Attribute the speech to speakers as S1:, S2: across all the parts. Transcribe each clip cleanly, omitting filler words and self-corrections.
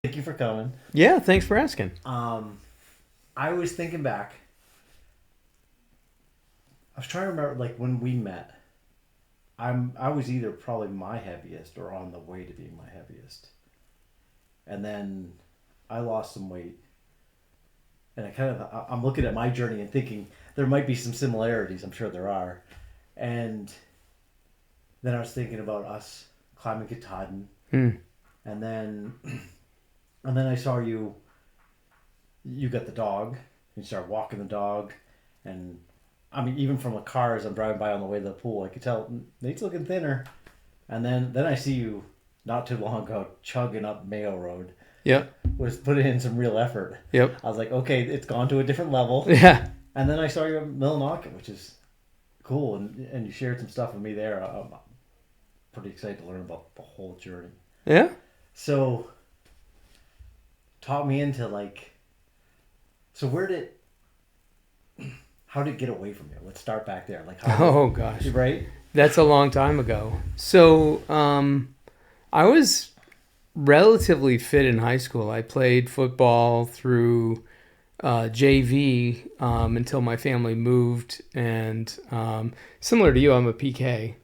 S1: Thank you for coming.
S2: Yeah, thanks for asking.
S1: I was thinking back. I was trying to remember, like, when we met. I was either probably my heaviest or on the way to being my heaviest, and then I lost some weight. And I'm looking at my journey and thinking there might be some similarities. I'm sure there are. And then I was thinking about us climbing Katahdin,
S2: Mm.
S1: and then and then I saw you. You got the dog. You started walking the dog, and I mean, even from a car as I'm driving by on the way to the pool, I could tell Nate's looking thinner. And then I see you not too long ago chugging up Mayo Road.
S2: Yep.
S1: Was putting in some real effort.
S2: Yep.
S1: I was like, okay, it's gone to a different level.
S2: Yeah.
S1: And then I saw you at Millinocket, which is cool, and you shared some stuff with me there. I'm pretty excited to learn about the whole journey.
S2: Yeah.
S1: So, taught me into like. So how did it get away from you? Let's start back there. Like
S2: Oh gosh,
S1: right?
S2: that's a long time ago. So I was relatively fit in high school. I played football through JV until my family moved, and similar to you, I'm a PK.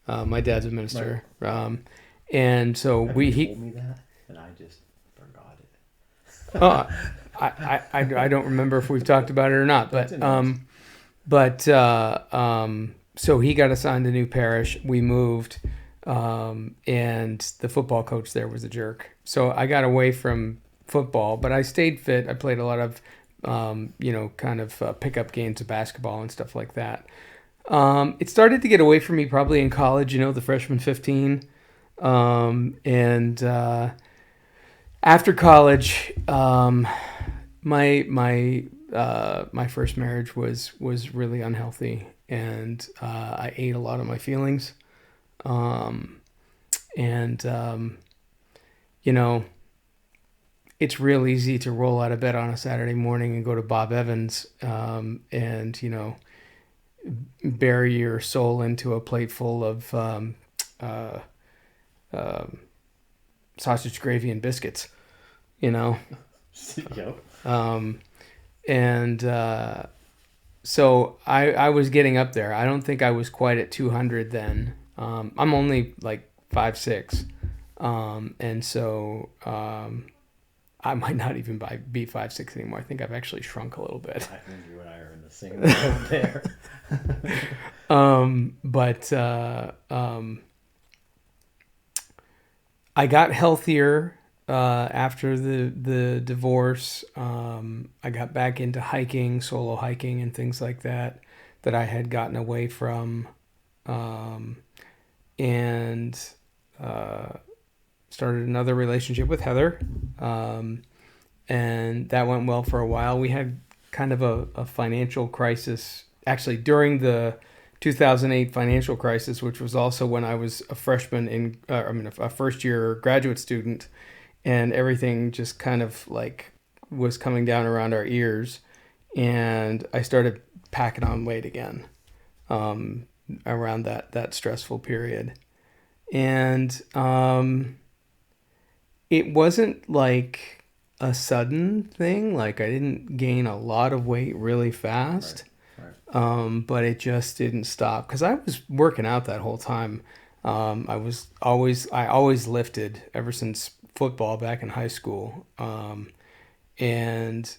S2: My dad's a minister, right. And so
S1: Have
S2: we
S1: you told me that, and I just forgot it.
S2: I don't remember if we've talked about it or not, but so he got assigned a new parish. We moved, and the football coach there was a jerk. So I got away from football, but I stayed fit. I played a lot of, pickup games of basketball and stuff like that. It started to get away from me probably in college, the freshman 15. After college, my first marriage was really unhealthy, and I ate a lot of my feelings, it's real easy to roll out of bed on a Saturday morning and go to Bob Evans, and bury your soul into a plate full of sausage gravy and biscuits,
S1: Yep.
S2: So I was getting up there. I don't think I was quite at 200 then. I'm only like 5'6", and so I might not even be 5'6" anymore. I think I've actually shrunk a little bit.
S1: I think you and I are in the same boat there.
S2: I got healthier after the divorce. I got back into hiking, solo hiking, and things like that I had gotten away from, and started another relationship with Heather, and that went well for a while. We had kind of a financial crisis, actually, during the 2008 financial crisis, which was also when I was a freshman a first year graduate student, and everything just kind of like was coming down around our ears, and I started packing on weight again, around that stressful period. And it wasn't like a sudden thing. Like, I didn't gain a lot of weight really fast. Right. But it just didn't stop because I was working out that whole time. I always lifted ever since football back in high school. And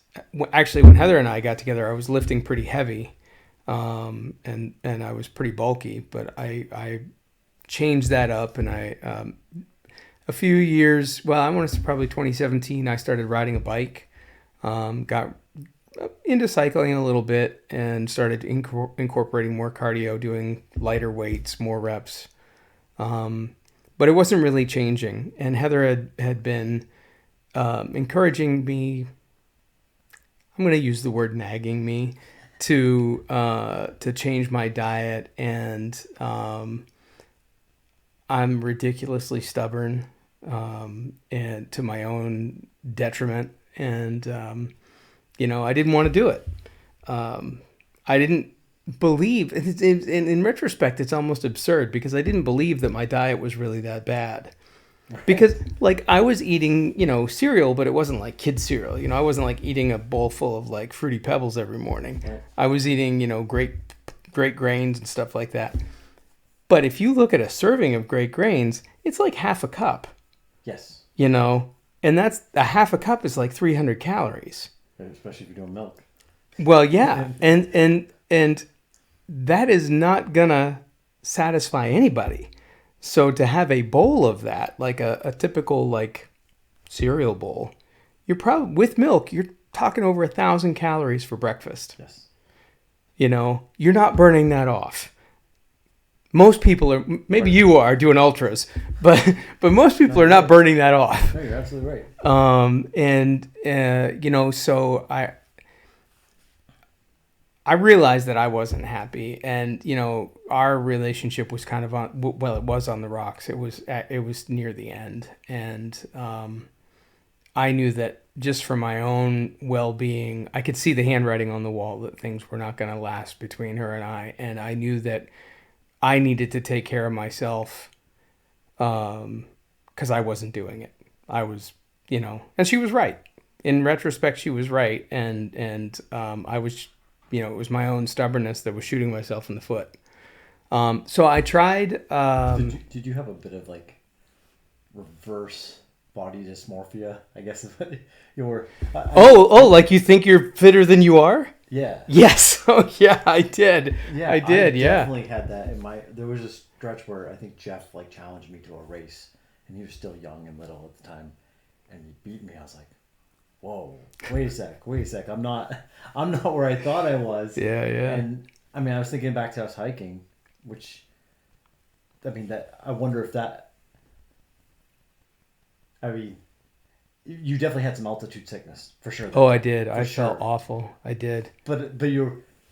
S2: actually, when Heather and I got together, I was lifting pretty heavy, and I was pretty bulky. But I changed that up, and a few years. Well, I want to say probably 2017. I started riding a bike. Got into cycling a little bit and started incorporating more cardio, doing lighter weights, more reps. But it wasn't really changing. And Heather had been encouraging me, I'm going to use the word nagging me, to change my diet. And I'm ridiculously stubborn, and to my own detriment. And I didn't want to do it. I didn't believe, in retrospect, it's almost absurd because I didn't believe that my diet was really that bad. Because like I was eating, cereal, but it wasn't like kid cereal. I wasn't like eating a bowl full of like Fruity Pebbles every morning.
S1: Right.
S2: I was eating, great grains and stuff like that. But if you look at a serving of great grains, it's like half a cup,
S1: Yes.
S2: and that's a half a cup is like 300 calories.
S1: Especially if you're doing milk.
S2: Well, yeah. And that is not gonna satisfy anybody. So to have a bowl of that, like a typical like cereal bowl, you're probably with milk, you're talking over 1,000 calories for breakfast.
S1: Yes.
S2: You're not burning that off. Most people are, maybe you are doing ultras, but most people are not burning that off.
S1: No, you're absolutely right.
S2: So I realized that I wasn't happy, and our relationship was kind of it was on the rocks. It was near the end, and I knew that just for my own well-being, I could see the handwriting on the wall that things were not going to last between her and I knew that I needed to take care of myself, because I wasn't doing it. I was, and she was right. In retrospect, she was right, and I was. It was my own stubbornness that was shooting myself in the foot. So I tried.
S1: Did you have a bit of like reverse body dysmorphia? I guess is what you were.
S2: Like you think you're fitter than you are?
S1: Yeah.
S2: Yes. Oh yeah, I did.
S1: Yeah,
S2: I did.
S1: I
S2: Yeah.
S1: definitely had that in my. There was a stretch where I think Jeff like challenged me to a race, and he was still young and little at the time, and he beat me. I was like, whoa, wait a sec. I'm not where I thought I was.
S2: Yeah.
S1: And I mean, I was thinking back to us hiking, which, I mean, I wonder if that, I mean, you definitely had some altitude sickness, for sure.
S2: Oh, I did. I felt awful. I did.
S1: But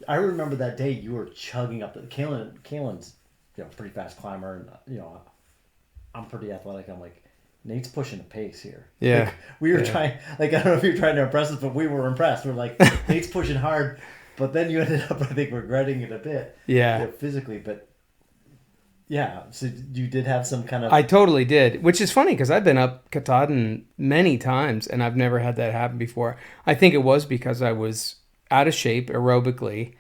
S1: I remember that day you were chugging up. Kalen's, pretty fast climber, and, I'm pretty athletic. I'm like, Nate's pushing the pace here.
S2: Yeah.
S1: Like, we were trying, I don't know if you were trying to impress us, but we were impressed. We're like, Nate's pushing hard, but then you ended up, I think, regretting it a bit.
S2: Yeah.
S1: Physically, but yeah. So you did have some kind of...
S2: I totally did, which is funny because I've been up Katahdin many times and I've never had that happen before. I think it was because I was out of shape aerobically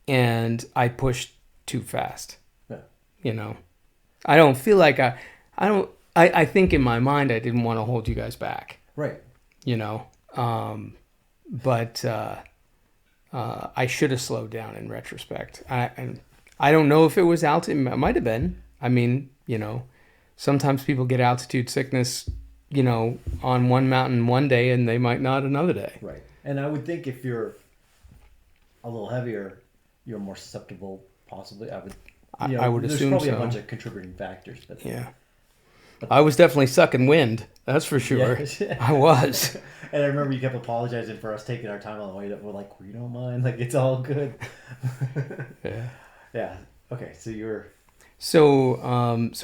S2: and I pushed too fast.
S1: Yeah.
S2: I don't feel like I think in my mind I didn't want to hold you guys back.
S1: Right.
S2: But I should have slowed down in retrospect. I don't know if it was altitude. It might have been. I mean, sometimes people get altitude sickness, on one mountain one day and they might not another day.
S1: Right. And I would think if you're a little heavier, you're more susceptible, possibly. I would assume so. There's probably a bunch of contributing factors. But
S2: yeah. I was definitely sucking wind. That's for sure. Yeah. I was.
S1: And I remember you kept apologizing for us taking our time on the way up. We're like, we don't mind. Like, it's all good.
S2: Yeah.
S1: Yeah. Okay. So you were...
S2: So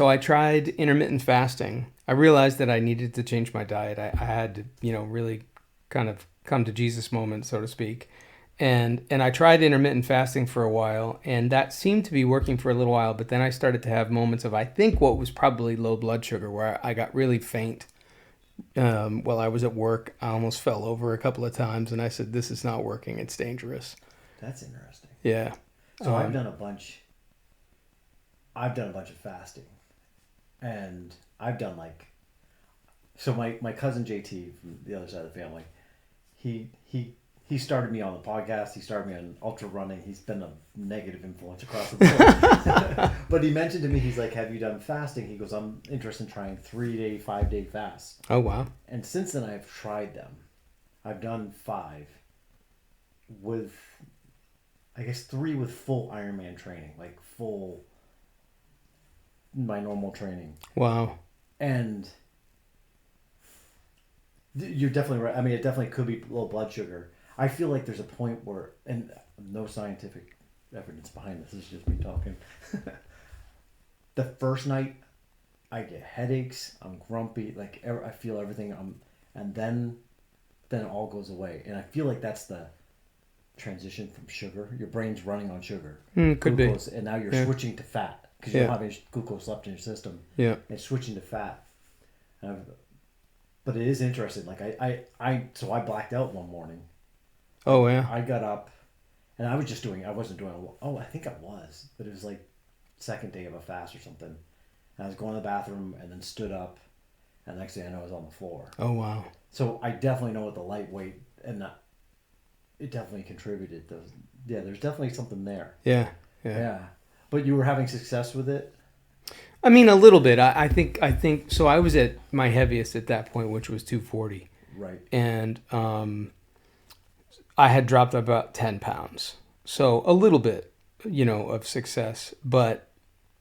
S2: I tried intermittent fasting. I realized that I needed to change my diet. I had to, really kind of come to Jesus moment, so to speak. And I tried intermittent fasting for a while, and that seemed to be working for a little while, but then I started to have moments of, I think, what was probably low blood sugar, where I got really faint. While I was at work, I almost fell over a couple of times, and I said, this is not working. It's dangerous.
S1: That's interesting.
S2: Yeah.
S1: So I've done a bunch of fasting, and I've done so my cousin JT from the other side of the family, he started me on the podcast. He started me on ultra running. He's been a negative influence across the board. But he mentioned to me, he's like, have you done fasting? He goes, I'm interested in trying 3-day, 5-day fasts.
S2: Oh, wow.
S1: And since then I've tried them. I've done 5 with, I guess 3 with full Ironman training, like full, my normal training.
S2: Wow.
S1: And you're definitely right. I mean, it definitely could be low blood sugar. I feel like there's a point where, and no scientific evidence behind this is just me talking. The first night, I get headaches. I'm grumpy. Like I feel everything. And then it all goes away. And I feel like that's the transition from sugar. Your brain's running on sugar,
S2: could
S1: glucose,
S2: be,
S1: and now you're switching to fat because you don't have any glucose left in your system.
S2: Yeah,
S1: and switching to fat. But it is interesting. Like so I blacked out one morning.
S2: Oh yeah.
S1: I got up, and I wasn't doing I think I was, but it was like second day of a fast or something. And I was going to the bathroom and then stood up, and the next thing I know I was on the floor.
S2: Oh wow.
S1: So I definitely know what the lightweight and it definitely contributed. There's definitely something there.
S2: Yeah.
S1: But you were having success with it?
S2: I mean, a little bit. I think so. I was at my heaviest at that point, which was 240.
S1: Right.
S2: And I had dropped about 10 pounds. So a little bit, of success. But,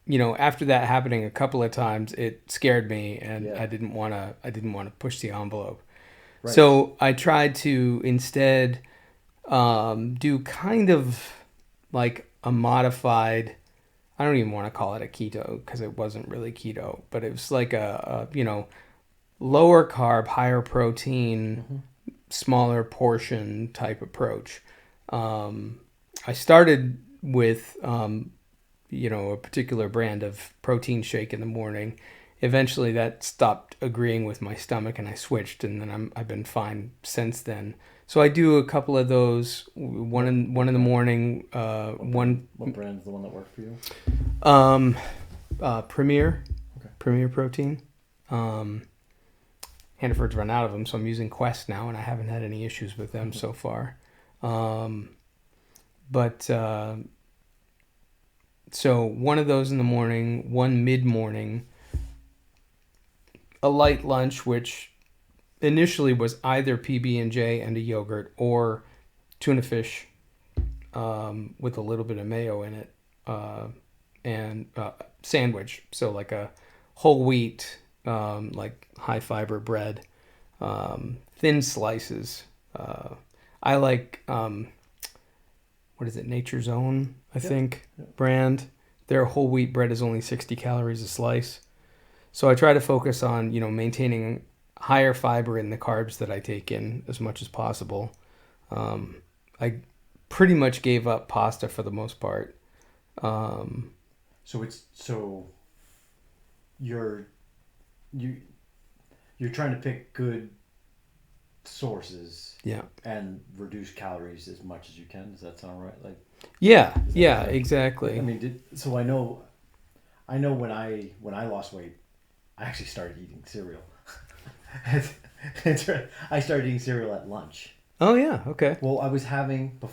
S2: after that happening a couple of times, it scared me, and I didn't want to push the envelope. Right. So I tried to instead do kind of like a modified, I don't even want to call it a keto because it wasn't really keto, but it was like a lower carb, higher protein, smaller portion type approach. I started with, a particular brand of protein shake in the morning. Eventually that stopped agreeing with my stomach and I switched, and then I've been fine since then. So I do a couple of those, one in the morning,
S1: What brand's the one that worked for you?
S2: Premier.
S1: Okay.
S2: Premier Protein. Hannaford's run out of them, so I'm using Quest now, and I haven't had any issues with them so far. So one of those in the morning, one mid-morning, a light lunch, which initially was either PB&J and a yogurt or tuna fish with a little bit of mayo in it, and sandwich. So like a whole wheat, like high fiber bread, thin slices. I like, what is it, Nature's Own, I think, brand. Their whole wheat bread is only 60 calories a slice. So I try to focus on, maintaining higher fiber in the carbs that I take in as much as possible. I pretty much gave up pasta for the most part.
S1: So you're trying to pick good sources, and reduce calories as much as you can. Does that sound right? Like,
S2: exactly.
S1: I mean, so I know when I lost weight, I actually started eating cereal. That's right. I started eating cereal at lunch.
S2: Oh yeah, okay.
S1: Well, I was having a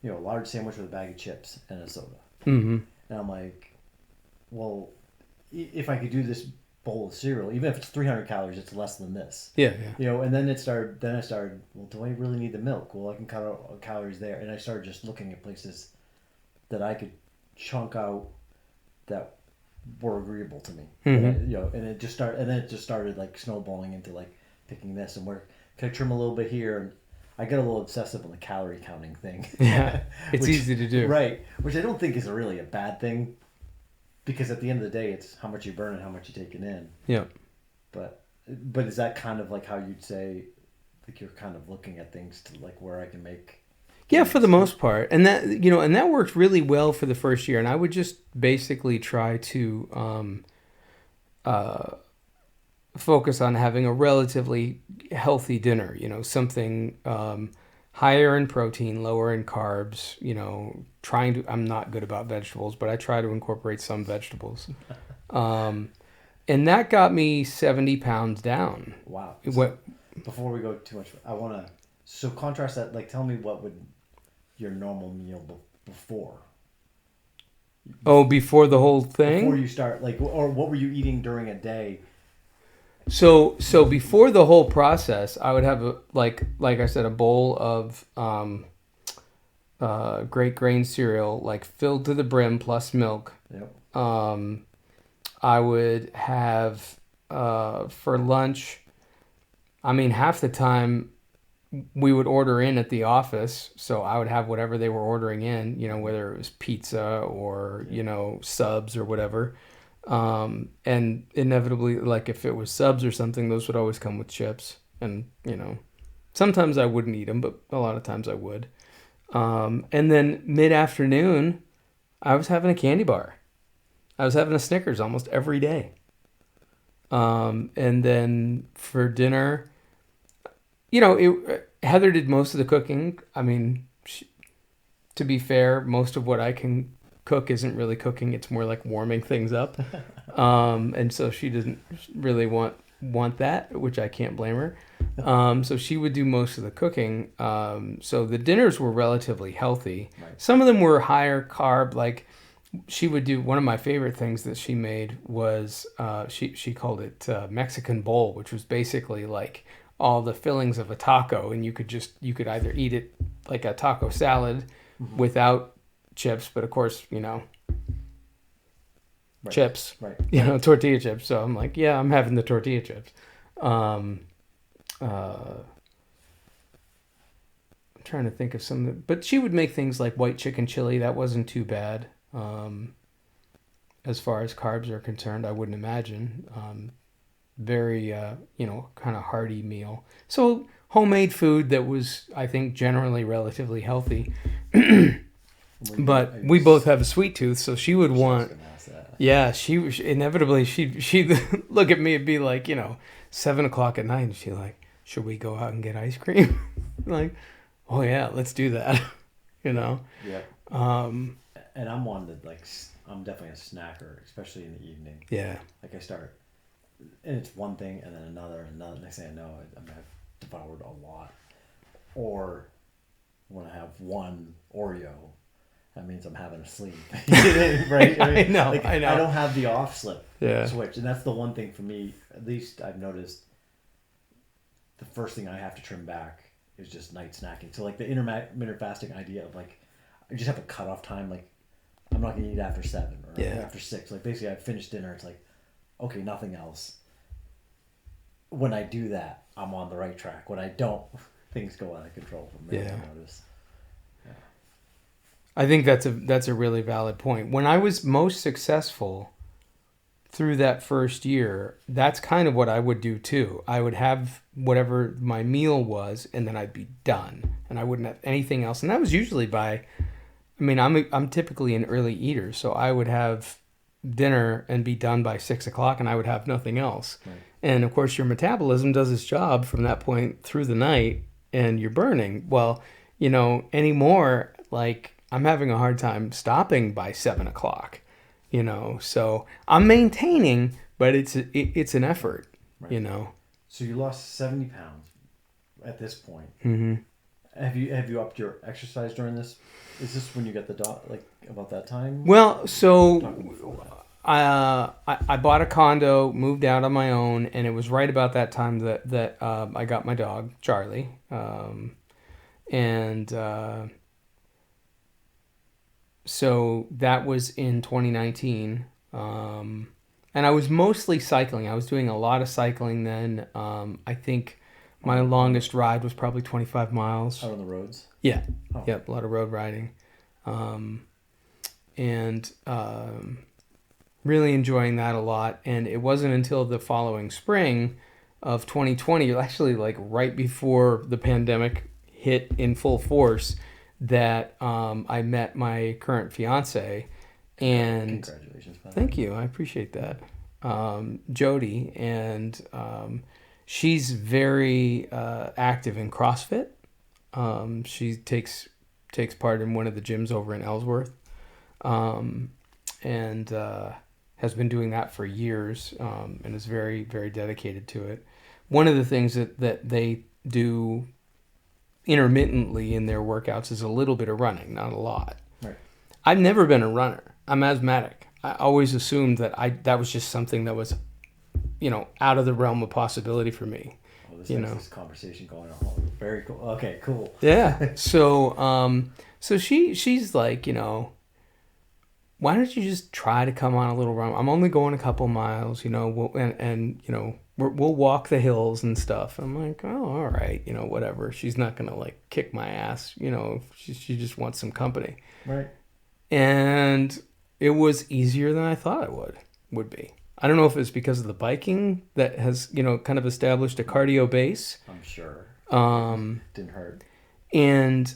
S1: large sandwich with a bag of chips and a soda.
S2: Mm-hmm.
S1: And I'm like, well, if I could do this bowl of cereal, even if it's 300 calories, it's less than this.
S2: Yeah.
S1: And then I started, well, do I really need the milk? Well, I can cut out calories there. And I started just looking at places that I could chunk out that were agreeable to me.
S2: Mm-hmm.
S1: And it just started like snowballing into like picking this and where can I trim a little bit here. And I get a little obsessive on the calorie counting thing.
S2: Yeah, it's easy to do.
S1: Right, which I don't think is really a bad thing, because at the end of the day, it's how much you burn and how much you're taking in.
S2: Yeah.
S1: But is that kind of like how you'd say, like you're kind of looking at things to like where I can make?
S2: Yeah, for the most part, and that worked really well for the first year. And I would just basically try to focus on having a relatively healthy dinner. Something higher in protein, lower in carbs. I'm not good about vegetables, but I try to incorporate some vegetables. And that got me 70 pounds down.
S1: Wow. Before we go too much, I want to. So contrast that. Like, tell me what would your normal meal before?
S2: Oh, before the whole thing?
S1: Before you start, like, or what were you eating during a day?
S2: So before the whole process, I would have like I said, a bowl of great grain cereal, like filled to the brim plus milk.
S1: Yep.
S2: I would have for lunch. I mean, half the time we would order in at the office, so I would have whatever they were ordering in, whether it was pizza or, subs or whatever. And inevitably, like if it was subs or something, those would always come with chips. And, sometimes I wouldn't eat them, but a lot of times I would. And then mid-afternoon, I was having a candy bar. I was having a Snickers almost every day. And then for dinner, Heather did most of the cooking. I mean, to be fair, most of what I can cook isn't really cooking. It's more like warming things up. And so she doesn't really want that, which I can't blame her. So she would do most of the cooking. So the dinners were relatively healthy.
S1: Right.
S2: Some of them were higher carb. Like she would do, one of my favorite things that she made was she called it Mexican bowl, which was basically like all the fillings of a taco, and you could either eat it like a taco salad without chips, but of course,
S1: Right.
S2: chips,
S1: Right.
S2: Tortilla chips. So I'm like, yeah, I'm having the tortilla chips. I'm trying to think of some, but she would make things like white chicken chili. That wasn't too bad. As far as carbs are concerned, I wouldn't imagine. Very, kind of hearty meal. So homemade food that was, I think, generally relatively healthy. But we both have a sweet tooth, so she would want. Yeah, she inevitably she'd look at me and be like, 7:00 at night, and she's like, "Should we go out and get ice cream?" Like, oh yeah, let's do that.
S1: Yeah.
S2: And
S1: I'm one that I'm definitely a snacker, especially in the evening.
S2: Yeah.
S1: Like I start, and it's one thing and then another and another. Next thing I know, I've devoured a lot. Or when I have one Oreo, that means I'm having a sleep. Right?
S2: I know.
S1: I don't have the off slip switch, and that's the one thing for me. At least I've noticed. The first thing I have to trim back is just night snacking. So like the intermittent fasting idea of I just have a cutoff time. Like I'm not gonna eat after 7 or after 6. Like basically I finished dinner. It's like, okay, nothing else. When I do that, I'm on the right track. When I don't, things go out of control for me. I notice. Yeah.
S2: I think that's a really valid point. When I was most successful through that first year, that's kind of what I would do too. I would have whatever my meal was, and then I'd be done, and I wouldn't have anything else. And that was usually I'm typically an early eater, so I would have dinner and be done by 6:00, and I would have nothing else. Right. And of course, your metabolism does its job from that point through the night, and you're burning. Well, anymore, like I'm having a hard time stopping by 7:00. So I'm maintaining, but it's an effort.
S1: Right. So you lost 70 pounds at this point.
S2: Mm-hmm.
S1: Have you upped your exercise during this? Is this when you got the dog, about that time?
S2: Well, so I bought a condo, moved out on my own, and it was right about that time that I got my dog, Charlie. So that was in 2019. And I was mostly cycling. I was doing a lot of cycling then. I think my longest ride was probably 25 miles.
S1: Out on the roads?
S2: Yeah.
S1: Oh.
S2: Yep, a lot of road riding. Really enjoying that a lot. And it wasn't until the following spring of 2020, actually right before the pandemic hit in full force, that I met my current fiance. And
S1: congratulations, man.
S2: Thank you. I appreciate that. Jody, and she's very active in CrossFit. She takes part in one of the gyms over in Ellsworth, and has been doing that for years, and is very, very dedicated to it. One of the things that they do intermittently in their workouts is a little bit of running, not a lot.
S1: Right.
S2: I've never been a runner. I'm asthmatic. I always assumed that was just something that was, out of the realm of possibility for me.
S1: Well, this conversation going on. Very cool. Okay, cool.
S2: Yeah. So she's like, why don't you just try to come on a little run? I'm only going a couple miles, we'll walk the hills and stuff. I'm like, oh, all right, whatever. She's not gonna kick my ass, she just wants some company.
S1: Right.
S2: And it was easier than I thought it would be. I don't know if it's because of the biking that has, kind of established a cardio base.
S1: I'm sure. Didn't hurt.
S2: And,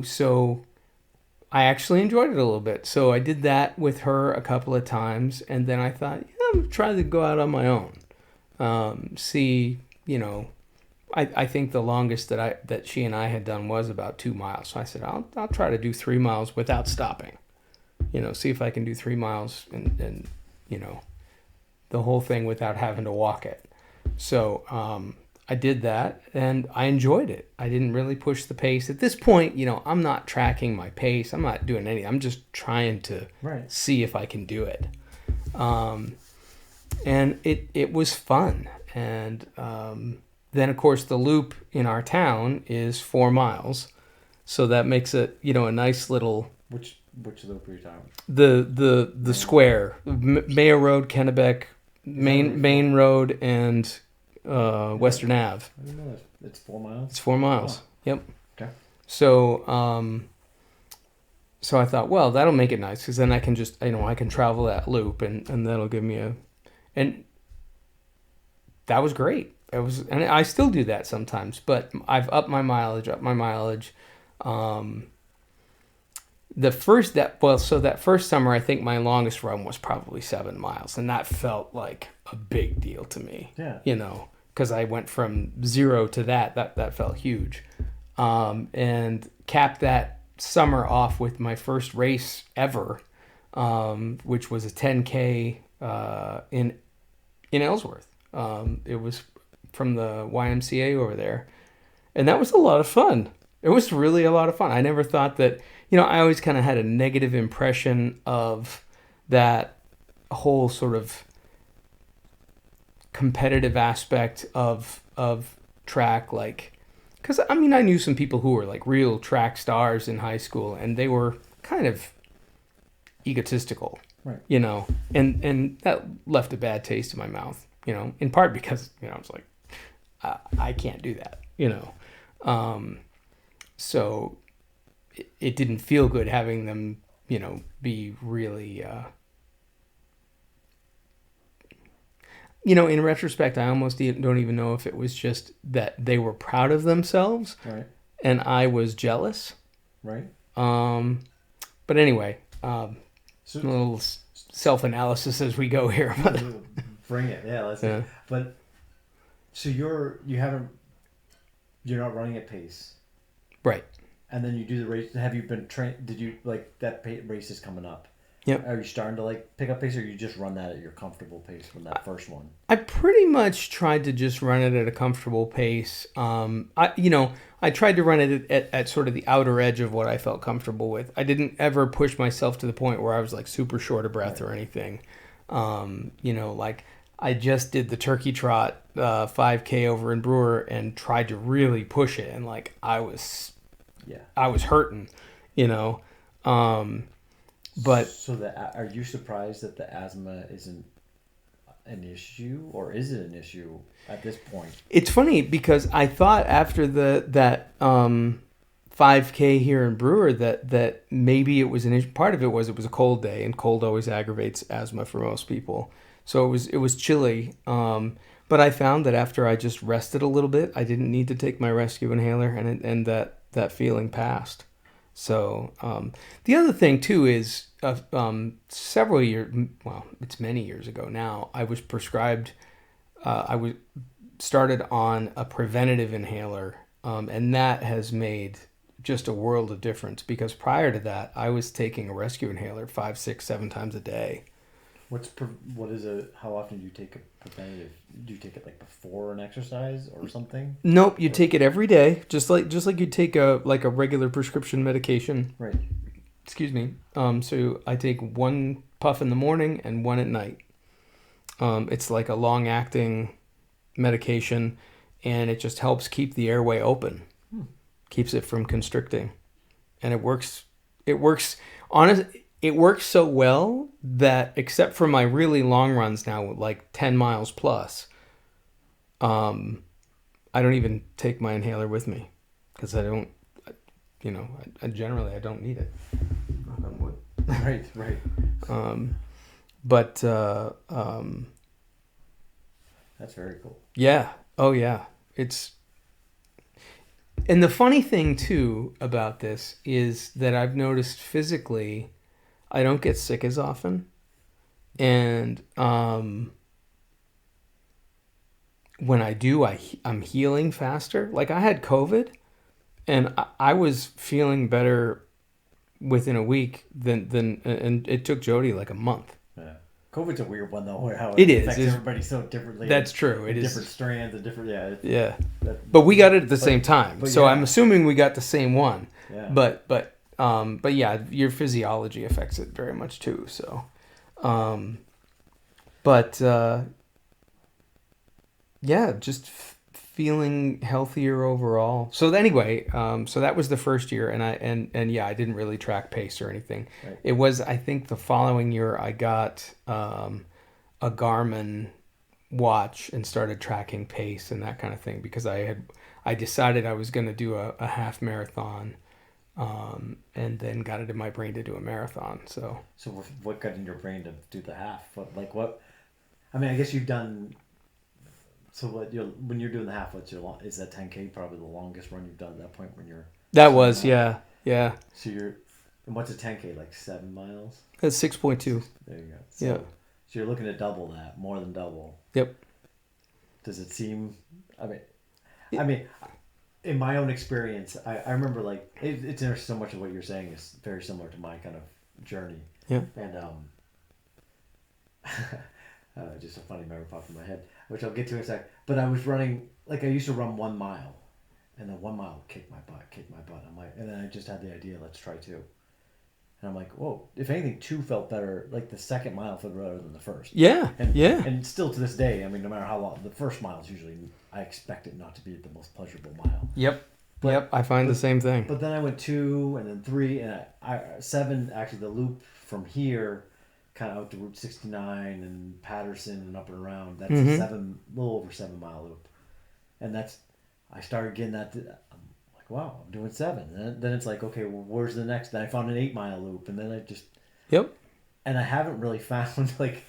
S2: so I actually enjoyed it a little bit. So I did that with her a couple of times, and then I thought, yeah, I'm trying to go out on my own. See, I think the longest that she and I had done was about 2 miles. So I said, I'll try to do 3 miles without stopping. See if I can do 3 miles and the whole thing without having to walk it. So I did that and I enjoyed it. I didn't really push the pace. At this point, I'm not tracking my pace. I'm not doing anything. I'm just trying to see if I can do it. And it was fun. And then, of course, the loop in our town is 4 miles. So that makes it, a nice little...
S1: Which loop are you talking
S2: about? The square. Mayo Road, Kennebec, Maine Road, and Western Ave.
S1: I didn't know it's 4 miles?
S2: It's 4 miles. Oh. Yep.
S1: Okay.
S2: So, so I thought, well, that'll make it nice because then I can just, I can travel that loop and that'll give me and that was great. And I still do that sometimes, but I've upped my mileage. That first summer, I think my longest run was probably 7 miles, and that felt like a big deal to me.
S1: Yeah.
S2: Because I went from 0 to that felt huge, and capped that summer off with my first race ever, which was a 10K in Ellsworth. It was from the YMCA over there, and that was a lot of fun. It was really a lot of fun. I never thought that, I always kind of had a negative impression of that whole sort of competitive aspect of track, because I knew some people who were like real track stars in high school, and they were kind of egotistical,
S1: right?
S2: And that left a bad taste in my mouth, in part because I was like, I can't do that, so it didn't feel good having them, be really, in retrospect, I almost don't even know if it was just that they were proud of themselves,
S1: right,
S2: and I was jealous,
S1: right.
S2: But anyway, a little self-analysis as we go here.
S1: Bring it, yeah. Let's. Yeah. But so you're not running at pace,
S2: right?
S1: And then you do the race. Have you been trained? Did you that race is coming up?
S2: Yep.
S1: Are you starting to pick up pace, or you just run that at your comfortable pace from that first one?
S2: I pretty much tried to just run it at a comfortable pace. I tried to run it at sort of the outer edge of what I felt comfortable with. I didn't ever push myself to the point where I was super short of breath or anything. I just did the turkey trot 5K over in Brewer and tried to really push it, and I was hurting, but
S1: are you surprised that the asthma isn't an issue, or is it an issue at this point?
S2: It's funny because I thought after that 5K here in Brewer that maybe it was an issue. Part of it was a cold day, and cold always aggravates asthma for most people. So it was chilly. But I found that after I just rested a little bit, I didn't need to take my rescue inhaler, and that feeling passed. So the other thing too is several years, well, it's many years ago now, I was prescribed, started on a preventative inhaler, and that has made just a world of difference, because prior to that, I was taking a rescue inhaler 5, 6, 7 times a day.
S1: What is how often do you take a preventative? Do you take it before an exercise or something?
S2: Nope, you take it every day, just like you take a regular prescription medication.
S1: Right.
S2: Excuse me. So I take 1 puff in the morning and 1 at night. It's like a long-acting medication, and it just helps keep the airway open. Keeps it from constricting, and it works. It works so well that, except for my really long runs now, 10 miles plus, I don't even take my inhaler with me, because I don't, I generally don't need it. Knock on wood.
S1: Right.
S2: But
S1: that's very cool.
S2: Yeah. Oh yeah. And the funny thing too about this is that I've noticed physically, I don't get sick as often, and when I do, I'm healing faster. Like I had COVID, and I was feeling better within a week and it took Jody like a month.
S1: Yeah. COVID's a weird one though, where how
S2: it
S1: affects
S2: is
S1: everybody so differently.
S2: That's true. It is
S1: different strands and different.
S2: Yeah. But we got it at the same time, so I'm assuming we got the same one.
S1: Yeah.
S2: But yeah, your physiology affects it very much too. So, yeah, just feeling healthier overall. So anyway, so that was the first year, and yeah, I didn't really track pace or anything.
S1: Right.
S2: It was, I think, the following year I got a Garmin watch and started tracking pace and that kind of thing because I decided I was going to do a half marathon, and then got it in my brain to do a marathon. So
S1: what got in your brain to do the half? What? I mean, I guess you've done. So when you're doing the half, is that 10K probably the longest run you've done at that point when you're...
S2: That was, yeah.
S1: So and what's a 10K, like 7 miles?
S2: That's 6.2.
S1: There you go.
S2: Yeah.
S1: So you're looking to double that, more than double.
S2: Yep.
S1: Does it seem, I mean, in my own experience, I remember like, it's interesting, so much of what you're saying is very similar to my kind of journey.
S2: Yeah.
S1: And, just a funny memory popped in my head, which I'll get to in a sec. But I was running, like I used to run 1 mile, and then 1 mile kicked my butt. I'm like, and then I just had the idea, let's try 2. And I'm like, whoa, if anything, 2 felt better, like the second mile felt better than the first.
S2: Yeah,
S1: And still to this day, I mean, no matter how long, the first mile is usually, I expect it not to be the most pleasurable mile.
S2: Yep. I find the same thing.
S1: But then I went 2, and then 3, and 7, actually the loop from here, kind of out to Route 69 and Patterson and up and around. That's a little over 7 mile loop, and I started getting that. I'm like, wow, I'm doing 7. And then it's like, okay, well, where's the next? Then I found an 8 mile loop, and then I just And I haven't really found like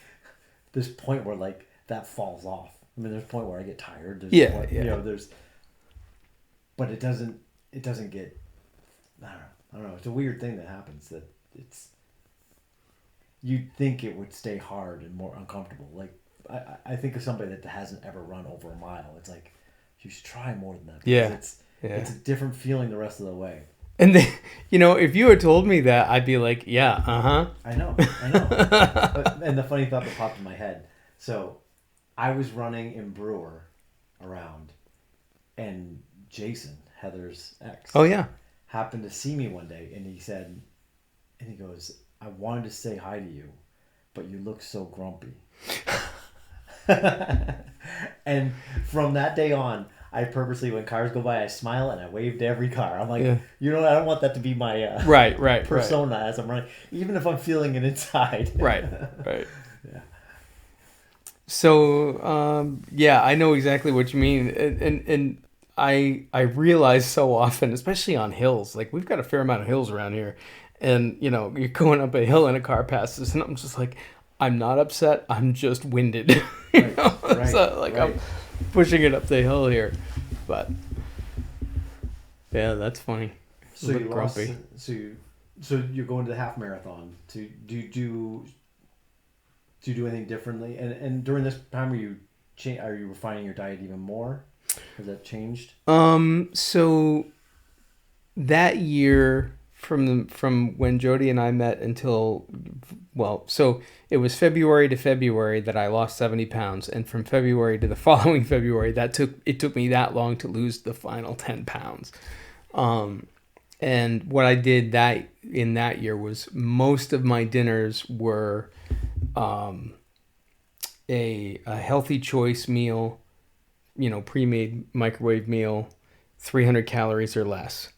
S1: this point where like that falls off. I mean, there's a point where I get tired. There's You know, but it doesn't get. I don't know. It's a weird thing that happens that it's. You'd think it would stay hard and more uncomfortable. Like I think of somebody that hasn't ever run over a mile. It's like you should try more than that. It's a different feeling the rest of the way.
S2: And then, if you had told me that, I'd be like, yeah,
S1: I know. And the funny thought that popped in my head. So, I was running in Brewer around, and Jason, Heather's ex, happened to see me one day, and he goes, I wanted to say hi to you, but you look so grumpy. And from that day on, I purposely, when cars go by, I smile and I wave to every car. I'm like, I don't want that to be my persona as I'm running, even if I'm feeling it inside.
S2: Right. Yeah. So, I know exactly what you mean. And I realize so often, especially on hills, like we've got a fair amount of hills around here. And, you're going up a hill and a car passes, and I'm just like, I'm not upset. I'm just winded. I'm pushing it up the hill here. But, yeah, that's funny.
S1: So you grumpy. So you're going to the half marathon. Do you do anything differently? And during this time, are you refining your diet even more? Has that changed?
S2: So that year, from when Jody and I met until, so it was February to February that I lost 70 pounds, and from February to the following February, it took me that long to lose the final 10 pounds. And what I did in that year was most of my dinners were a healthy choice meal, pre-made microwave meal, 300 calories or less,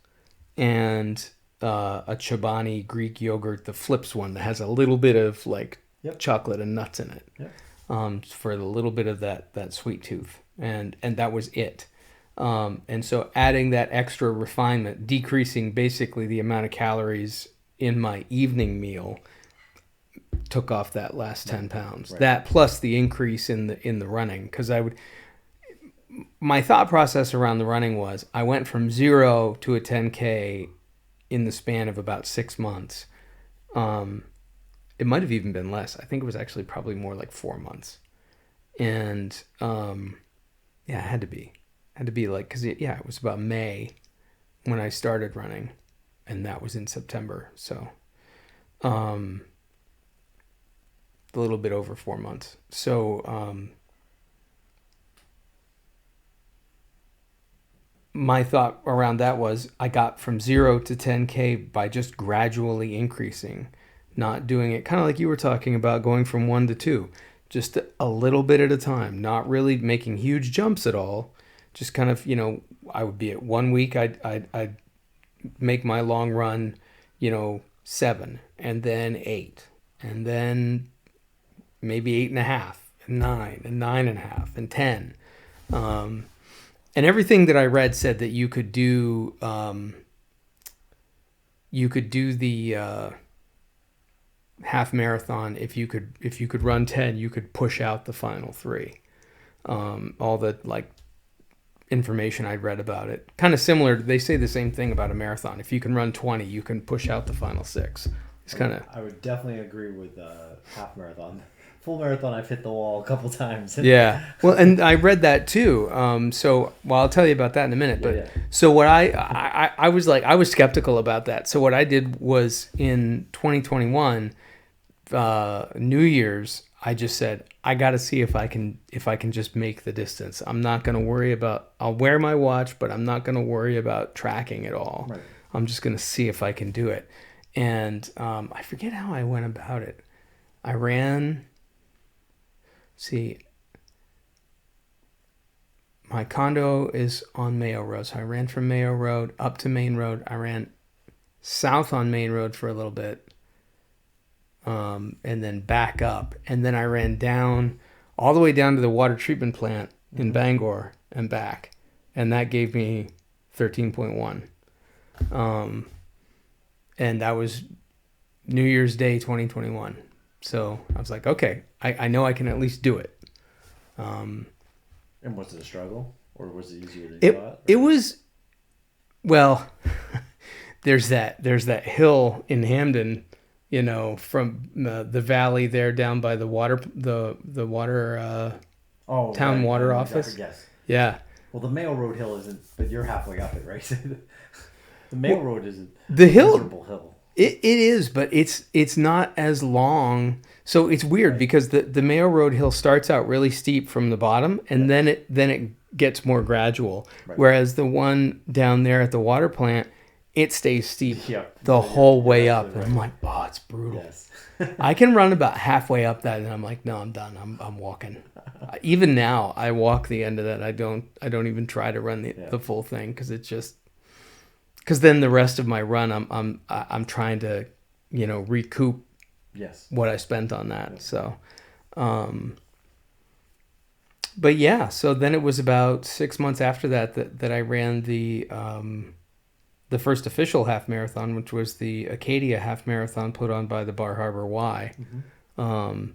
S2: and a Chobani Greek yogurt, the Flips one that has a little bit of chocolate and nuts in it, for a little bit of that sweet tooth, and that was it. And so adding that extra refinement, decreasing basically the amount of calories in my evening meal, took off that last 10 pounds. Right. That plus the increase in the running, because my thought process around the running was I went from 0 to a 10K in the span of about 6 months. It might have even been less. I think it was actually probably more like 4 months. And yeah, it had to be. It had to be like, because it was about May when I started running, and that was in September. So a little bit over 4 months. So my thought around that was I got from 0 to 10K by just gradually increasing, not doing it kind of like you were talking about, going from 1 to 2, just a little bit at a time, not really making huge jumps at all. Just kind of, I would be at 1 week, I'd make my long run, 7, and then 8, and then maybe 8.5, and 9, and 9.5, and 10. And everything that I read said that you could do the half marathon if you could run 10, you could push out the final 3. All the information I'd read about it, kind of similar. They say the same thing about a marathon. If you can run 20, you can push out the final 6. It's kind of.
S1: I would definitely agree with half marathon. Full marathon, I've hit the wall a couple times.
S2: Yeah. Well, and I read that too. So, I'll tell you about that in a minute. But
S1: Yeah.
S2: So what I was skeptical about that. So what I did was in 2021, New Year's, I just said, I got to see if I can just make the distance. I'm not going to worry about, I'll wear my watch, but I'm not going to worry about tracking at all.
S1: Right.
S2: I'm just going to see if I can do it. And I forget how I went about it. I ran, my condo is on Mayo Road. So I ran from Mayo Road up to Main Road. I ran south on Main Road for a little bit. And then back up. And then I ran down, all the way down to the water treatment plant in Bangor and back. And that gave me 13.1. And that was New Year's Day 2021. So I was like, okay, I know I can at least do it.
S1: And was it a struggle? Or was it easier than you thought?
S2: It was, well, there's that hill in Hamden, from the valley there down by the water, town water office.
S1: Yes.
S2: Yeah.
S1: Well, the Mayo Road hill isn't, but you're halfway up it, right? The Mayo Road isn't
S2: the hill.
S1: Miserable hill.
S2: It is, but it's not as long. So it's weird, right? Because the Mayo Road hill starts out really steep from the bottom, and then it gets more gradual. Right. Whereas the one down there at the water plant, it stays steep the whole way up. And I'm like, oh, it's brutal. Yes. I can run about halfway up that, and I'm like, no, I'm done. I'm walking. Even now, I walk the end of that. I don't even try to run the full thing, because it's just, because then the rest of my run, I'm trying to, recoup what I spent on that. Yes. So, but yeah, so then it was about 6 months after that I ran the first official half marathon, which was the Acadia half marathon put on by the Bar Harbor Y. Mm-hmm.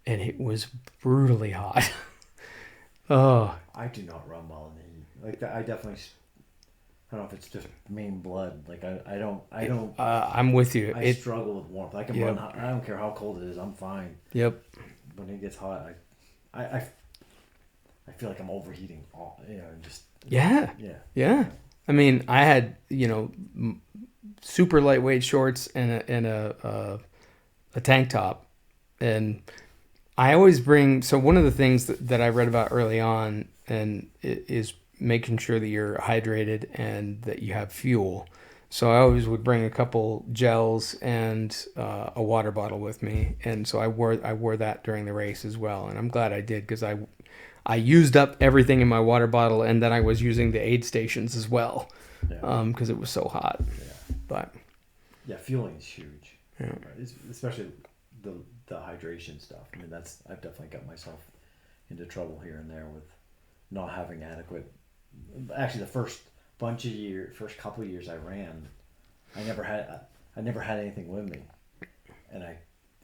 S2: And it was brutally hot. Oh,
S1: I do not run well in the heat. Like I definitely, I don't know if it's just Maine blood. Like I don't.
S2: I'm with you.
S1: I struggle with warmth. I can run hot. I don't care how cold it is. I'm fine.
S2: Yep.
S1: When it gets hot, I feel like I'm overheating. Just.
S2: Yeah. I mean, I had super lightweight shorts and a tank top, and I always bring. So one of the things that I read about early on is making sure that you're hydrated and that you have fuel. So I always would bring a couple gels and a water bottle with me, and so I wore that during the race as well. And I'm glad I did, because I used up everything in my water bottle, and then I was using the aid stations as well, because it was so hot. Yeah. But
S1: fueling is huge.
S2: Yeah.
S1: Right? Especially the hydration stuff. I mean, I've definitely got myself into trouble here and there with not having adequate. Actually, the first couple of years I ran, I never had anything with me, and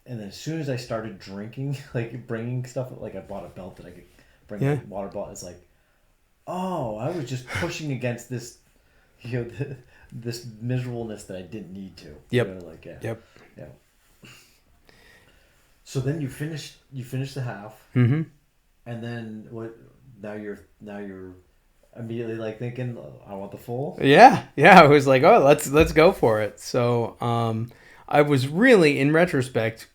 S1: then as soon as I started drinking, like bringing stuff, like I bought a belt that I could bring a water bottle. It's like oh, I was just pushing against this, this miserableness that I didn't need to.
S2: Yep.
S1: Like, yeah.
S2: Yep.
S1: Yeah. So then you finished the half,
S2: Mm-hmm.
S1: and then what? Now you're immediately like thinking, oh, I want the full.
S2: Yeah. I was like, oh, let's go for it. So I was really, in retrospect,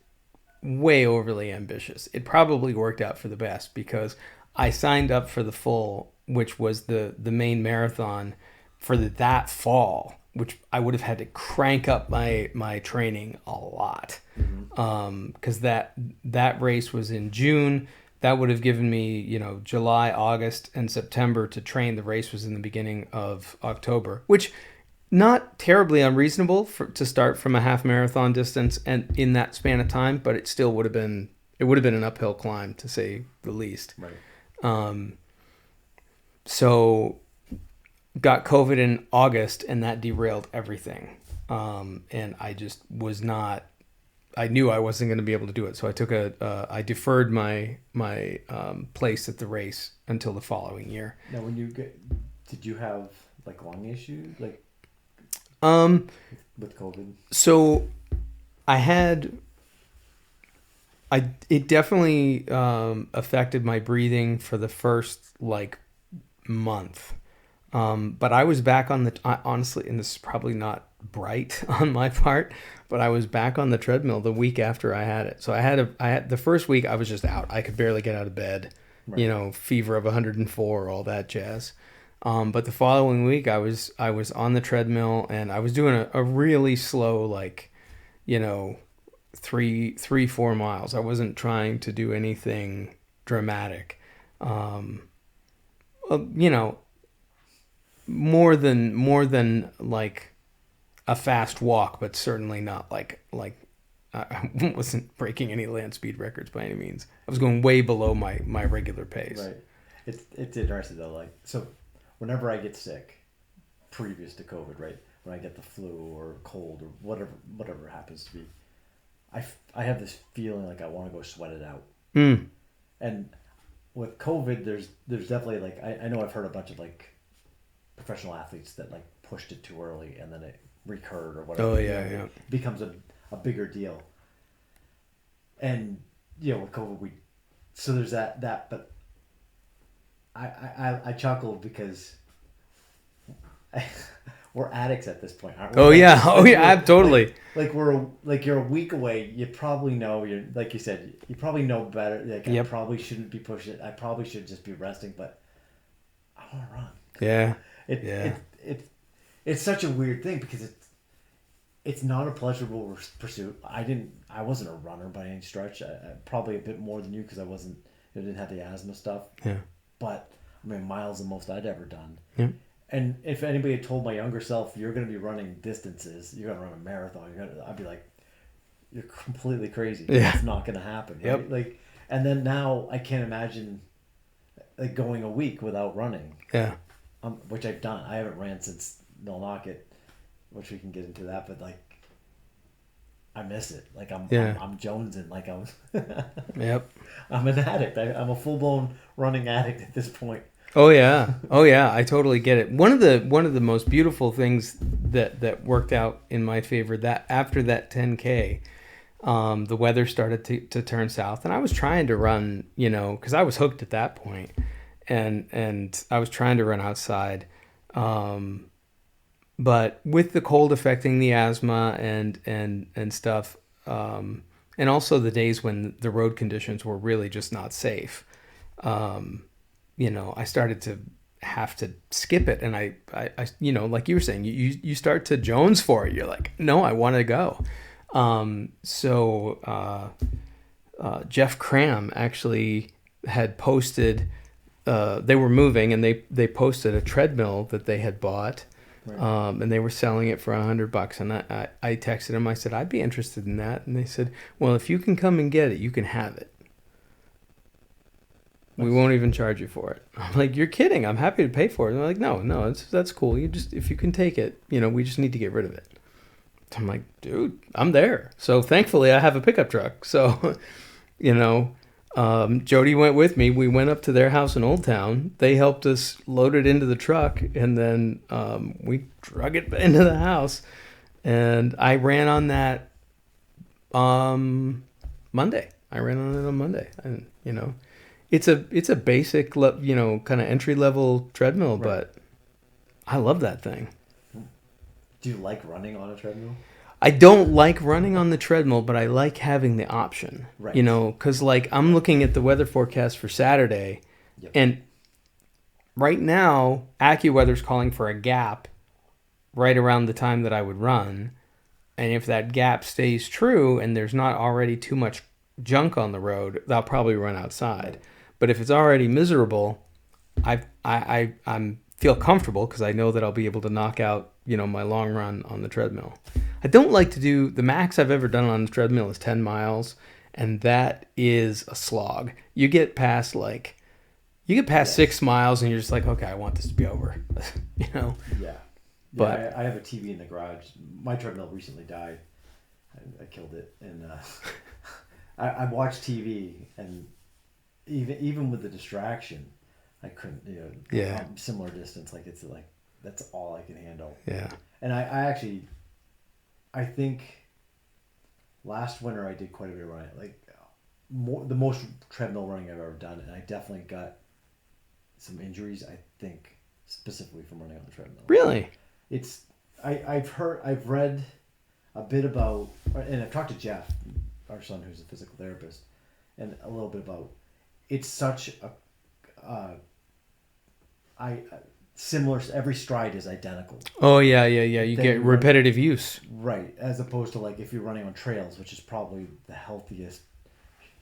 S2: way overly ambitious. It probably worked out for the best because I signed up for the full, which was the Maine Marathon for that fall, which I would have had to crank up my training a lot. Because that race was in June. That would have given me, July, August, and September to train. The race was in the beginning of October, which not terribly unreasonable to start from a half marathon distance and in that span of time, but it still would have been an uphill climb, to say the least.
S1: Right.
S2: So got COVID in August, and that derailed everything. And I just was not. I knew I wasn't going to be able to do it, so I took I deferred my place at the race until the following year.
S1: Now, did you have like lung issues, like with COVID?
S2: So it definitely affected my breathing for the first like month. But I was back on honestly, and this is probably not bright on my part, but I was back on the treadmill the week after I had it. So I had the first week I was just out. I could barely get out of bed, right. Fever of 104, all that jazz. But the following week I was on the treadmill, and I was doing a really slow, like, 3-4 miles. I wasn't trying to do anything dramatic. More than like a fast walk, but certainly not like I wasn't breaking any land speed records by any means. I was going way below my regular pace.
S1: Right. It's interesting though. Like, so whenever I get sick, previous to COVID, right, when I get the flu or cold or whatever it happens to be, I have this feeling like I want to go sweat it out. And with COVID, there's definitely like I know I've heard a bunch of like professional athletes that like pushed it too early and then it recurred or whatever.
S2: Oh yeah.
S1: It becomes a bigger deal. And with COVID so there's that but I chuckle because we're addicts at this point, aren't we?
S2: Oh yeah, totally.
S1: Like you're a week away. You probably know you're, like you said, you probably know better. Like, I probably shouldn't be pushing it. I probably should just be resting, but I want to run.
S2: Yeah.
S1: It's such a weird thing because it's not a pleasurable pursuit. I wasn't a runner by any stretch. I probably a bit more than you because I didn't have the asthma stuff.
S2: Yeah.
S1: But I mean, miles the most I'd ever done.
S2: Yeah.
S1: And if anybody had told my younger self, you're going to be running distances, you're going to run a marathon, I'd be like, you're completely crazy.
S2: Yeah.
S1: It's not going to happen. Right?
S2: Yep.
S1: Like, and then now I can't imagine like going a week without running.
S2: Yeah.
S1: Which I've done. I haven't ran since Millinocket, which we can get into that, but like, I miss it. Like I'm jonesing. Like I'm.
S2: Yep.
S1: I'm an addict. I'm a full blown running addict at this point.
S2: Oh yeah. I totally get it. One of the most beautiful things that worked out in my favor, that after that 10K, the weather started to turn south, and I was trying to run, because I was hooked at that point, and I was trying to run outside, but with the cold affecting the asthma and stuff, and also the days when the road conditions were really just not safe. I started to have to skip it, and I like you were saying, you start to jones for it. You're like, no, I want to go. So Jeff Cram actually had posted, they were moving, and they posted a treadmill that they had bought, right. And they were selling it for $100. And I texted them. I said, I'd be interested in that. And they said, well, if you can come and get it, you can have it. We won't even charge you for it. I'm like, you're kidding. I'm happy to pay for it. And they're like, no, that's cool. If you can take it, we just need to get rid of it. I'm like, dude, I'm there. So thankfully I have a pickup truck. So, Jody went with me. We went up to their house in Old Town. They helped us load it into the truck, and then we drug it into the house. And I ran on that Monday. I ran on it on Monday, and it's a basic, kind of entry level treadmill, right. But I love that thing.
S1: Do you like running on a treadmill?
S2: I don't like running on the treadmill, but I like having the option, right. Because I'm looking at the weather forecast for Saturday, yep. And right now, AccuWeather's calling for a gap right around the time that I would run. And if that gap stays true and there's not already too much junk on the road, I'll probably run outside. But if it's already miserable, I feel comfortable because I know that I'll be able to knock out, my long run on the treadmill. I don't like to do, the max I've ever done on the treadmill is 10 miles, and that is a slog. You get past 6 miles and you're just like, okay, I want this to be over,
S1: Yeah.
S2: But
S1: yeah, I have a TV in the garage. My treadmill recently died. I killed it, and I watched TV, and even with the distraction, I couldn't. Similar distance, that's all I can handle.
S2: Yeah.
S1: And I think last winter I did quite a bit of running, the most treadmill running I've ever done, and I definitely got some injuries. I think specifically from running on the treadmill.
S2: Really?
S1: I've read a bit about, and I've talked to Jeff, our son, who's a physical therapist, and a little bit about, it's such a, similar, every stride is identical.
S2: Oh yeah. You get repetitive use.
S1: Right. As opposed to if you're running on trails, which is probably the healthiest.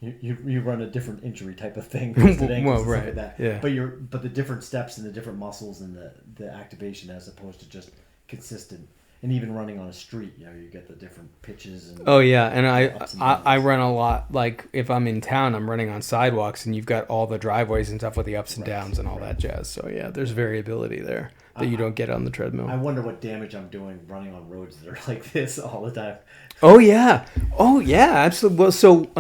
S1: You run a different injury type of thing.
S2: Well, right. Like that. Yeah.
S1: But the different steps and the different muscles and the activation, as opposed to just consistent. And even running on a street, you get the different pitches. And
S2: oh yeah, and I run a lot. If I'm in town, I'm running on sidewalks, and you've got all the driveways and stuff with the ups and downs and all that jazz. So yeah, there's variability there that you don't get on the treadmill.
S1: I wonder what damage I'm doing running on roads that are like this all the time.
S2: Oh yeah, absolutely. Well, so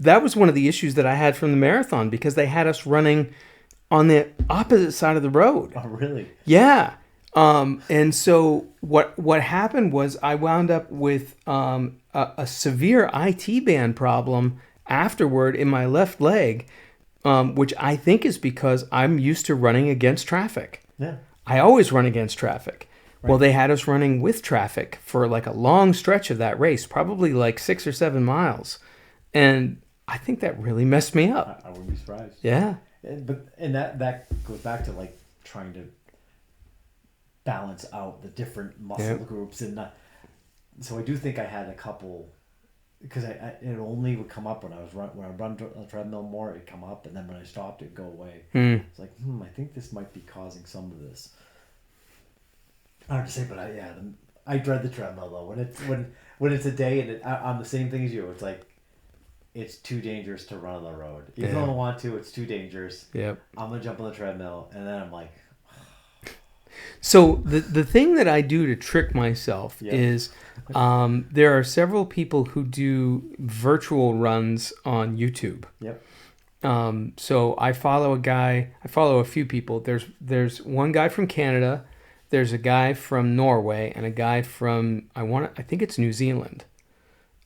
S2: that was one of the issues that I had from the marathon, because they had us running on the opposite side of the road.
S1: Oh really?
S2: Yeah. And so what happened was I wound up with a severe IT band problem afterward in my left leg, which I think is because I'm used to running against traffic.
S1: Yeah.
S2: I always run against traffic. Right. Well, they had us running with traffic for a long stretch of that race, probably 6 or 7 miles. And I think that really messed me up.
S1: I wouldn't be surprised.
S2: Yeah.
S1: And that goes back to trying to balance out the different muscle groups, and so I do think I had a couple, because it only would come up when I run on the treadmill more. It'd come up, and then when I stopped, it'd go away. It's I think this might be causing some of this. I don't know to say, but I dread the treadmill though. When it's a day and I'm the same thing as you. It's it's too dangerous to run on the road. Even though I want to, it's too dangerous.
S2: Yep.
S1: I'm gonna jump on the treadmill, and then I'm like.
S2: So the thing that I do to trick myself is there are several people who do virtual runs on YouTube.
S1: Yep.
S2: So I follow a few people. There's one guy from Canada, there's a guy from Norway, and a guy from I think it's New Zealand,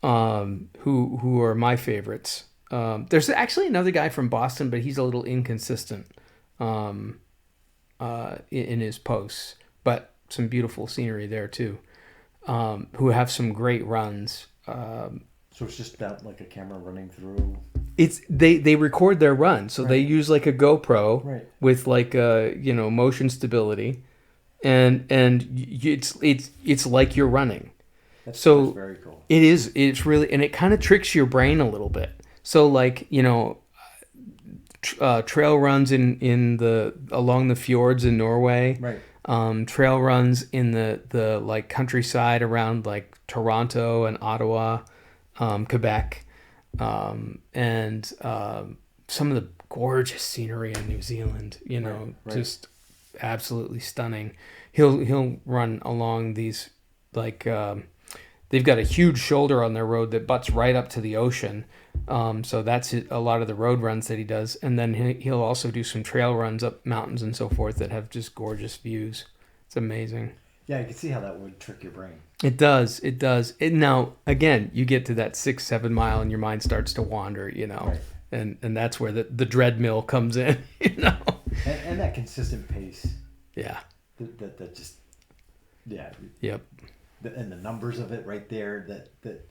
S2: who are my favorites. There's actually another guy from Boston, but he's a little inconsistent. In his posts, but some beautiful scenery there too, who have some great runs.
S1: So it's just that a camera running through.
S2: It's they record their run, so they use a GoPro with motion stability, and it's like you're running.
S1: That's very cool.
S2: It is. It's really, and it kind of tricks your brain a little bit. So trail runs along the fjords in Norway,
S1: right?
S2: Trail runs in the countryside around Toronto and Ottawa, Quebec, and some of the gorgeous scenery in New Zealand. Just absolutely stunning. He'll run along these they've got a huge shoulder on their road that butts right up to the ocean. So that's a lot of the road runs that he does. And then he'll also do some trail runs up mountains and so forth that have just gorgeous views. It's amazing.
S1: Yeah, you can see how that would trick your brain.
S2: It does. Now, again, you get to that 6-7 mile and your mind starts to wander,
S1: Right.
S2: and that's where the treadmill comes in,
S1: And that consistent pace.
S2: Yeah.
S1: That just, yeah.
S2: Yep.
S1: And the numbers of it right there that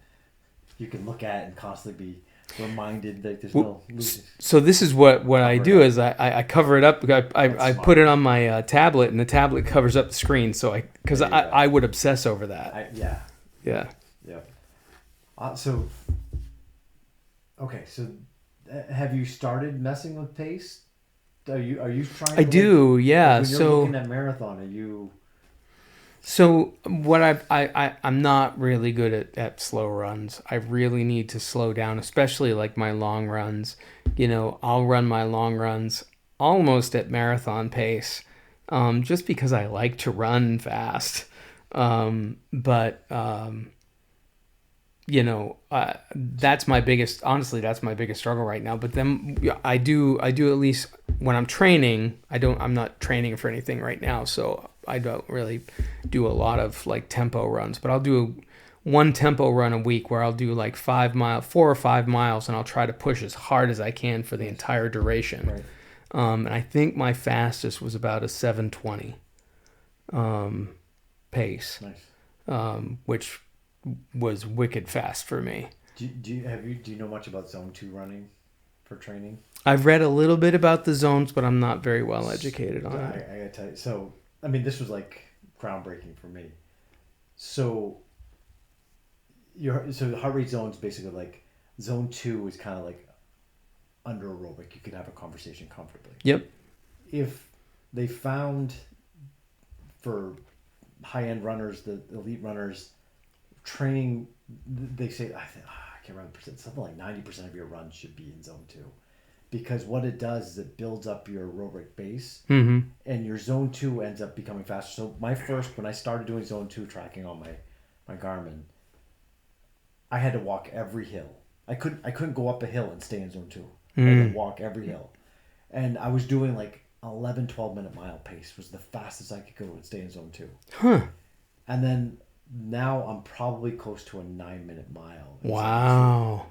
S1: you can look at and constantly be reminded that there's no losing.
S2: So this is what I do is I cover it up. I put it on my tablet, and the tablet covers up the screen. So because I would obsess over that.
S1: Yeah. So have you started messing with pace? Are you trying?
S2: I do. Yeah.
S1: When you're looking at marathon, are you?
S2: So what I'm not really good at slow runs. I really need to slow down, especially like my long runs. I'll run my long runs almost at marathon pace, just because I like to run fast. That's my biggest struggle right now. But then I do at least when I'm training, I'm not training for anything right now. So I don't really do a lot of like tempo runs, but I'll do one tempo run a week where I'll do like 4 or 5 miles, and I'll try to push as hard as I can for the entire duration.
S1: Right.
S2: And I think my fastest was about a 7:20 pace.
S1: Nice.
S2: Which was wicked fast for me.
S1: Do you know much about zone 2 running for training?
S2: I've read a little bit about the zones, but I'm not very well educated on it.
S1: I gotta tell you. So, I mean, this was like groundbreaking for me. So, the heart rate zone is basically like zone 2 is kind of like under aerobic. You could have a conversation comfortably.
S2: Yep.
S1: If they found for high-end runners, the elite runners, training, they say, I can't remember the percent, something like 90% of your runs should be in zone 2. Because what it does is it builds up your aerobic base, and your zone 2 ends up becoming faster. So when I started doing zone 2 tracking on my Garmin, I had to walk every hill. I couldn't go up a hill and stay in zone 2. I had to walk every hill. And I was doing like 11, 12 minute mile pace was the fastest I could go and stay in zone 2.
S2: Huh.
S1: And then now I'm probably close to a 9-minute mile.
S2: Wow.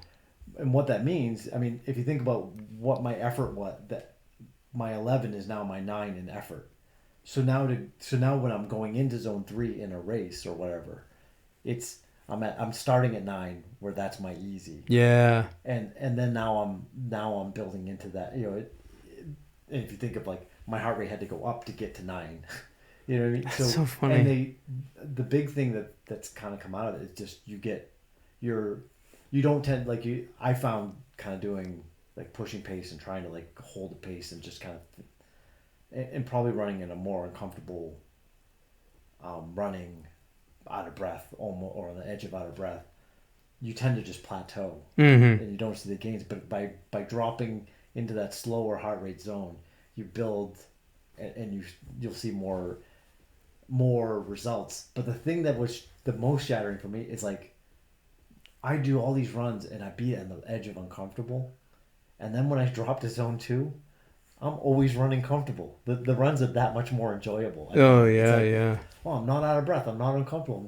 S1: And what that means, I mean, if you think about what my effort was, that my 11 is now my 9 in effort. So now when I'm going into zone 3 in a race or whatever, I'm starting at 9 where that's my easy.
S2: Yeah.
S1: And then now I'm building into that. If you think of like my heart rate had to go up to get to 9. You know what I mean?
S2: That's so funny.
S1: And the big thing that's kind of come out of it is just you don't tend I found kind of doing like pushing pace and trying to like hold the pace and just kind of and probably running in a more uncomfortable running out of breath almost, or on the edge of out of breath, you tend to just plateau and you don't see the gains. But by dropping into that slower heart rate zone, you build and you'll see more results. But the thing that was the most shattering for me is like I do all these runs and I be on the edge of uncomfortable, and then when I drop to zone 2, I'm always running comfortable. The runs are that much more enjoyable.
S2: Yeah.
S1: Well, I'm not out of breath. I'm not uncomfortable.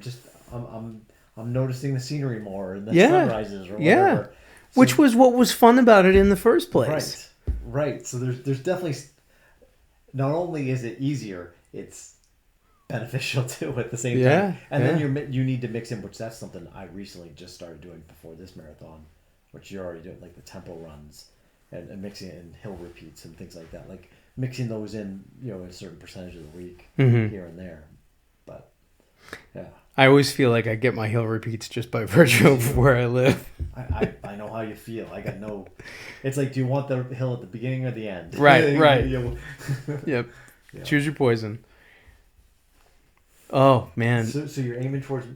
S1: I'm noticing the scenery more and the sunrises or whatever.
S2: Yeah.
S1: So,
S2: which was what was fun about it in the first place.
S1: Right. So there's definitely, not only is it easier, it's beneficial too at the same time. And then you need to mix in, which that's something I recently just started doing before this marathon, which you're already doing, like the tempo runs and mixing it in hill repeats and things like that, like mixing those in, a certain percentage of the week here and there. But yeah,
S2: I always feel like I get my hill repeats just by virtue of where I live.
S1: I know how you feel. I got no. It's like, do you want the hill at the beginning or the end?
S2: Right. Yep.
S1: Yeah.
S2: Choose your poison. Oh man.
S1: So you're aiming towards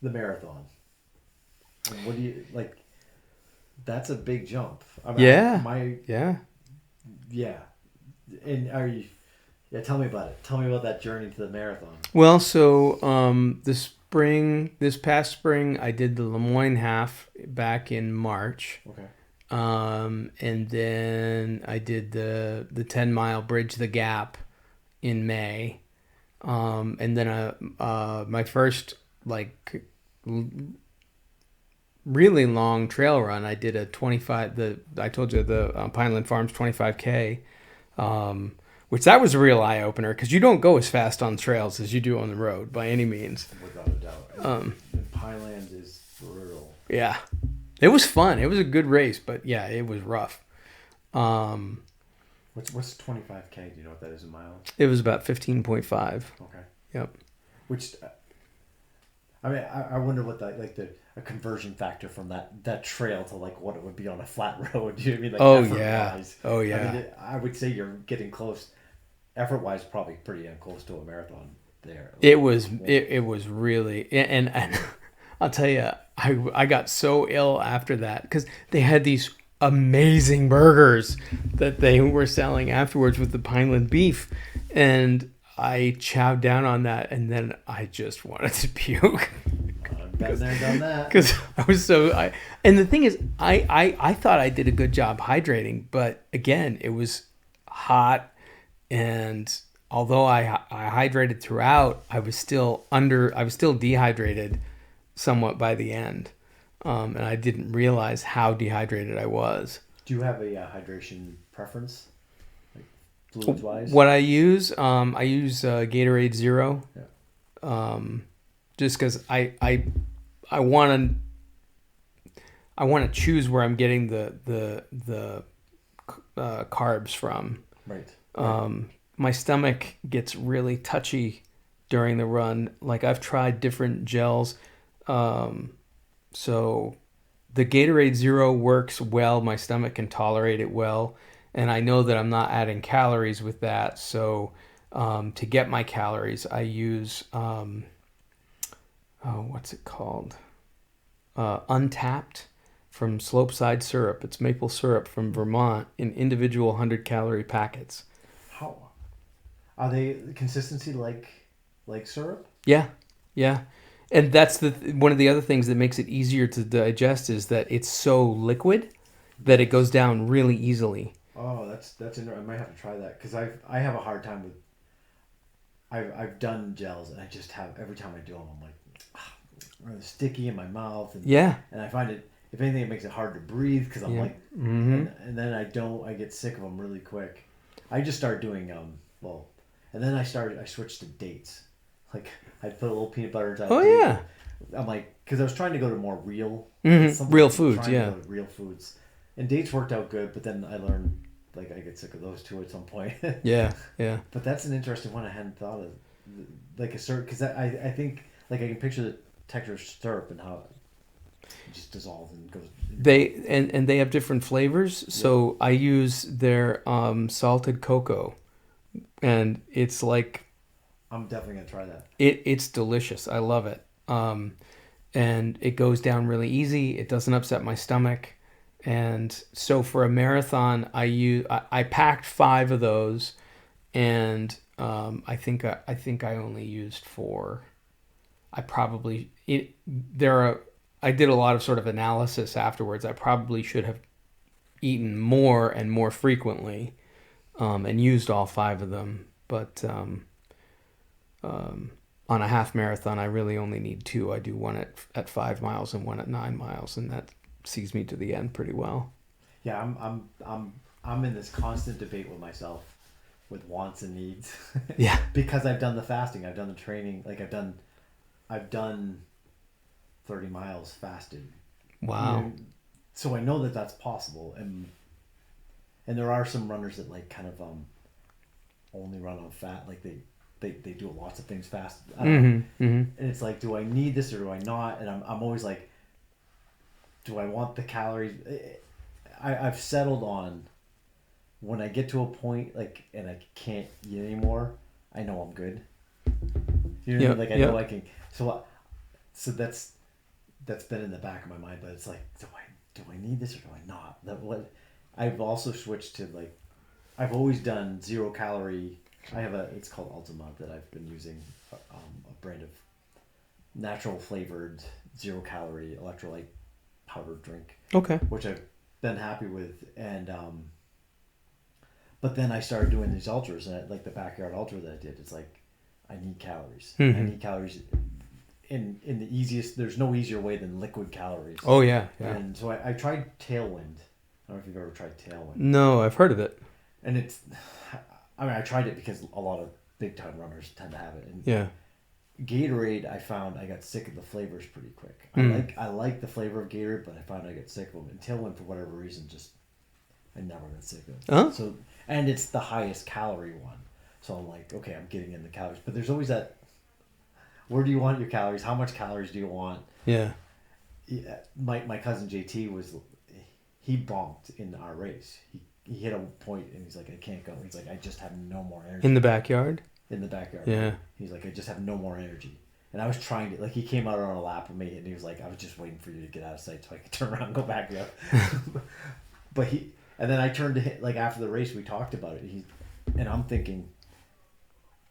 S1: the marathon. And what do you like? That's a big jump. I mean,
S2: Yeah.
S1: Yeah. And Yeah, tell me about it. Tell me about that journey to the marathon.
S2: Well, so this past spring, I did the Lemoyne half back in March.
S1: Okay.
S2: And then I did the 10-mile Bridge the Gap in May. And then my first really long trail run, I did a 25. I told you the Pineland Farms 25K. Which that was a real eye opener because you don't go as fast on trails as you do on the road by any means.
S1: Without a doubt. And Pineland is brutal.
S2: Yeah, it was fun. It was a good race, but yeah, it was rough.
S1: What's 25K? Do you know what that is in miles?
S2: It was about 15.5.
S1: Okay.
S2: Yep.
S1: Which, I mean, I wonder what a conversion factor from that trail to like what it would be on a flat road. Do you know what I mean? Like effort-wise.
S2: Oh yeah.
S1: I mean, I would say you're getting close. Effort-wise, probably pretty close to a marathon there.
S2: It was really, and I'll tell you, I got so ill after that because they had these amazing burgers that they were selling afterwards with the Pineland beef, and I chowed down on that, and then I just wanted to puke.
S1: Been there, done that.
S2: Because I was and the thing is, I thought I did a good job hydrating, but again, it was hot, and although I hydrated throughout, I was still dehydrated somewhat by the end, and I didn't realize how dehydrated I was.
S1: Do you have a hydration preference, like fluids wise?
S2: What I use Gatorade Zero. Yeah. Just because I want to choose where I'm getting the carbs from.
S1: Right.
S2: My stomach gets really touchy during the run. Like I've tried different gels, so the Gatorade Zero works well. My stomach can tolerate it well, and I know that I'm not adding calories with that. So to get my calories, I use what's it called? Untapped from Slopeside Syrup. It's maple syrup from Vermont in individual 100-calorie packets.
S1: How are they? Consistency like syrup?
S2: Yeah, and that's one of the other things that makes it easier to digest is that it's so liquid that it goes down really easily.
S1: Oh, that's interesting. I might have to try that because I have a hard time with. I've done gels and I just have every time I do them I'm like. Or sticky in my mouth, and I find it. If anything, it makes it hard to breathe because I'm like, and then I get sick of them really quick. I just started doing and then I switched to dates. Like I put a little peanut butter inside.
S2: Oh yeah.
S1: I'm like, because I was trying to go to more real,
S2: real foods,
S1: real foods, and dates worked out good. But then I learned like I get sick of those too at some point.
S2: Yeah.
S1: But that's an interesting one I hadn't thought of, like a syrup, because I think like I can picture the texture of syrup and how it just dissolves and goes.
S2: They have different flavors. So I use their salted cocoa, and it's like.
S1: I'm definitely gonna try that.
S2: It's delicious. I love it. And it goes down really easy. It doesn't upset my stomach. And so for a marathon, I packed 5 of those, and I think I only used 4. I did a lot of sort of analysis afterwards. I probably should have eaten more and more frequently, and used all 5 of them. But on a half marathon, I really only need 2. I do one at 5 miles and one at 9 miles, and that sees me to the end pretty well.
S1: Yeah, I'm in this constant debate with myself, with wants and needs.
S2: Yeah.
S1: Because I've done the fasting, I've done the training, like I've done 30 miles fasted.
S2: Wow.
S1: So I know that that's possible, and there are some runners that like kind of only run on fat, like they do lots of things fast. And it's like, do I need this or do I not? And I'm always like, do I want the calories? I've settled on when I get to a point like and I can't eat anymore, I know I'm good. You know, like I know I can. So that's been in the back of my mind, but it's like, do I need this or do I not? I've also switched to like, I've always done 0 calorie I have it's called Ultima that I've been using, a brand of natural flavored 0-calorie electrolyte powdered drink.
S2: Okay.
S1: Which I've been happy with, and but then I started doing these ultras, and like the backyard ultra that I did, it's like I need calories.
S2: Mm-hmm.
S1: I need calories in the easiest. There's no easier way than liquid calories.
S2: Oh yeah.
S1: And so I tried Tailwind. I don't know if you've ever tried Tailwind.
S2: No, I've heard of it.
S1: And it's, I mean, I tried it because a lot of big time runners tend to have it. And
S2: yeah.
S1: Gatorade, I found I got sick of the flavors pretty quick. I like the flavor of Gatorade, but I found I get sick of them. And Tailwind, for whatever reason, I never got sick of it.
S2: Huh?
S1: So, and it's the highest calorie one. So I'm like, okay, I'm getting in the calories. But there's always that, where do you want your calories? How much calories do you want?
S2: Yeah.
S1: My cousin JT he bonked in our race. He hit a point and he's like, I can't go. He's like, I just have no more energy.
S2: In the backyard?
S1: In the backyard.
S2: Yeah.
S1: He's like, I just have no more energy. And I was trying to, like, he came out on a lap with me and he was like, I was just waiting for you to get out of sight so I could turn around and go back up. But and then I turned to him, like, after the race, we talked about it. And I'm thinking,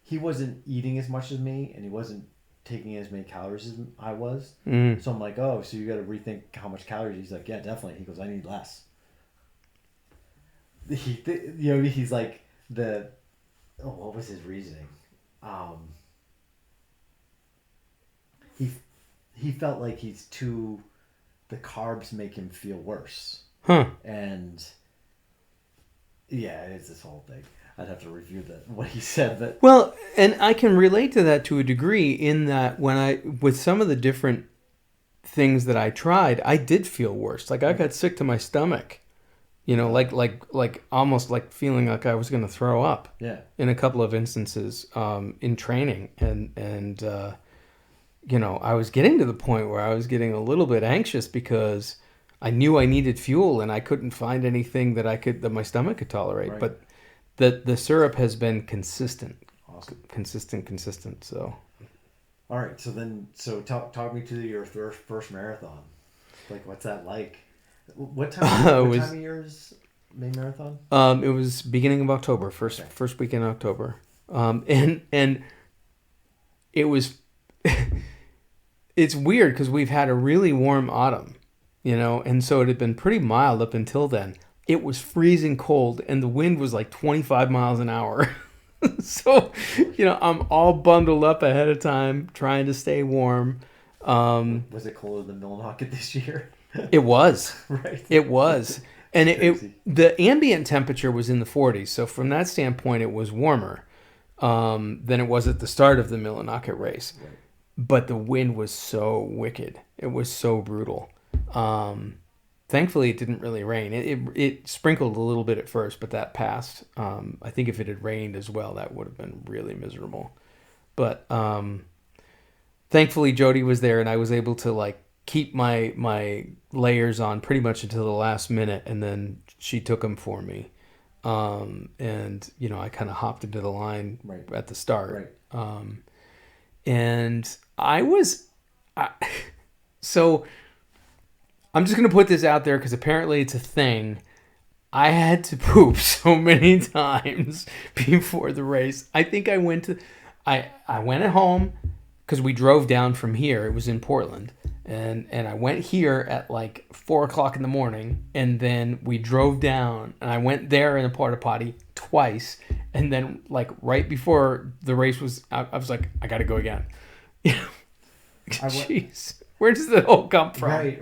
S1: he wasn't eating as much as me and he wasn't taking as many calories as I was. So I'm like, oh, so you got to rethink how much calories. He's like, yeah, definitely. He goes, I need less. He's like what was his reasoning? He felt like the carbs make him feel worse.
S2: Huh.
S1: And yeah, it's this whole thing. I'd have to review what he said, but
S2: well, and I can relate to that to a degree in that with some of the different things that I tried, I did feel worse. Like I got sick to my stomach, like almost like feeling like I was going to throw up.
S1: Yeah.
S2: In a couple of instances, in training, and I was getting to the point where I was getting a little bit anxious because I knew I needed fuel and I couldn't find anything that my stomach could tolerate.
S1: Right.
S2: But the syrup has been consistent.
S1: Awesome.
S2: Consistent. So.
S1: All right. So talk me to your first marathon. Like, what's that like? What time of year is Maine Marathon?
S2: It was beginning of October, first weekend in October. And it was, it's weird because we've had a really warm autumn, and so it had been pretty mild up until then. It was freezing cold and the wind was like 25 miles an hour. So, I'm all bundled up ahead of time trying to stay warm.
S1: Was it colder than Millinocket this year?
S2: It was.
S1: Right.
S2: It was. And the ambient temperature was in the 40s. So from that standpoint, it was warmer than it was at the start of the Millinocket race.
S1: Right.
S2: But the wind was so wicked. It was so brutal. Thankfully, it didn't really rain. It sprinkled a little bit at first, but that passed. I think if it had rained as well, that would have been really miserable. But thankfully, Jody was there, and I was able to keep my layers on pretty much until the last minute, and then she took them for me. And I kind of hopped into the line at the start.
S1: Right.
S2: And so I'm just going to put this out there because apparently it's a thing. I had to poop so many times before the race. I think I went at home because we drove down from here. It was in Portland. And I went here at 4:00 in the morning, and then we drove down, and I went there in a porta potty twice, and then right before the race was, I was like, I gotta go again. Jeez, where does that all come from?
S1: Right.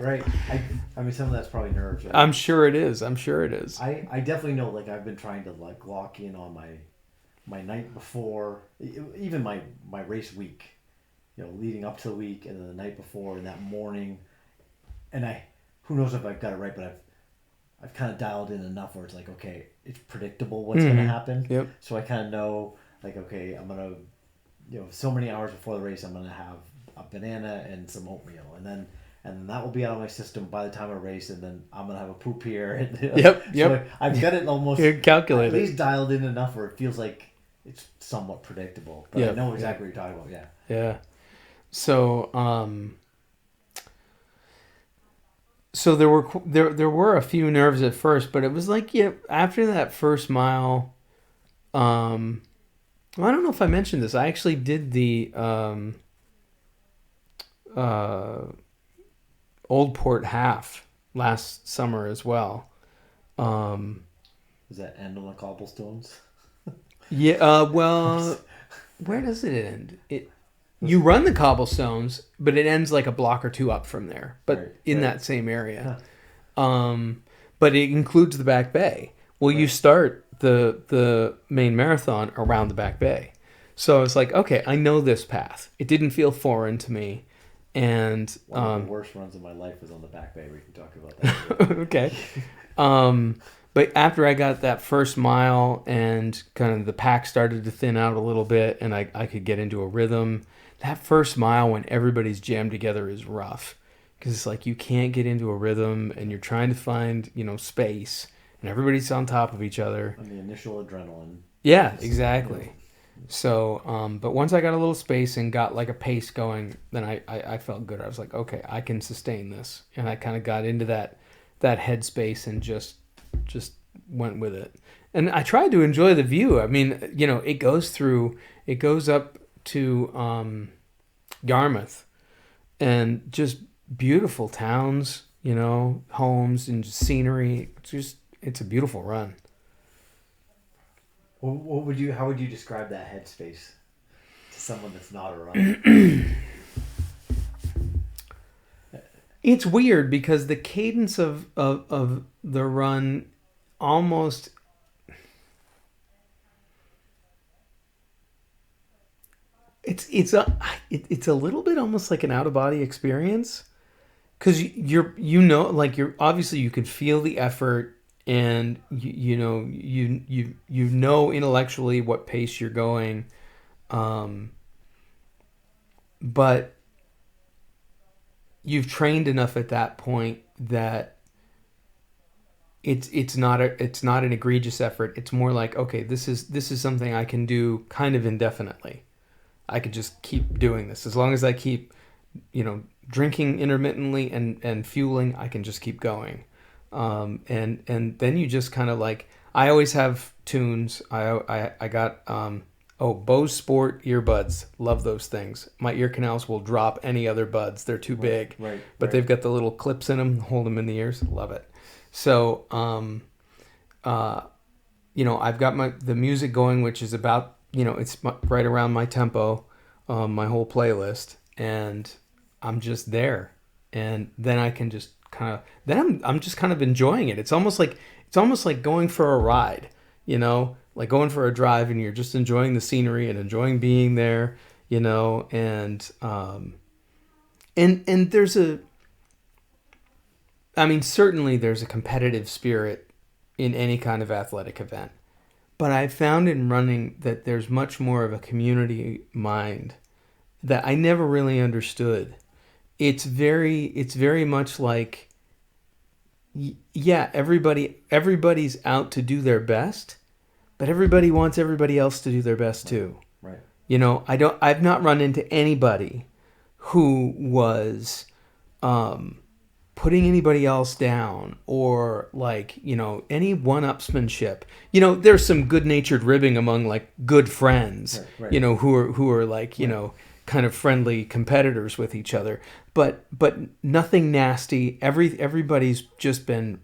S1: I mean, some of that's probably nerves. Right?
S2: I'm sure it is.
S1: I definitely know. I've been trying to lock in on my night before, even my race week. Leading up to the week and then the night before and that morning, and who knows if I've got it right, but I've kind of dialed in enough where it's okay, it's predictable what's going to happen.
S2: Yep.
S1: So I kind of know okay, I'm gonna, so many hours before the race, I'm gonna have a banana and some oatmeal, and then that will be out of my system by the time I race, and then I'm gonna have a poop here. And,
S2: Yep.
S1: So I've got it almost
S2: calculated.
S1: At least dialed in enough where it feels like it's somewhat predictable, but I know exactly what you're talking about. Yeah.
S2: Yeah. So, so there were a few nerves at first, but it was after that first mile, Well, I don't know if I mentioned this. I actually did the Old Port half last summer as well.
S1: Does that end on the cobblestones?
S2: Yeah. Well, where does it end? You run the cobblestones, but it ends like a block or two up from there, but in that same area. But it includes the Back Bay. Well, you start the Maine Marathon around the Back Bay. So I was like, okay, I know this path. It didn't feel foreign to me. And
S1: one of the worst runs of my life was on the Back Bay. We can talk about that.
S2: Okay. But after I got that first mile and kind of the pack started to thin out a little bit and I could get into a rhythm, that first mile when everybody's jammed together is rough. Because it's like you can't get into a rhythm and you're trying to find, space and everybody's on top of each other.
S1: And the initial adrenaline.
S2: Yeah, exactly. So, but once I got a little space and got like a pace going, then I felt good. I was like, okay, I can sustain this. And I kind of got into that headspace and just went with it. And I tried to enjoy the view. I mean, it goes up to Yarmouth and just beautiful towns, homes and just scenery. It's a beautiful run.
S1: How would you describe that headspace to someone that's not a runner?
S2: It's weird because the cadence of the run almost it's a little bit almost like an out of body experience because you're obviously you can feel the effort and you know intellectually what pace you're going, but you've trained enough at that point that it's not an egregious effort. It's more like, okay, this is something I can do kind of indefinitely. I could just keep doing this as long as I keep, drinking intermittently and fueling. I can just keep going, and then you just kind of like. I always have tunes. I got Bose Sport earbuds. Love those things. My ear canals will drop any other buds. They're too big. But they've got the little clips in them, hold them in the ears. Love it. So, I've got the music going, which is about, it's right around my tempo, my whole playlist, and I'm just there. And then I can just I'm just kind of enjoying it. It's almost like going for a ride, like going for a drive and you're just enjoying the scenery and enjoying being there, and certainly there's a competitive spirit in any kind of athletic event, but I found in running that there's much more of a community mind that I never really understood. It's very much like, yeah, everybody's out to do their best, but everybody wants everybody else to do their best too.
S1: Right.
S2: I've not run into anybody who was putting anybody else down or any one-upsmanship. There's some good-natured ribbing among like good friends,
S1: right.
S2: Who are like, kind of friendly competitors with each other, but nothing nasty. Everybody's just been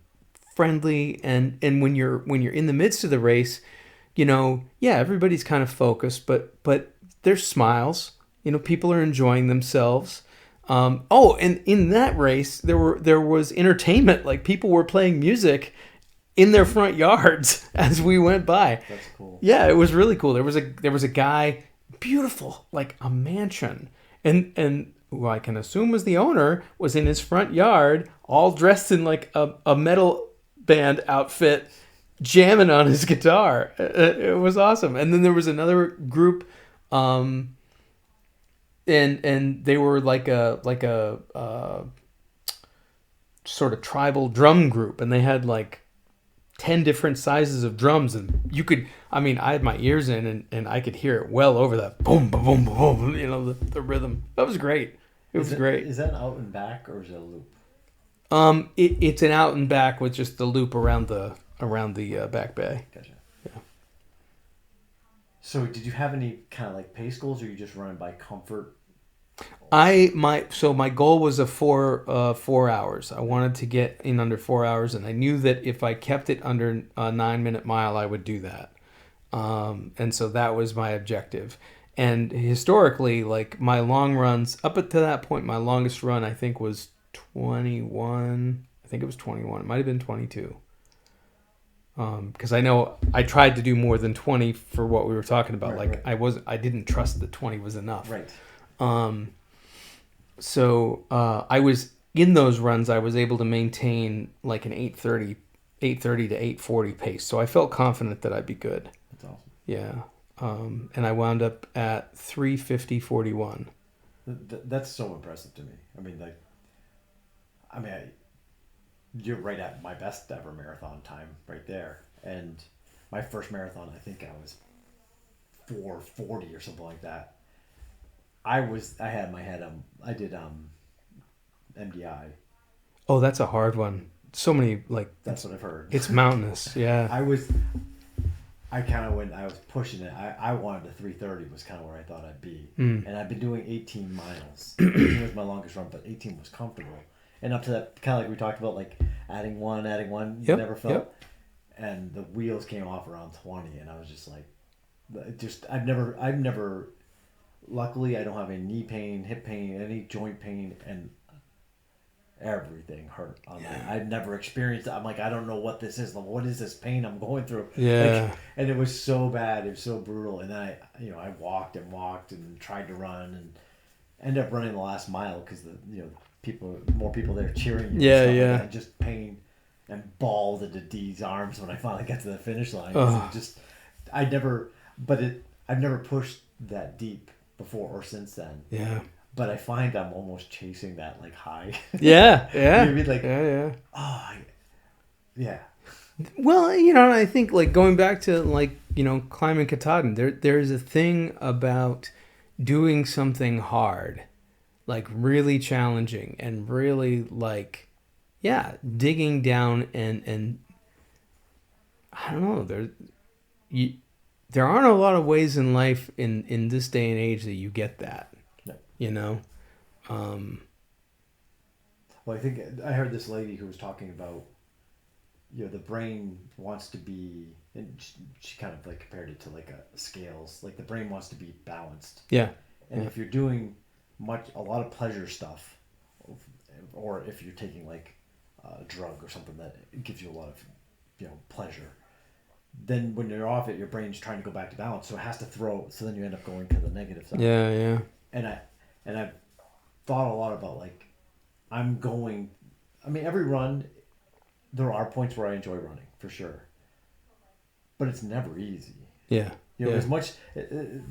S2: friendly, and when you're in the midst of the race, everybody's kind of focused, but there's smiles. People are enjoying themselves. And in that race, there was entertainment. Like people were playing music in their front yards as we went by.
S1: That's cool.
S2: Yeah, it was really cool. There was a guy, beautiful, like a mansion, and who I can assume was the owner, was in his front yard, all dressed in like a metal band outfit, jamming on his guitar. It was awesome. And then there was another group, and they were like a sort of tribal drum group, and they had like 10 different sizes of drums, and I had my ears in and I could hear it well over that boom, boom, boom, boom, the rhythm. That was great. It was great.
S1: Is that out and back or is it a loop?
S2: It's an out and back with just the loop around the Back Bay.
S1: Gotcha.
S2: Yeah.
S1: So did you have any kind of like pace goals, or you just running by comfort?
S2: So my goal was 4 hours. I wanted to get in under 4 hours, and I knew that if I kept it under a 9 minute mile, I would do that. And so that was my objective. And historically, like my long runs up to that point, my longest run I think was 21. I think it was 21. It might have been 22. Because I know I tried to do more than 20 for what we were talking about.
S1: Right.
S2: I didn't trust that 20 was enough.
S1: Right.
S2: So I was in those runs. I was able to maintain like an 8:30 to 8:40 pace. So I felt confident that I'd be good.
S1: That's awesome.
S2: Yeah. And I wound up at 3:50:41.
S1: That's so impressive to me. You're right at my best ever marathon time right there. And my first marathon, I think I was 4:40 or something like that. I had my head I did MDI.
S2: Oh, that's a hard one. So many
S1: That's what I've heard.
S2: It's mountainous. Yeah.
S1: I was pushing it. I wanted to 3:30 was kind of where I thought I'd be. And I've been doing 18 miles. 18 was my longest run, but 18 was comfortable. And up to that, kind of like we talked about, like adding one, never felt.
S2: Yep.
S1: And the wheels came off around 20, and I was just like, I've never, luckily I don't have any knee pain, hip pain, any joint pain, and everything hurt on that. I've never experienced it. I'm like, I don't know what this is. Like, what is this pain I'm going through?
S2: Yeah.
S1: And it was so bad. It was so brutal. And then I walked and tried to run and ended up running the last mile because more people there cheering you.
S2: Yeah,
S1: and
S2: yeah.
S1: Like that. Just pain and balled into Dee's arms when I finally got to the finish line. I've never pushed that deep before or since then.
S2: Yeah.
S1: But I find I'm almost chasing that like high.
S2: Yeah.
S1: You know what I mean? Like, yeah.
S2: Well, I think like going back to climbing Katahdin, there's a thing about doing something hard, like really challenging and really digging down and I don't know, there aren't a lot of ways in life in this day and age that you get that.
S1: No. Well, I think I heard this lady who was talking about, the brain wants to be, and she kind of like compared it to like a scales, like the brain wants to be balanced.
S2: Yeah.
S1: And if you're doing a lot of pleasure stuff, or if you're taking like a drug or something that gives you a lot of, pleasure, then when you're off it, your brain's trying to go back to balance, so it has to throw. So then you end up going to the negative side.
S2: Yeah, yeah.
S1: And I've thought a lot about every run, there are points where I enjoy running for sure, but it's never easy.
S2: Yeah.
S1: As much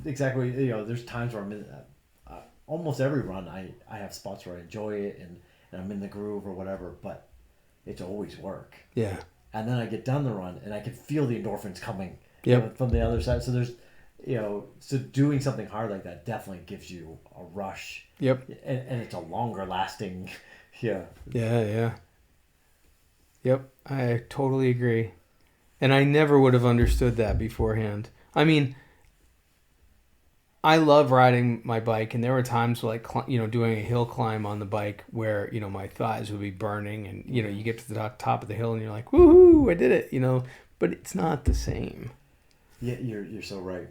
S1: exactly. There's times where I'm in almost every run. I have spots where I enjoy it and I'm in the groove or whatever, but it's always work.
S2: Yeah.
S1: And then I get done the run and I can feel the endorphins coming
S2: from
S1: the other side. So there's, so doing something hard like that definitely gives you a rush.
S2: Yep.
S1: And it's a longer lasting. Yeah.
S2: Yeah. Yep. I totally agree. And I never would have understood that beforehand. I mean, I love riding my bike, and there were times doing a hill climb on the bike where, my thighs would be burning and, you get to the top of the hill and you're like, woohoo, I did it, but it's not the same.
S1: Yeah, you're so right.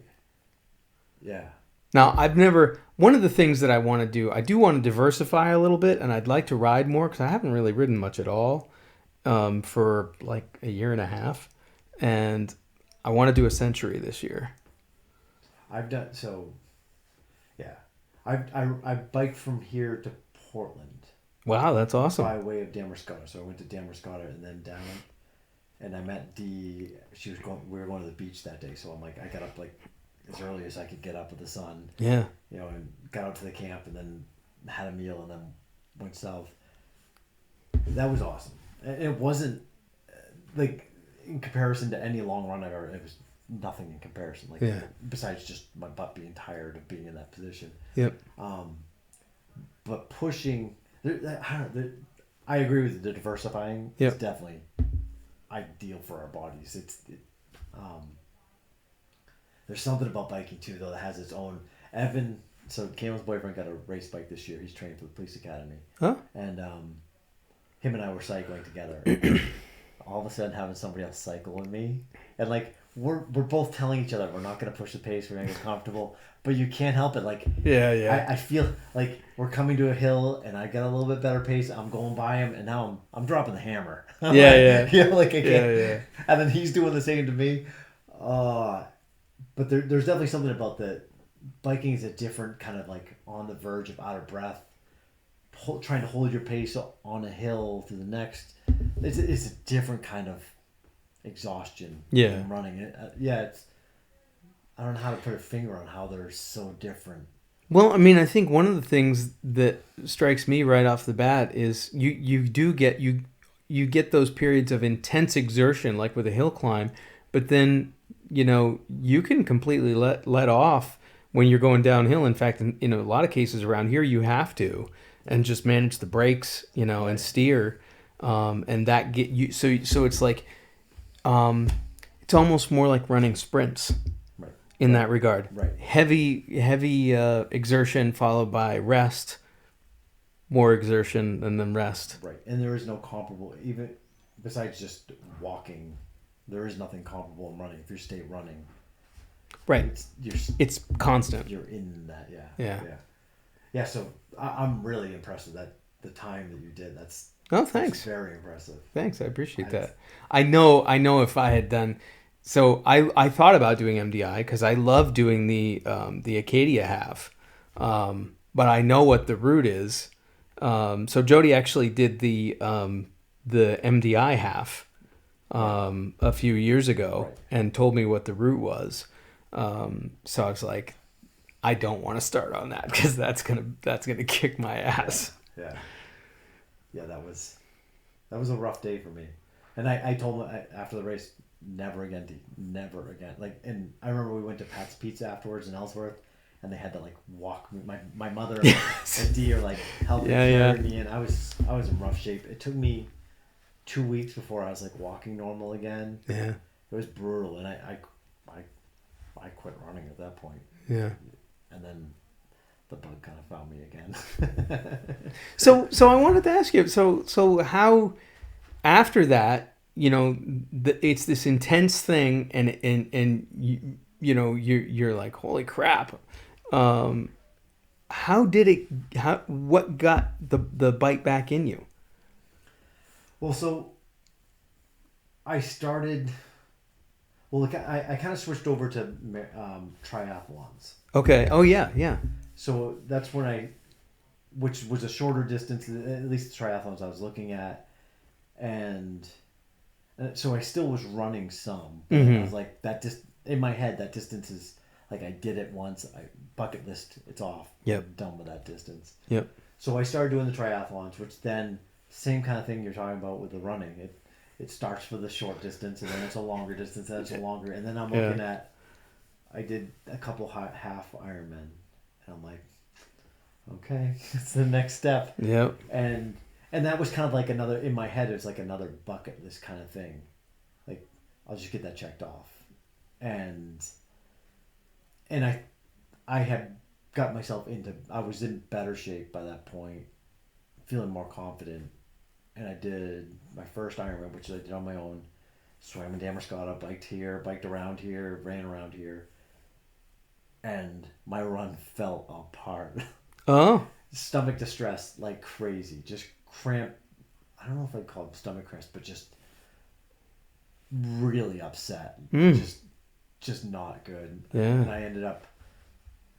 S1: Yeah.
S2: Now, one of the things that I want to do, I do want to diversify a little bit, and I'd like to ride more because I haven't really ridden much at all for like a year and a half. And I want to do a century this year.
S1: I've done so. Yeah, I biked from here to Portland.
S2: Wow, that's awesome.
S1: By way of Damariscotta, so I went to Damariscotta and then down, and I met Dee. We were going to the beach that day, so I'm like, I got up like as early as I could get up with the sun.
S2: Yeah.
S1: And got out to the camp and then had a meal and then went south. That was awesome. It wasn't like in comparison to any long run I've ever. It was nothing in comparison. Besides just my butt being tired of being in that position.
S2: Yep.
S1: But pushing, I agree with the diversifying.
S2: Yep.
S1: It's definitely ideal for our bodies. There's something about biking too, though, that has its own. Evan, so Cameron's boyfriend got a race bike this year. He's training for the police academy.
S2: Huh?
S1: And him and I were cycling together. All of a sudden, having somebody else cycle with me, and like we're both telling each other we're not going to push the pace, we're going to get comfortable, but you can't help it. Like I feel like we're coming to a hill, and I got a little bit better pace. I'm going by him, and now I'm dropping the hammer. You know, like I can't. And then he's doing the same to me. But there's definitely something about the biking is a different kind of like on the verge of out of breath, trying to hold your pace on a hill to the next. It's a different kind of exhaustion. Than running it. It's. I don't know how to put a finger on how they're so different.
S2: Well, I mean, I think one of the things that strikes me right off the bat is you do get you get those periods of intense exertion, like with a hill climb, but then you can completely let off when you're going downhill. In fact, in a lot of cases around here, you have to, and just manage the brakes, and steer, and that get you. So it's like, it's almost more like running sprints, in that regard.
S1: Right.
S2: Heavy exertion followed by rest, more exertion and then rest.
S1: Right, and there is no comparable, even besides just walking. There is nothing comparable in running. If you stay running,
S2: right, it's constant.
S1: You're in that, yeah. So I'm really impressed with that. The time that you did, thanks. That's very impressive.
S2: Thanks, I appreciate that. I know if I had done, so I thought about doing MDI because I love doing the Acadia half, but I know what the route is. So Jody actually did the MDI half. A few years ago, and told me what the route was. So I was like, I don't want to start on that because that's gonna kick my ass.
S1: Yeah. That was a rough day for me, and I told him after the race, never again. Like, and I remember we went to Pat's Pizza afterwards in Ellsworth, and they had to like walk me. My mother and Dee are like helping carry me in. I was in rough shape. It took me 2 weeks before I was like walking normal again. Yeah, it was brutal, and I quit running at that point.
S2: Yeah,
S1: and then the bug kind of found me again.
S2: So I wanted to ask you. So how after that, it's this intense thing, and you're like, holy crap. What got the bite back in you?
S1: Well, so I started. Well, I kind of switched over to triathlons.
S2: Okay. Oh yeah.
S1: So that's when which was a shorter distance, at least the triathlons I was looking at, and so I still was running some. I was like in my head that distance is like I did it once. Bucket list, it's off.
S2: Yep.
S1: I'm done with that distance.
S2: Yep.
S1: So I started doing the triathlons, which then. Same kind of thing you're talking about with the running. It starts for the short distance, and then it's a longer distance, and it's a longer. And then I'm looking at, I did a couple half Ironman, and I'm like, okay, it's the next step.
S2: Yep.
S1: And that was kind of like another, in my head, it was like another bucket list kind of thing. Like, I'll just get that checked off. And I had got myself I was in better shape by that point, feeling more confident. And I did my first Ironman, which I did on my own. Swam in Damerscott, biked around here, ran around here. And my run fell apart.
S2: Oh.
S1: Stomach distress like crazy. Just cramp. I don't know if I'd call it stomach cramps, but just really upset. Just not good.
S2: Yeah.
S1: And I ended up,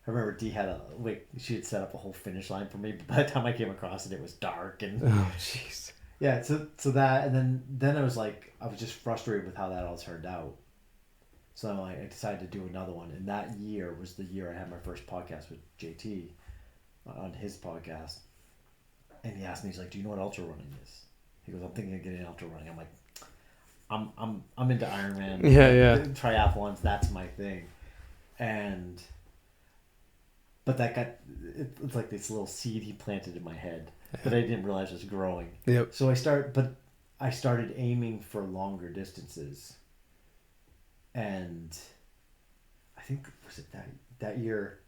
S1: I remember Dee she had set up a whole finish line for me, but by the time I came across it was dark. And
S2: oh, jeez.
S1: Yeah, so that, and then I was just frustrated with how that all turned out. So I decided to do another one, and that year was the year I had my first podcast with JT on his podcast, and he asked me, he's like, "Do you know what ultra running is?" He goes, "I'm thinking of getting ultra running." I'm like, I'm into Ironman, triathlons. That's my thing, but that it's like this little seed he planted in my head that I didn't realize was growing.
S2: Yep.
S1: So I started aiming for longer distances, and I think, was it that year?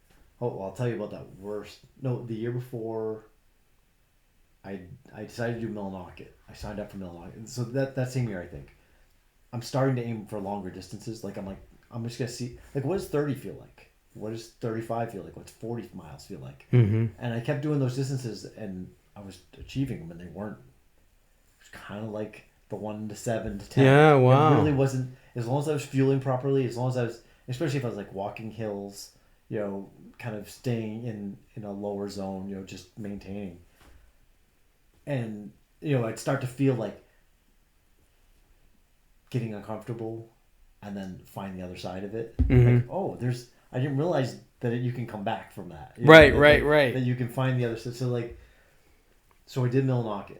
S1: Oh, well, I'll tell you about that worst. No, the year before, I decided to do Millinocket. I signed up for Millinocket. So that same year, I think, I'm starting to aim for longer distances. Like, I'm just gonna see, like, what does 30 feel like? What does 35 feel like? What's 40 miles feel like?
S2: Mm-hmm.
S1: And I kept doing those distances, and I was achieving them, and they weren't. It was kind of like the 1 to 7 to 10.
S2: Yeah, wow.
S1: It really wasn't. As long as I was fueling properly, as long as I was, especially if I was like walking hills, kind of staying in a lower zone, just maintaining. And I'd start to feel like getting uncomfortable, and then find the other side of it.
S2: Mm-hmm.
S1: Like, I didn't realize that you can come back from that.
S2: Right.
S1: That you can find the other side. So I did Millinocket.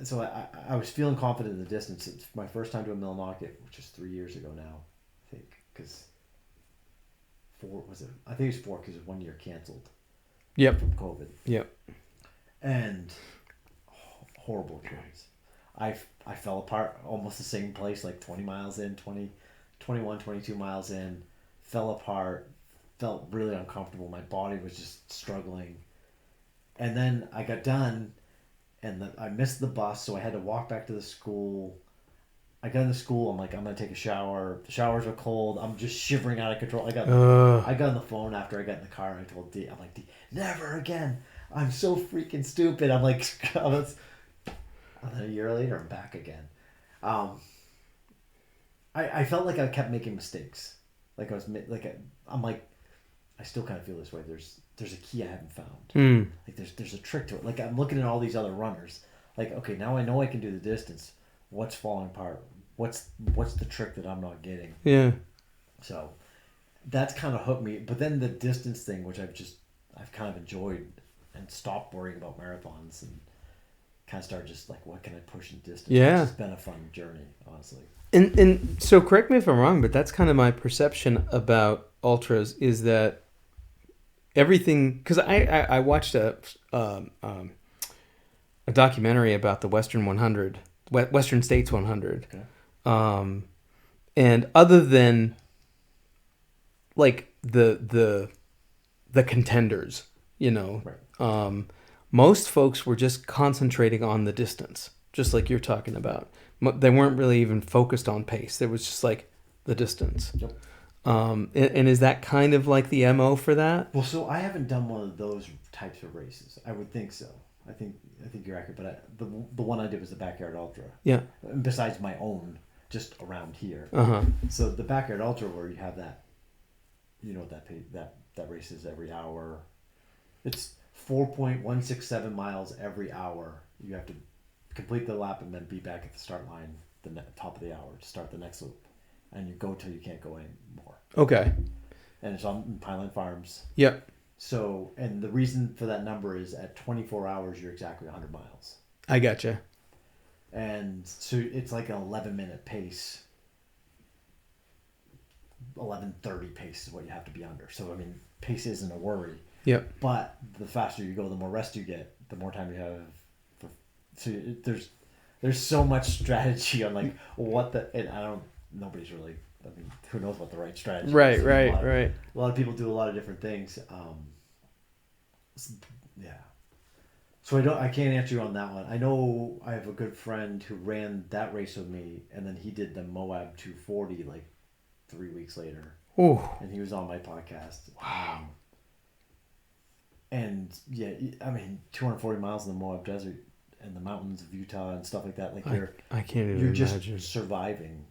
S1: So I was feeling confident in the distance. It's my first time doing Millinocket, which is 3 years ago now, I think, because 4 was it? I think it was 4 because it was 1 year canceled.
S2: Yep.
S1: From COVID.
S2: Yep.
S1: And horrible experience. I fell apart almost the same place, like 20 miles in, 21, 22 miles in, fell apart, felt really uncomfortable. My body was just struggling. And then I got done, and I missed the bus, so I had to walk back to the school. I got in the school, I'm like, I'm going to take a shower. The showers are cold. I'm just shivering out of control. I got on the phone after I got in the car, and I told D, I'm like, D, never again. I'm so freaking stupid. I'm like, and then a year later, I'm back again. I felt like I kept making mistakes. Like I'm like, I still kind of feel this way. There's a key I haven't found. Like there's a trick to it. Like I'm looking at all these other runners. Like, okay, now I know I can do the distance. What's falling apart? What's the trick that I'm not getting?
S2: Yeah.
S1: So that's kind of hooked me. But then the distance thing, which I've kind of enjoyed and stopped worrying about marathons and kind of started just like, what can I push in distance?
S2: Yeah.
S1: It's been a fun journey, honestly.
S2: And so correct me if I'm wrong, but that's kind of my perception about ultras is that everything, because I watched a documentary about the Western States 100.
S1: Okay.
S2: And other than like the contenders,
S1: Right.
S2: Most folks were just concentrating on the distance, just like you're talking about. They weren't really even focused on pace. It was just like the distance.
S1: Yep.
S2: And is that kind of like the MO for that?
S1: Well, so I haven't done one of those types of races. I would think so. I think you're accurate, but the one I did was the Backyard Ultra.
S2: Yeah.
S1: Besides my own, just around here.
S2: Uh-huh.
S1: So the Backyard Ultra, where you have that, that race is every hour. It's 4.167 miles every hour. You have to complete the lap and then be back at the start line top of the hour to start the next loop. And you go till you can't go anymore.
S2: Okay.
S1: And it's on Pineland Farms.
S2: Yep.
S1: So, and the reason for that number is at 24 hours, you're exactly 100 miles.
S2: I gotcha.
S1: And so it's like an 11-minute pace. 11:30 pace is what you have to be under. So, I mean, pace isn't a worry.
S2: Yep.
S1: But the faster you go, the more rest you get, the more time you have. So there's so much strategy on like nobody's really, I mean, who knows what the right strategy is.
S2: Right.
S1: A lot of people do a lot of different things. Yeah. So I can't answer you on that one. I know I have a good friend who ran that race with me, and then he did the Moab 240 like 3 weeks later.
S2: Ooh.
S1: And he was on my podcast.
S2: Wow.
S1: And yeah, I mean, 240 miles in the Moab Desert and the mountains of Utah and stuff like that. Like
S2: I can't even
S1: you're
S2: imagine.
S1: Just surviving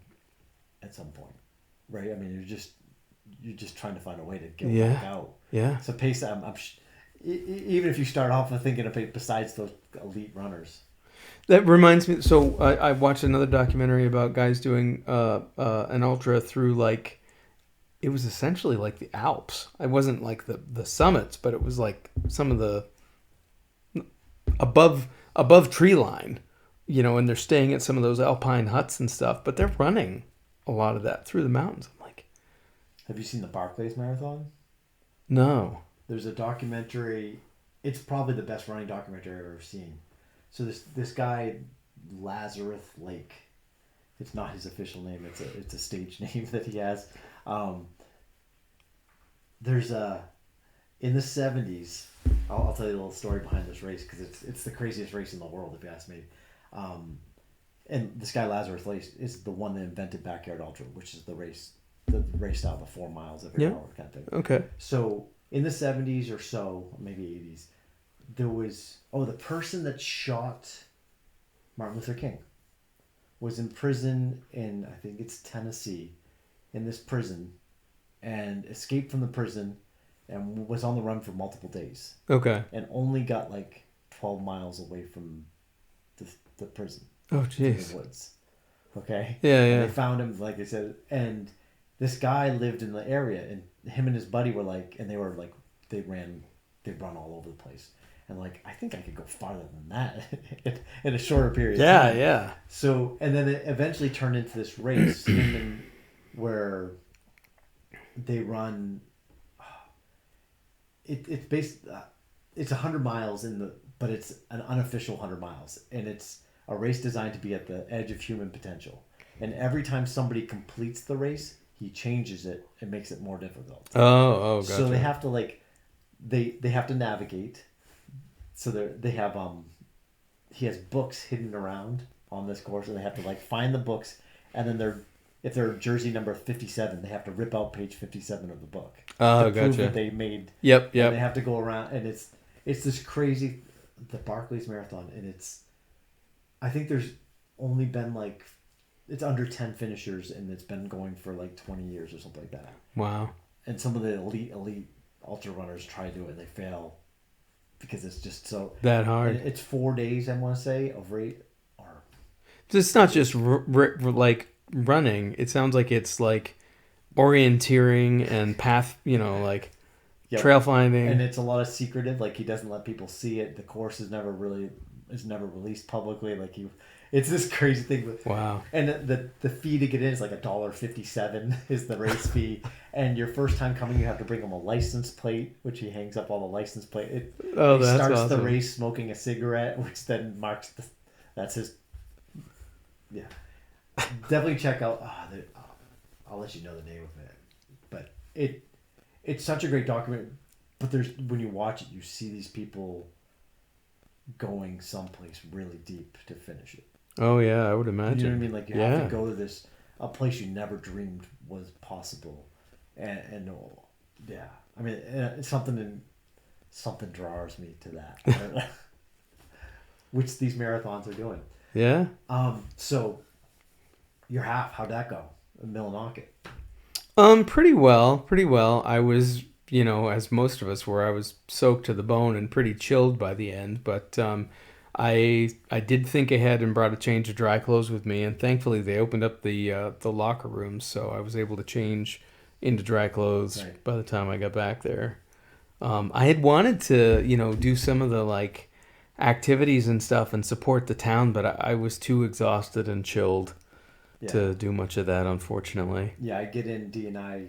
S1: at some point, right? I mean, you're just trying to find a way to get back out.
S2: Yeah.
S1: So pace, even if you start off with thinking of it besides those elite runners.
S2: That reminds me. So I watched another documentary about guys doing an ultra through like. It was essentially like the Alps. It wasn't like the summits, but it was like some of the above tree line, and they're staying at some of those alpine huts and stuff, but they're running a lot of that through the mountains. I'm like,
S1: have you seen the Barkley Marathon?
S2: No.
S1: There's a documentary. It's probably the best running documentary I've ever seen. So this guy, Lazarus Lake. It's not his official name. It's a stage name that he has. there's a in the 70s. I'll tell you a little story behind this race because it's the craziest race in the world if you ask me. And this guy Lazarus Lace is the one that invented backyard ultra, which is the race style, the 4 miles every hour kind of thing.
S2: Okay.
S1: So in the 70s or so, maybe 80s, there was the person that shot Martin Luther King was in prison in, I think it's Tennessee, in this prison, and escaped from the prison and was on the run for multiple days.
S2: Okay.
S1: And only got like 12 miles away from the prison.
S2: Oh, jeez.
S1: In the woods. Okay?
S2: Yeah, yeah.
S1: And they found him, like I said, and this guy lived in the area, and him and his buddy were like, and they run all over the place. And like, I think I could go farther than that in a shorter period of time.
S2: Yeah.
S1: So, and then it eventually turned into this race where they run. It's based. It's 100 miles but it's an unofficial 100 miles, and it's a race designed to be at the edge of human potential. And every time somebody completes the race, he changes it and makes it more difficult.
S2: Oh, gotcha.
S1: So they have to they have to navigate. So they have he has books hidden around on this course, and they have to find the books, and then if they're jersey number 57, they have to rip out page 57 of the book.
S2: Oh,
S1: to
S2: gotcha.
S1: prove that they made.
S2: Yep.
S1: And they have to go around, and it's this crazy, the Barkley Marathon, and I think there's only been it's under 10 finishers, and it's been going for 20 years or something like that.
S2: Wow.
S1: And some of the elite ultra runners try to do it, and they fail. Because it's just so
S2: that hard.
S1: It's 4 days, I want to say, of rate.
S2: It's not just running. It sounds like it's orienteering and path, trail finding.
S1: And it's a lot of secretive. He doesn't let people see it. The course is never released publicly. It's this crazy thing.
S2: Wow.
S1: And the fee to get in is $1.57 is the race fee. And your first time coming, you have to bring him a license plate, which he hangs up all the license plate. He starts
S2: awesome.
S1: the race smoking a cigarette, which then marks that's his. Yeah. Definitely check out. I'll let you know the name of it. But it's such a great document. But when you watch it, you see these people going someplace really deep to finish it.
S2: Oh yeah, I would imagine.
S1: You know what I mean? You have to go to a place you never dreamed was possible, and yeah. I mean, it's something draws me to that, which these marathons are doing.
S2: Yeah.
S1: So your half, how'd that go? Millinocket.
S2: Pretty well. I was, as most of us were, I was soaked to the bone and pretty chilled by the end, but I did think ahead and brought a change of dry clothes with me, and thankfully they opened up the locker rooms, so I was able to change into dry clothes by the time I got back there. I had wanted to, do some of the activities and stuff and support the town, but I was too exhausted and chilled to do much of that, unfortunately.
S1: Yeah, I get in D&I.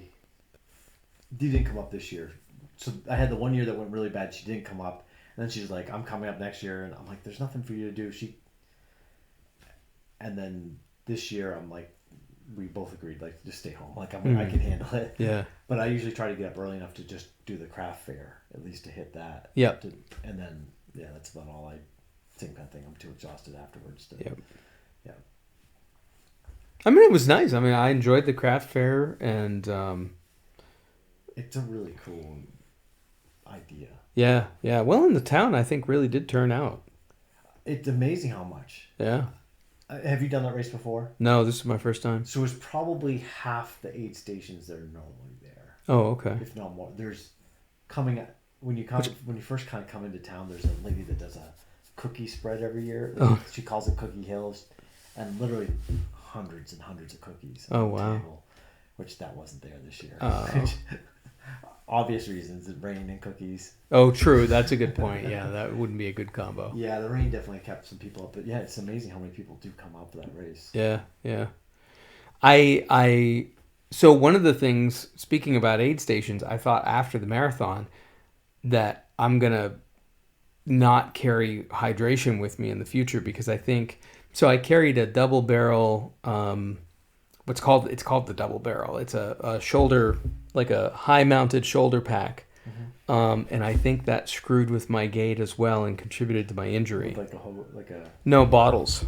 S1: Dee didn't come up this year. So I had the one year that went really bad. She didn't come up. And then she's like, I'm coming up next year. And I'm like, there's nothing for you to do. And then this year, I'm like, we both agreed, just stay home. I can handle it. Yeah. But I usually try to get up early enough to just do the craft fair, at least to hit that.
S2: Yep.
S1: And then, that's about all same kind of thing. I'm too exhausted afterwards. Yeah.
S2: I mean, it was nice. I mean, I enjoyed the craft fair, and
S1: it's a really cool idea.
S2: Yeah. Well, in the town, I think really did turn out.
S1: It's amazing how much.
S2: Yeah.
S1: Have you done that race before?
S2: No, this is my first time.
S1: So it's probably half the aid stations that are normally there.
S2: Oh, okay.
S1: If not more. There's when you first kind of come into town, there's a lady that does a cookie spread every year. She calls it Cookie Hills, and literally hundreds and hundreds of cookies.
S2: Oh, wow.
S1: Table, which that wasn't there this year.
S2: Oh.
S1: Obvious reasons, it rained and cookies.
S2: Oh, true. That's a good point. Yeah, that wouldn't be a good combo.
S1: Yeah, the rain definitely kept some people up. But yeah, it's amazing how many people do come up for that race.
S2: Yeah. So one of the things, speaking about aid stations, I thought after the marathon that I'm going to not carry hydration with me in the future, because I think, so I carried a double barrel, it's called the double barrel. It's a shoulder like a high mounted shoulder pack. And I think that screwed with my gait as well and contributed to my injury. No, bottles.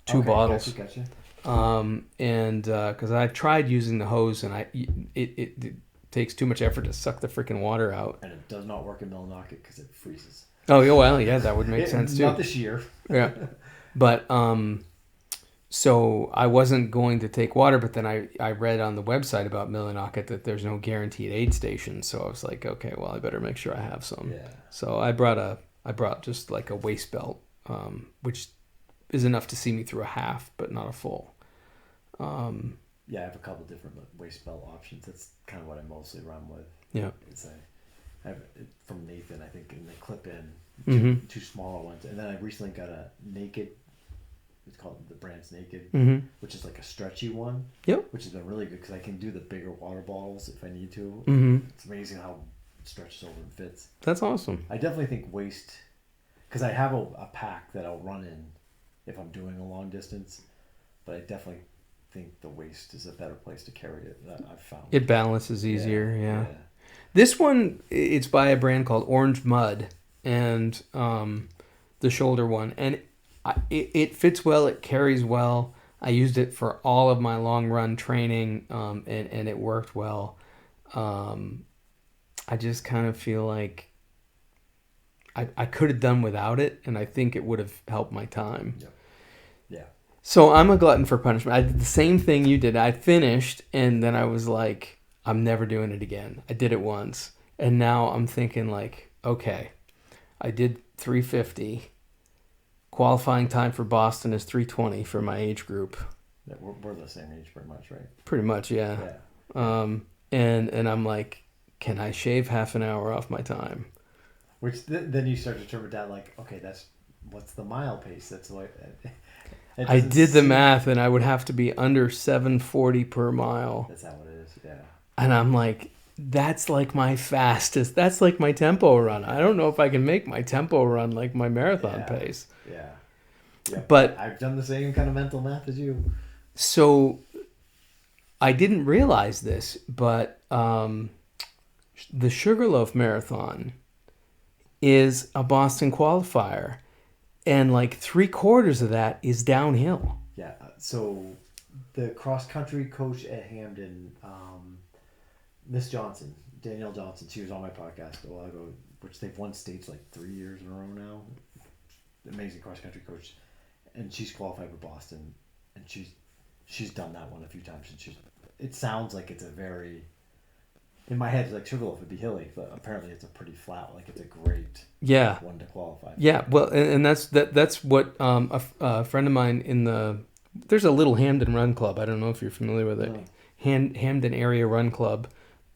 S2: Two bottles.
S1: Gotcha.
S2: And because I tried using the hose, and it takes too much effort to suck the freaking water out.
S1: And it does not work in Millinocket because it freezes.
S2: Oh, yeah, well, yeah, that would make sense too.
S1: Not this year.
S2: Yeah. But so I wasn't going to take water, but then I read on the website about Millinocket that there's no guaranteed aid station. So I was like, okay, well, I better make sure I have some.
S1: Yeah.
S2: So I brought just like a waist belt, which is enough to see me through a half, but not a full.
S1: Yeah, I have a couple different waist belt options. That's kind of what I mostly run with.
S2: Yeah.
S1: I have it from Nathan, I think, in the clip-in, two smaller ones. And then I recently got a Naked, it's called, the brand's Naked, which is like a stretchy one.
S2: Yep.
S1: Which has been really good because I can do the bigger water bottles if I need to. It's amazing how it stretches over and fits.
S2: That's awesome.
S1: I definitely think waist, because I have a pack that I'll run in if I'm doing a long distance, but I definitely think the waist is a better place to carry it. I've found
S2: it balances easier. Yeah. This one, it's by a brand called Orange Mud, and the shoulder one, and it fits well. It carries well. I used it for all of my long run training, and it worked well. I just kind of feel like I could have done without it, and I think it would have helped my time.
S1: Yep. Yeah.
S2: So I'm a glutton for punishment. I did the same thing you did. I finished, and then I was like, I'm never doing it again. I did it once, and now I'm thinking like, okay, I did 350. Qualifying time for Boston is 3:20 for my age group.
S1: Yeah, we're the same age pretty much, right?
S2: Pretty much, yeah. And I'm like, can I shave half an hour off my time?
S1: Which then you start to determine down like, okay, what's the mile pace? That's what
S2: I did the math, and I would have to be under 7:40 per mile.
S1: That's how it is, yeah.
S2: And I'm like, that's like my fastest. That's like my tempo run. I don't know if I can make my tempo run like my marathon pace.
S1: Yeah. Yeah.
S2: But
S1: I've done the same kind of mental math as you.
S2: So I didn't realize this, but the Sugarloaf Marathon is a Boston qualifier, and like 3/4 of that is downhill.
S1: Yeah. So the cross country coach at Hamden, Miss Johnson, Danielle Johnson, she was on my podcast a while ago, which they've won states like 3 years in a row now. Amazing cross country coach, and she's qualified for Boston, and she's done that one a few times, and it sounds like it's a very, in my head, like Sugarloaf would be hilly, but apparently it's a pretty flat, like it's a great one to qualify for.
S2: Yeah, well, and that's what a friend of mine there's a little Hamden Run Club. I don't know if you're familiar with it. No. Hamden Area Run Club.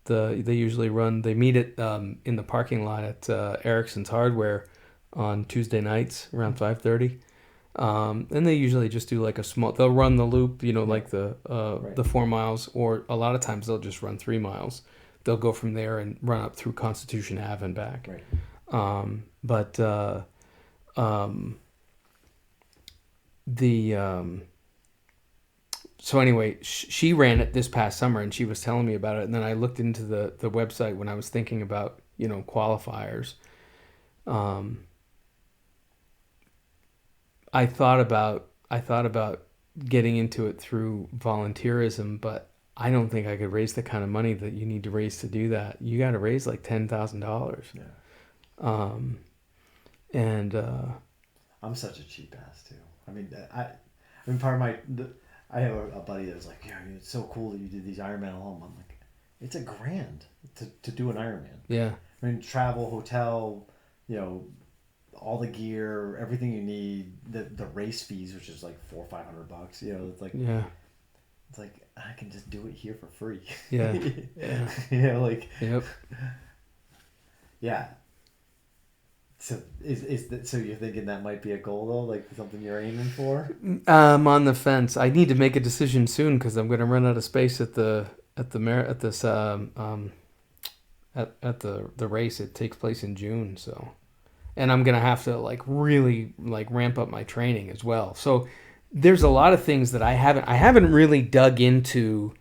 S2: They usually they meet at in the parking lot at Erickson's Hardware on Tuesday nights around 5:30. And they usually just do like they'll run the loop, like the 4 miles, or a lot of times they'll just run 3 miles. They'll go from there and run up through Constitution Ave and back. Right. So anyway, she ran it this past summer, and she was telling me about it. And then I looked into the website when I was thinking about, qualifiers. I thought about getting into it through volunteerism, but I don't think I could raise the kind of money that you need to raise to do that. You got to raise like $10,000.
S1: Yeah. I'm such a cheap ass too. I mean, part of I have a buddy that was like, yeah, it's so cool that you did these Ironman alone. I'm like, it's $1,000 to do an Ironman.
S2: Yeah.
S1: I mean, travel, hotel, all the gear, everything you need, the race fees, which is like $400 or $500. It's like,
S2: yeah.
S1: It's like, I can just do it here for free.
S2: Yeah. Yeah.
S1: Yep. Yeah. So so you're thinking that might be a goal though, like something you're aiming for?
S2: I'm on the fence. I need to make a decision soon because I'm going to run out of space at the race. It takes place in June, so, and I'm going to have to really ramp up my training as well. So there's a lot of things that I haven't really dug into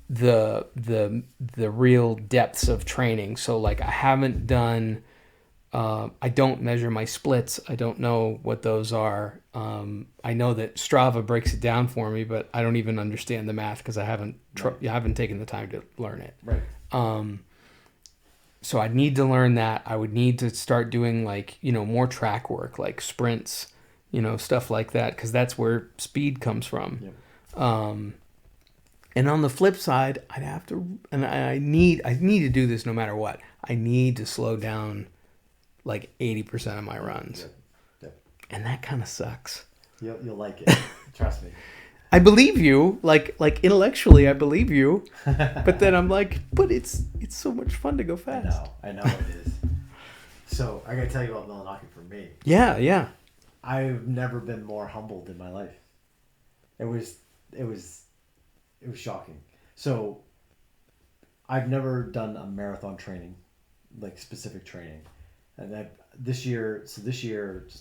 S2: the real depths of training. So like I haven't done. I don't measure my splits. I don't know what those are. I know that Strava breaks it down for me, but I don't even understand the math because I haven't taken the time to learn it.
S1: Right.
S2: So I need to learn that. I would need to start doing like, more track work, like sprints, stuff like that, because that's where speed comes from.
S1: Yep.
S2: And on the flip side, I'd have to, and I need to do this no matter what. I need to slow down like 80% of my runs.
S1: Yep. Yep.
S2: And that kind of sucks.
S1: You'll like it. Trust me.
S2: I believe you, like intellectually, I believe you, but then I'm like, but it's so much fun to go fast.
S1: I know it is. So I gotta tell you about Millinocket for me.
S2: Yeah.
S1: I've never been more humbled in my life. It was shocking. So I've never done a marathon training, like specific training, and this year, just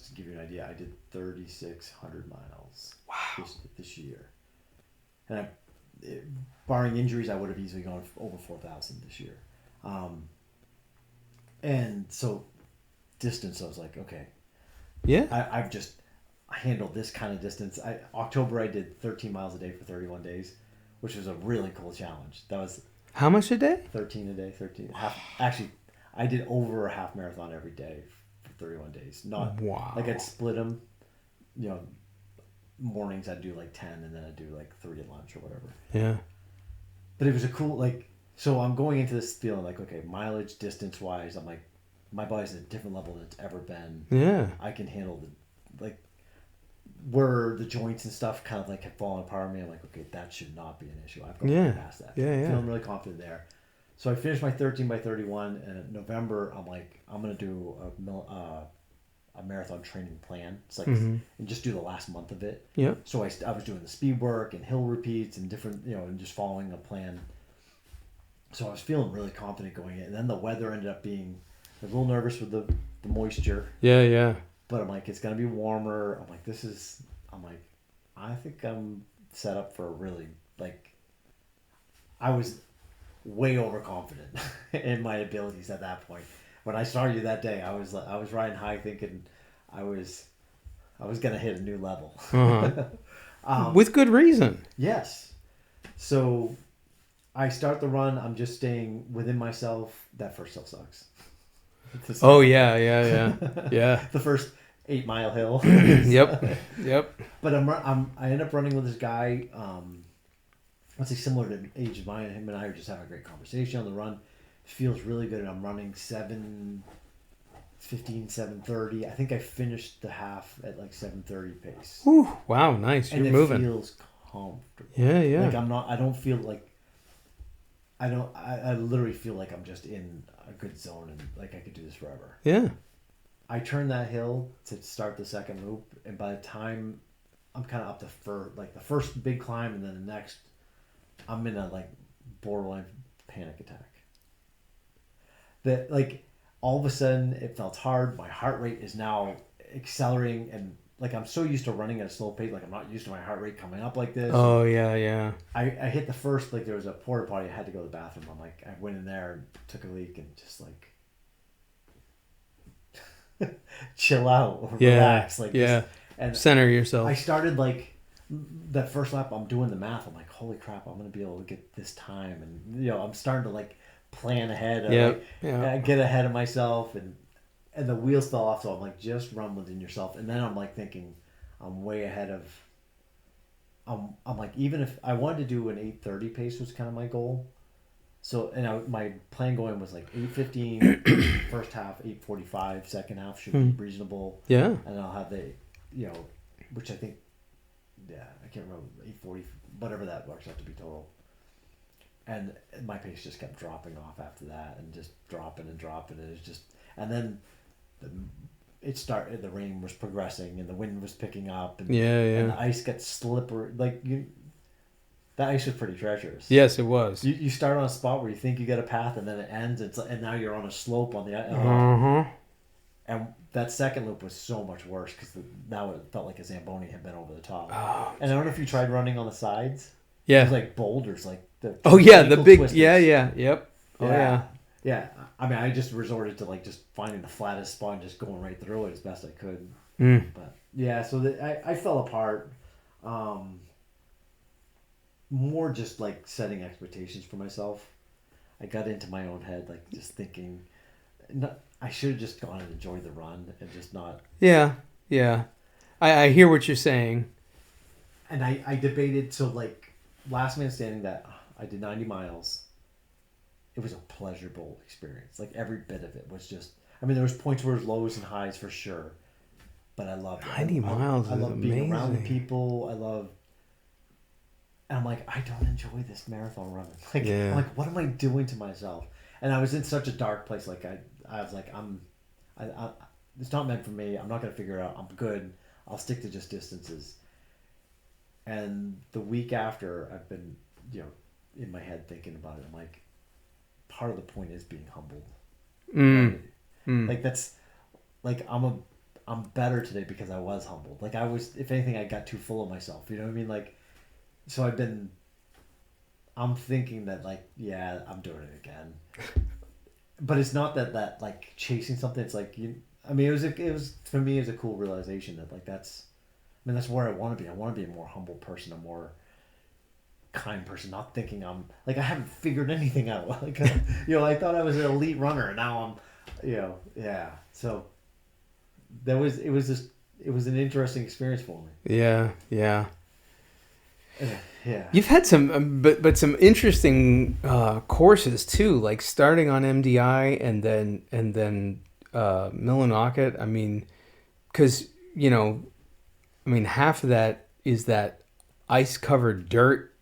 S1: to give you an idea, I did 3,600 miles.
S2: Wow.
S1: This year, and barring injuries, I would have easily gone over 4,000 this year. And so distance, I was like, okay,
S2: yeah,
S1: I've just handled this kind of distance. October I did 13 miles a day for 31 days, which was a really cool challenge. That was
S2: how much a day?
S1: 13 a day, 13. Actually, I did over a half marathon every day for 31 days. Not like I'd split them, mornings I'd do like 10 and then I'd do like 3 at lunch or whatever.
S2: Yeah.
S1: But it was a cool, so I'm going into this feeling like, okay, mileage, distance wise, I'm like, my body's at a different level than it's ever been.
S2: Yeah.
S1: I can handle where the joints and stuff kind of have fallen apart on me. I'm like, okay, that should not be an issue. I've gone past that.
S2: Yeah.
S1: Feeling really confident there. So I finished my 13 by 31, and in November, I'm like, I'm going to do a marathon training plan. It's like, and just do the last month of it.
S2: Yeah.
S1: So I was doing the speed work and hill repeats and different, and just following a plan. So I was feeling really confident going in. And then the weather ended up being a little nervous with the moisture.
S2: Yeah.
S1: But I'm like, it's going to be warmer. I'm like, I think I'm set up for a really, I was way overconfident in my abilities at that point. When I saw you that day, I was riding high thinking I was going to hit a new level.
S2: Uh-huh. With good reason.
S1: Yes. So I start the run. I'm just staying within myself. That first hill sucks.
S2: Oh, yeah.
S1: The first 8-mile hill.
S2: Yep.
S1: But I end up running with this guy. Let's say similar to age of mine. Him and I are just having a great conversation on the run. It feels really good. I'm running 7:15, 7:30. I think I finished the half at 7:30 pace.
S2: Ooh, wow, nice. You're moving.
S1: And it feels comfortable.
S2: Yeah.
S1: I don't feel like. I literally feel like I'm just in a good zone and I could do this forever.
S2: Yeah.
S1: I turn that hill to start the second loop, and by the time I'm kind of up to the first big climb and then the next, I'm in a borderline panic attack. That all of a sudden it felt hard. My heart rate is now accelerating, and I'm so used to running at a slow pace. I'm not used to my heart rate coming up like this.
S2: Oh yeah.
S1: I hit the first there was a porta potty. I had to go to the bathroom. I'm I went in there and took a leak and just chill out, relax,
S2: and center yourself.
S1: I started that first lap. I'm doing the math. I'm like, holy crap, I'm gonna be able to get this time, and I'm starting to plan ahead. Get ahead of myself, and the wheels fell off. So I'm just run within yourself, and then I'm thinking, I'm way ahead of. I'm even if I wanted to do an 8:30 pace was kind of my goal. So, and my plan going was 8:15 first half, 8:45 second half should be reasonable.
S2: Yeah.
S1: And I'll have which I think, I can't remember, 8:40, whatever that works out to be total. And my pace just kept dropping off after that, and just dropping. And it's just, and then the rain was progressing and the wind was picking up. And, and the ice got slippery. That ice was pretty treacherous.
S2: Yes, it was.
S1: You start on a spot where you think you get a path, and then it ends, and now you're on a slope on the ice. And that second loop was so much worse because now it felt like a Zamboni had been over the top.
S2: Oh,
S1: and I don't know if you tried running on the sides.
S2: Yeah.
S1: It was like boulders, like the
S2: the big,
S1: twisters.
S2: yep. Oh
S1: yeah. Yeah. I mean, I just resorted to like just finding the flattest spot and just going right through it as best I could. But yeah, so I fell apart. More just like setting expectations for myself. I got into my own head, like just thinking, I should have just gone and enjoyed the run and just not.
S2: Yeah. I hear what you're saying.
S1: And I debated, so like last man standing that I did 90 miles. It was a pleasurable experience. Like every bit of it was just, I mean, there was points where it was lows and highs for sure, but I loved it.
S2: 90 miles
S1: I love
S2: is
S1: being
S2: amazing.
S1: around the people. And I'm like, I don't enjoy this marathon running. Like,
S2: Yeah.
S1: I'm like, what am I doing to myself? And I was in such a dark place. Like I was like, it's not meant for me. I'm not going to figure it out. I'm good. I'll stick to just distances. And the week after, I've been, in my head thinking about it. I'm like, part of the point is being humbled. Right? Like that's, like I'm better today because I was humbled. Like I was, if anything, I got too full of myself. You know what I mean? Like, so I'm thinking that like, yeah, I'm doing it again. But it's not that like chasing something. It's like, I mean, it was for me, it was a cool realization that like that's where I want to be. I want to be a more humble person, a more kind person, not thinking I'm like I haven't figured anything out. Like I thought I was an elite runner, and now I'm, yeah. So it was an interesting experience for me.
S2: Yeah.
S1: Yeah.
S2: You've had some, but some interesting courses too, like starting on MDI and then Millinocket. I mean, because half of that is that ice covered dirt.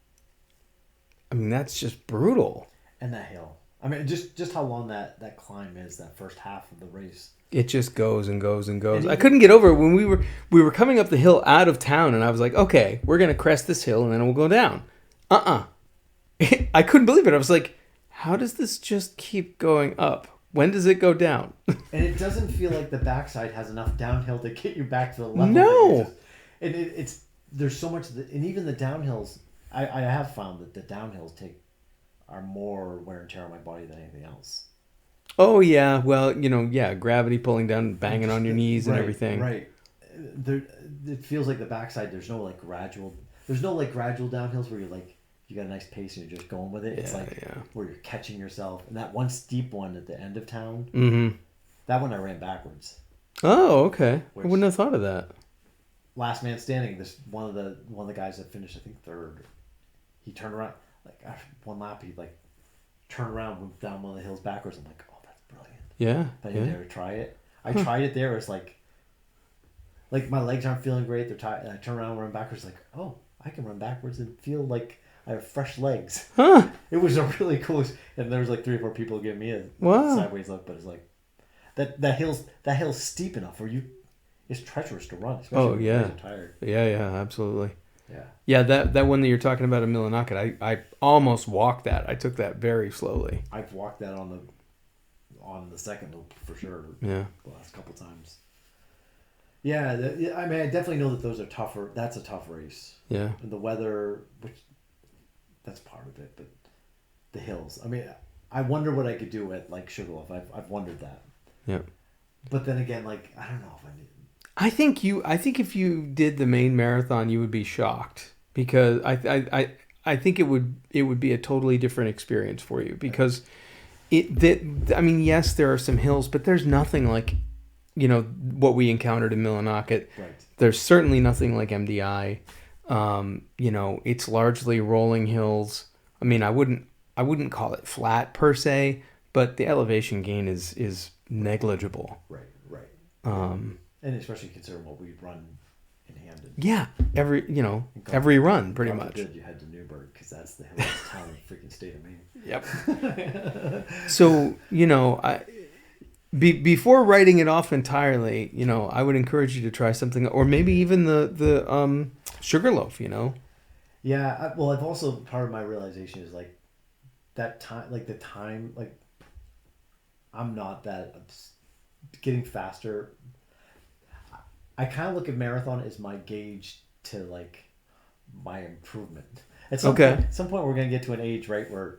S2: I mean, that's just brutal.
S1: And that hill. I mean, just how long that climb is, that first half of the race.
S2: It just goes and goes and goes. I couldn't get over it when we were coming up the hill out of town, and I was like, okay, we're gonna crest this hill and then we'll go down. I couldn't believe it. I was like, how does this just keep going up? When does it go down?
S1: And it doesn't feel like the backside has enough downhill to get you back to the level.
S2: No.
S1: It's there's so much, and even the downhills. I have found that the downhills are more wear and tear on my body than anything else.
S2: Oh yeah, well gravity pulling down, banging on your knees and everything.
S1: Right. It feels like the backside. There's no gradual downhills where you got a nice pace and you're just going with it. It's where you're catching yourself. And that one steep one at the end of town. Mm-hmm. That one I ran backwards.
S2: Oh, okay. I wouldn't have thought of that.
S1: Last man standing. This one of the guys that finished, I think, third. He turned around after one lap. He turned around, moved down one of the hills backwards. I'm like, oh, that's brilliant.
S2: Yeah.
S1: But I didn't ever try it. I tried it there. It's like my legs aren't feeling great. They're tired. I turn around and run backwards. Like, oh, I can run backwards and feel like I have fresh legs.
S2: Huh.
S1: It was a really cool. And there was 3 or 4 people giving me a sideways look. But it's like that hill's steep enough where it's treacherous to run. Especially when you're tired.
S2: Yeah, absolutely.
S1: Yeah,
S2: that one that you're talking about in Millinocket, I almost walked that. I took that very slowly.
S1: I've walked that on the second loop for sure.
S2: Yeah,
S1: the last couple times. Yeah, I mean, I definitely know that those are tougher. That's a tough race.
S2: Yeah,
S1: and the weather, that's part of it, but the hills. I mean, I wonder what I could do at Sugarloaf. I've wondered that.
S2: Yeah,
S1: but then again, I don't know if I need.
S2: I think if you did the Maine Marathon, you would be shocked because I think it would be a totally different experience for you because yes, there are some hills, but there's nothing like what we encountered in Millinocket.
S1: Right.
S2: There's certainly nothing like MDI. It's largely rolling hills. I mean, I wouldn't call it flat per se, but the elevation gain is negligible.
S1: Right. And especially considering what we run in Hamden.
S2: Yeah, every run pretty much.
S1: You head to Newburgh because that's the hilliest town in the freaking state of Maine.
S2: Yep. So before writing it off entirely, I would encourage you to try something, or maybe even the Sugarloaf.
S1: Yeah. Well, I've also part of my realization is that time, the time, I'm not that getting faster. I kind of look at marathon as my gauge to my improvement. At some
S2: Okay.
S1: point, we're gonna get to an age, right, where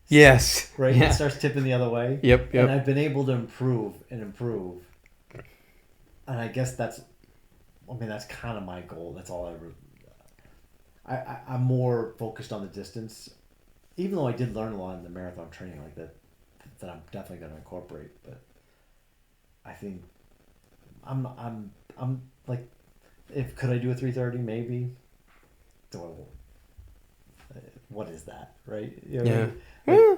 S2: Yes.
S1: right
S2: Yeah.
S1: it starts tipping the other way.
S2: Yep.
S1: And
S2: Yep.
S1: I've been able to improve and improve, and I guess that's kind of my goal. That's all I'm more focused on the distance, even though I did learn a lot in the marathon training like that I'm definitely going to incorporate. But I think I'm like, if could I do a 3:30 maybe? What is that, right? You know,
S2: Yeah.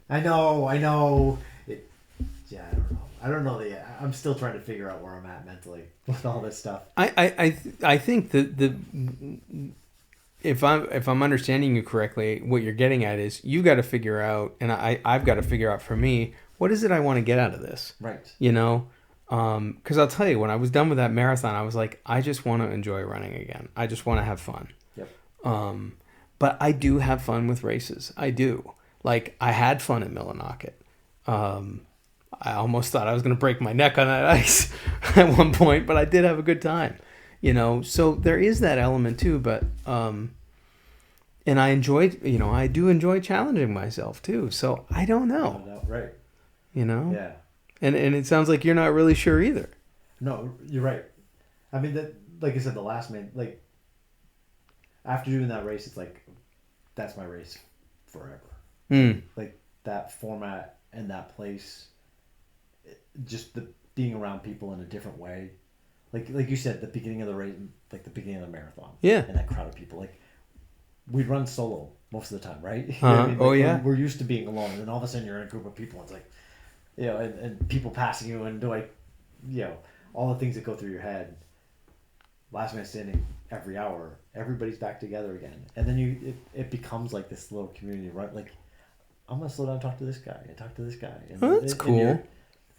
S1: I know. Yeah, I don't know. I'm still trying to figure out where I'm at mentally with all this stuff.
S2: I think that if I'm understanding you correctly, what you're getting at is you got to figure out, and I've got to figure out for me, what is it I want to get out of this?
S1: Right.
S2: You know, because I'll tell you, when I was done with that marathon, I was like, I just want to enjoy running again. I just want to have fun.
S1: Yep.
S2: But I do have fun with races. I do. Like, I had fun at Millinocket. I almost thought I was going to break my neck on that ice at one point, but I did have a good time, you know. So there is that element too, but and I enjoyed, you know, I do enjoy challenging myself too. So I don't know,
S1: right?
S2: You know,
S1: yeah.
S2: And it sounds like you're not really sure either.
S1: No, you're right. I mean, that, like I said, the last man, like after doing that race, it's like that's my race forever. Like that format and that place. Just the being around people in a different way, like you said, the beginning of the race, like the beginning of the marathon,
S2: yeah,
S1: and that crowd of people, like we'd run solo most of the time, right?
S2: Uh-huh. I mean? Like, yeah,
S1: we're used to being alone, and then all of a sudden you're in a group of people. It's like, you know, and people passing you, and you know, all the things that go through your head. Last man standing every hour, everybody's back together again, and then it becomes like this little community, right? Like I'm gonna slow down, and talk to this guy, and talk to this guy, and
S2: that's cool.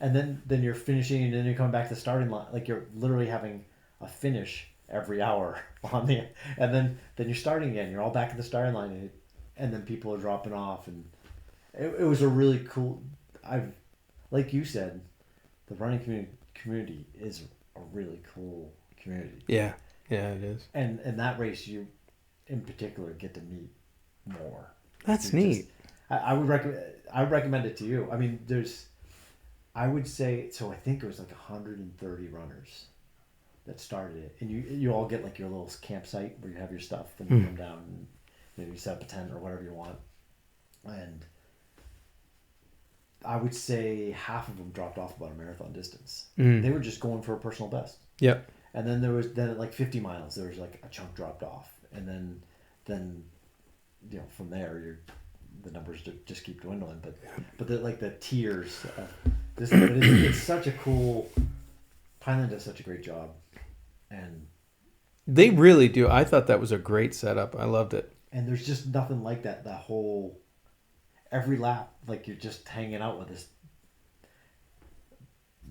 S1: And then you're finishing, and then you're coming back to the starting line. Like you're literally having a finish every hour and then you're starting again. You're all back at the starting line, and then people are dropping off, and it was a really cool. Like you said, the running community is a really cool community.
S2: Yeah, it is.
S1: And that race, you in particular get to meet more.
S2: That's neat.
S1: I would recommend it to you. I mean, I would say, so I think it was like 130 runners that started it. And you all get like your little campsite where you have your stuff, and you come down and you set up a tent or whatever you want. And I would say half of them dropped off about a marathon distance. They were just going for a personal best.
S2: Yep.
S1: And then at like 50 miles, there was like a chunk dropped off. And then you know, from there, the numbers just keep dwindling. But the tiers of this, it's such a cool. Pineland does such a great job, and
S2: they really do. I thought that was a great setup. I loved it.
S1: And there's just nothing like that. That whole every lap, like you're just hanging out with this.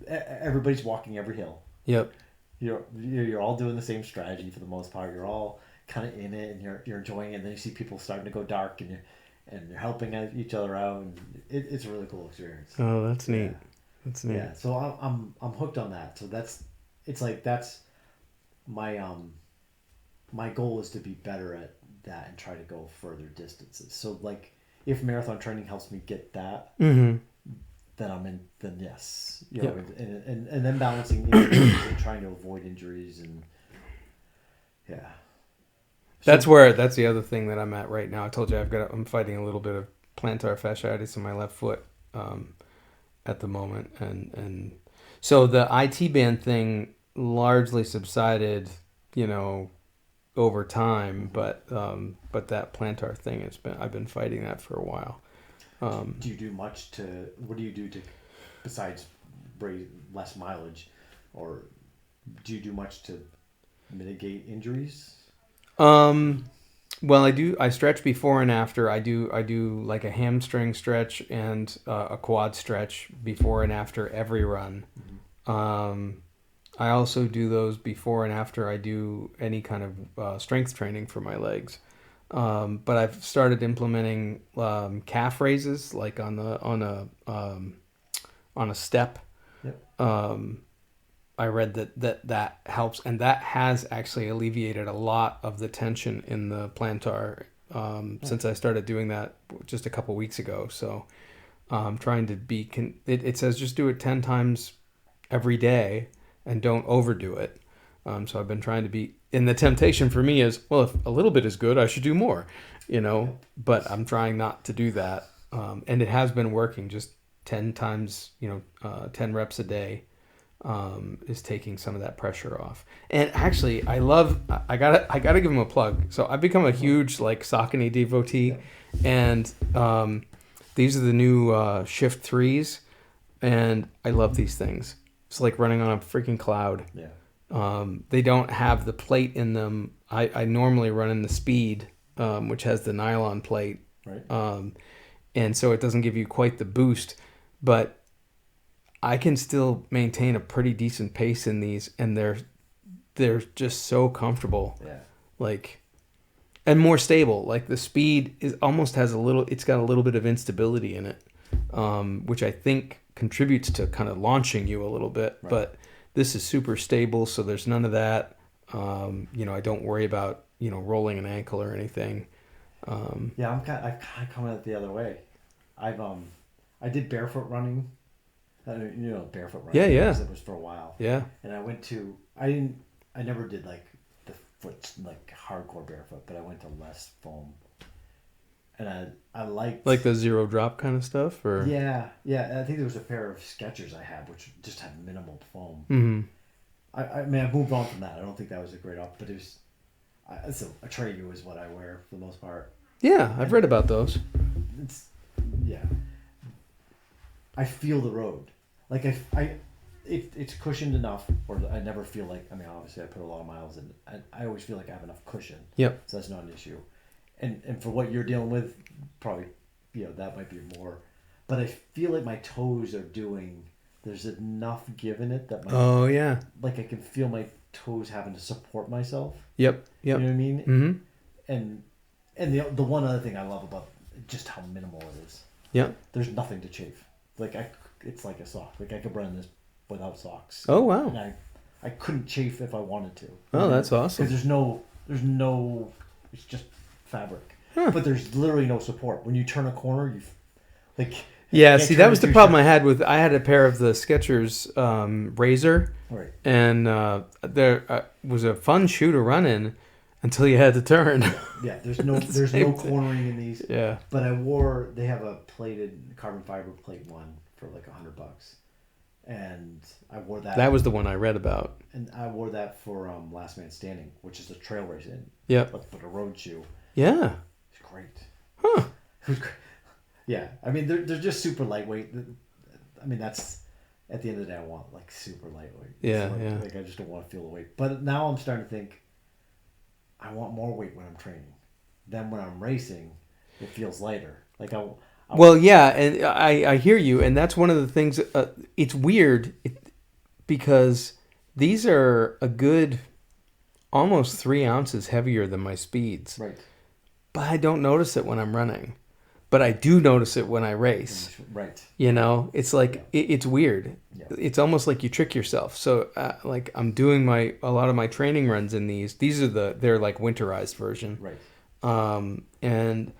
S1: Everybody's walking every hill.
S2: Yep.
S1: You're all doing the same strategy for the most part. You're all kind of in it, and you're enjoying it. And then you see people starting to go dark, and you're helping each other out, and it's a really cool experience.
S2: Oh, that's neat.
S1: Yeah.
S2: That's neat.
S1: Yeah, so I'm hooked on that. So that's my goal is to be better at that and try to go further distances. So like if marathon training helps me get that, then then yes, you know, and then balancing injuries and trying to avoid injuries, and yeah.
S2: That's the other thing that I'm at right now. I told you I'm fighting a little bit of plantar fasciitis in my left foot at the moment, and so the IT band thing largely subsided, you know, over time, but that plantar thing I've been fighting that for a while.
S1: Do you do much what do you do to besides less mileage, or do you do much to mitigate injuries?
S2: Well, I stretch before and after. I do like a hamstring stretch and a quad stretch before and after every run. I also do those before and after I do any kind of strength training for my legs. But I've started implementing calf raises, like on a step. Yep. I read that helps, and that has actually alleviated a lot of the tension in the plantar since I started doing that just a couple weeks ago. So trying to be, it says just do it 10 times every day and don't overdo it. So I've been trying to be, and the temptation for me is, well, if a little bit is good, I should do more, but I'm trying not to do that. And it has been working, just 10 times, 10 reps a day is taking some of that pressure off. And actually, I gotta give him a plug. So I've become a huge like Saucony devotee, and these are the new Shift 3s, and I love these things. It's like running on a freaking cloud.
S1: Yeah.
S2: They don't have the plate in them. I normally run in the Speed, which has the nylon plate.
S1: Right.
S2: And so it doesn't give you quite the boost, but I can still maintain a pretty decent pace in these, and they're just so comfortable.
S1: Yeah.
S2: Like, and more stable. Like the Speed it's got a little bit of instability in it, which I think contributes to kind of launching you a little bit. Right. But this is super stable, so there's none of that. I don't worry about rolling an ankle or anything.
S1: Yeah, I kind of come at it the other way. I did barefoot running. Barefoot running.
S2: Yeah.
S1: Because it was for a while.
S2: Yeah.
S1: And I never did like the foot like hardcore barefoot, but I went to less foam. And I liked
S2: like the zero drop kind of stuff, or
S1: yeah. I think there was a pair of Skechers I had which just had minimal foam.
S2: Mm-hmm.
S1: I mean, I moved on from that. I don't think that was a great option, but it was. So a Traeger is what I wear for the most part.
S2: Yeah, I've read about those.
S1: Yeah. I feel the road. Like it's cushioned enough, or I never feel like. I mean, obviously I put a lot of miles in. I always feel like I have enough cushion.
S2: Yep.
S1: So that's not an issue. And for what you're dealing with, probably, that might be more. But I feel like my toes are doing. There's enough give in it that
S2: oh yeah.
S1: Like I can feel my toes having to support myself.
S2: Yep.
S1: You know what I mean?
S2: Mm-hmm.
S1: And the one other thing I love about just how minimal it is.
S2: Yeah.
S1: There's nothing to chafe. Like it's like a sock. Like I could run this without socks.
S2: Oh wow.
S1: And I couldn't chafe if I wanted to.
S2: Oh, that's awesome.
S1: Because there's no. It's just fabric.
S2: Huh.
S1: But there's literally no support. When you turn a corner,
S2: Yeah, see, that was the problem I had I had a pair of the Skechers Razor,
S1: right,
S2: and there was a fun shoe to run in until you had to turn.
S1: Yeah, there's no cornering in these.
S2: Yeah,
S1: but they have a plated carbon fiber plate one for like $100, and I wore that.
S2: That was the one I read about.
S1: And I wore that for Last Man Standing, which is a trail race but a road shoe.
S2: Yeah,
S1: it's great.
S2: Huh?
S1: It was great. Yeah, I mean they're just super lightweight. I mean that's at the end of the day I want like super lightweight.
S2: Yeah,
S1: so,
S2: yeah.
S1: Like I just don't want to feel the weight. But now I'm starting to think I want more weight when I'm training. Then when I'm racing, it feels lighter. Like
S2: well, yeah, and I hear you, and that's one of the things. It's weird because these are a good almost 3 ounces heavier than my Speeds.
S1: Right.
S2: But I don't notice it when I'm running. But I do notice it when I race.
S1: Right.
S2: It's like, it's weird. Yeah. It's almost like you trick yourself. So, like, I'm doing a lot of my training runs in these. These are they're like winterized version.
S1: Right.
S2: And,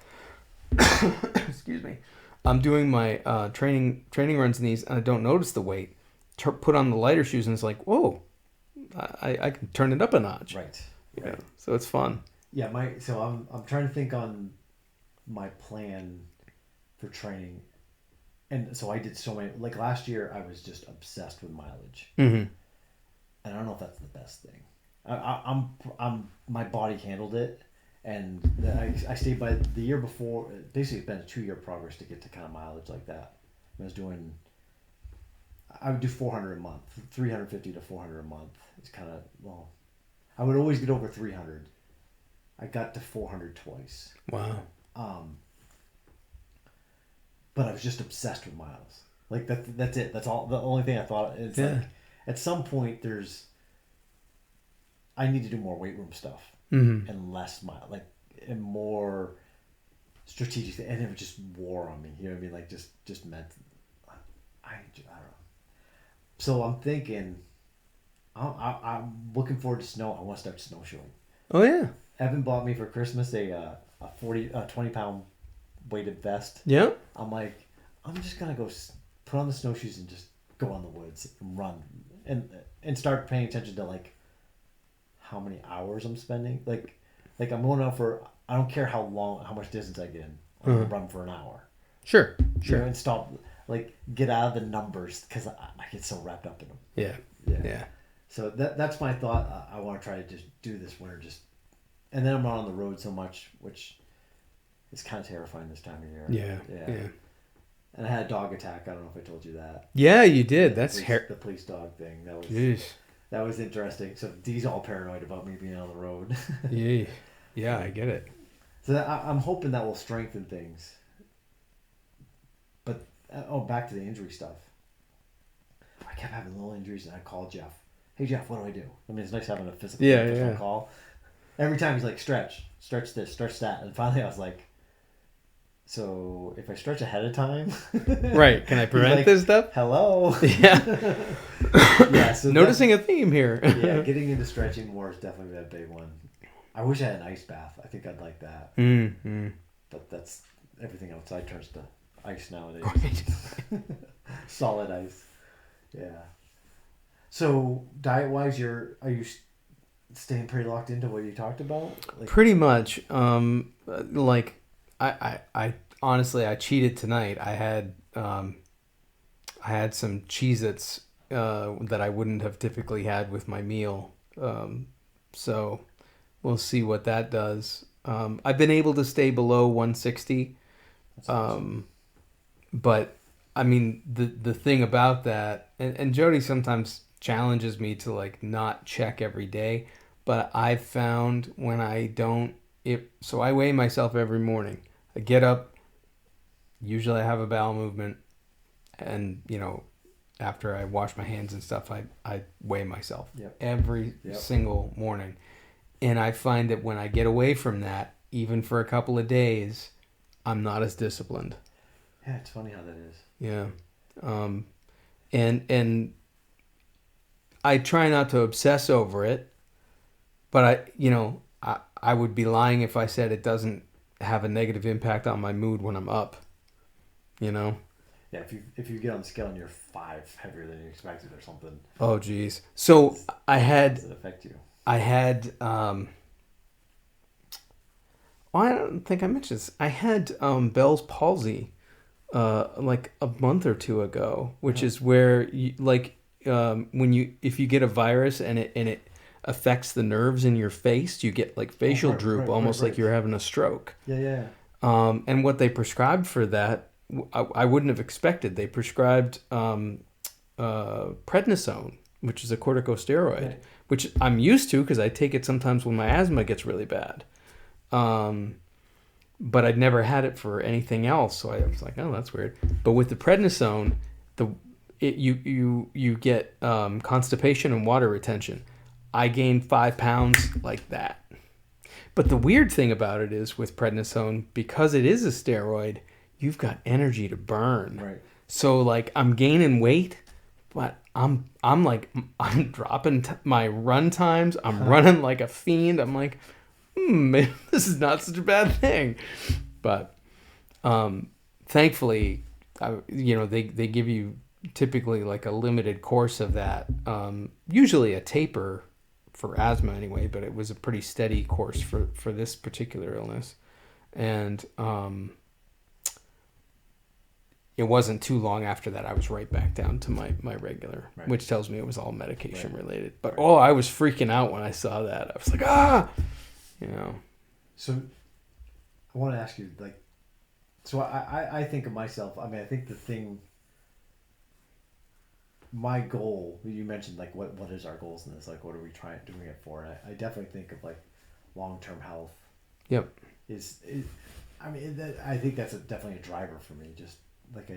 S2: excuse me, I'm doing my training runs in these, and I don't notice the weight. Put on the lighter shoes, and it's like, whoa, I can turn it up a notch.
S1: Right.
S2: Yeah. So it's fun.
S1: Yeah. So I'm trying to think on my plan for training, and so I did so many. Like last year, I was just obsessed with mileage,
S2: mm-hmm.
S1: and I don't know if that's the best thing. I'm my body handled it, and I stayed by the year before. Basically, it's been a 2-year progress to get to kind of mileage like that. I would do 400 a month, 350 to 400 a month. It's kind of I would always get over 300. I got to 400 twice.
S2: Wow.
S1: But I was just obsessed with miles. Like that's it. That's all. The only thing I thought. It's like at some point I need to do more weight room stuff
S2: mm-hmm.
S1: and less and more strategic. And it just wore on me. You know what I mean? Like just meant. I don't know. So I'm thinking. I'm looking forward to snow. I want to start snowshoeing.
S2: Oh yeah.
S1: Evan bought me for Christmas a a 20-pound weighted vest.
S2: Yeah.
S1: I'm like, I'm just gonna go put on the snowshoes and just go in the woods and run and start paying attention to like how many hours I'm spending. Like I'm going out for, I don't care how much distance I get in. I'm gonna run for an hour.
S2: Sure.
S1: You know, and stop, like, get out of the numbers because I get so wrapped up in them. Yeah. So that's my thought. I want to try to just do this winter, and then I'm not on the road so much, which is kind of terrifying this time of year. Yeah. And I had a dog attack. I don't know if I told you that.
S2: Yeah, you did. That's
S1: the police dog thing. That was interesting. So Dee's all paranoid about me being on the road.
S2: Yeah, I get it.
S1: So I'm hoping that will strengthen things. But back to the injury stuff. I kept having little injuries, and I called Jeff. Hey Jeff, what do I do? I mean, it's nice having a physical phone call. Every time he's like, stretch this, stretch that, and finally I was like, so if I stretch ahead of time,
S2: right? Can I prevent this stuff?
S1: Hello.
S2: Yeah.
S1: Yeah. So
S2: noticing a theme here.
S1: Yeah, getting into stretching more is definitely that big one. I wish I had an ice bath. I think I'd like that. But that's everything outside turns to ice nowadays. Solid ice. Yeah. So diet-wise, are you staying pretty locked into what you talked about? Like,
S2: pretty much. Like I honestly I cheated tonight. I had some Cheez-Its that I wouldn't have typically had with my meal. So we'll see what that does. I've been able to stay below 160.
S1: That's awesome.
S2: But I mean the thing about that, and Jody sometimes challenges me to like not check every day, but I've found when I don't, so I weigh myself every morning. I get up, usually I have a bowel movement, and after I wash my hands and stuff, I weigh myself every single morning. And I find that when I get away from that, even for a couple of days, I'm not as disciplined.
S1: Yeah, it's funny how that is.
S2: Yeah. And I try not to obsess over it, but I would be lying if I said it doesn't have a negative impact on my mood when I'm up. Yeah,
S1: if you get on the scale and you're 5 heavier than you expected or something.
S2: Oh geez. So
S1: how does it affect you?
S2: I had I don't think I mentioned this. I had Bell's palsy like a month or two ago, which is where you, like if you get a virus and it affects the nerves in your face, you get like facial droop, almost like you're having a stroke.
S1: Yeah.
S2: And what they prescribed for that, I wouldn't have expected. They prescribed prednisone, which is a corticosteroid, which I'm used to because I take it sometimes when my asthma gets really bad. But I'd never had it for anything else, so I was like, oh, that's weird. But with the prednisone, you get constipation and water retention. I gained 5 pounds like that. But the weird thing about it is with prednisone, because it is a steroid, you've got energy to burn.
S1: Right.
S2: So like I'm gaining weight, but I'm dropping my run times. I'm running like a fiend. I'm like, maybe this is not such a bad thing. But thankfully, they give you typically like a limited course of that. Usually a taper for asthma anyway, but it was a pretty steady course for this particular illness. And it wasn't too long after that I was right back down to my regular, which tells me it was all medication related. But I was freaking out when I saw that. I was like,
S1: So I want to ask you, like, so I think of myself, I mean, I think my goal, you mentioned like what is our goals in this, like what are we doing it for? And I definitely think of like long-term health.
S2: Yep.
S1: I think that's definitely a driver for me. Just like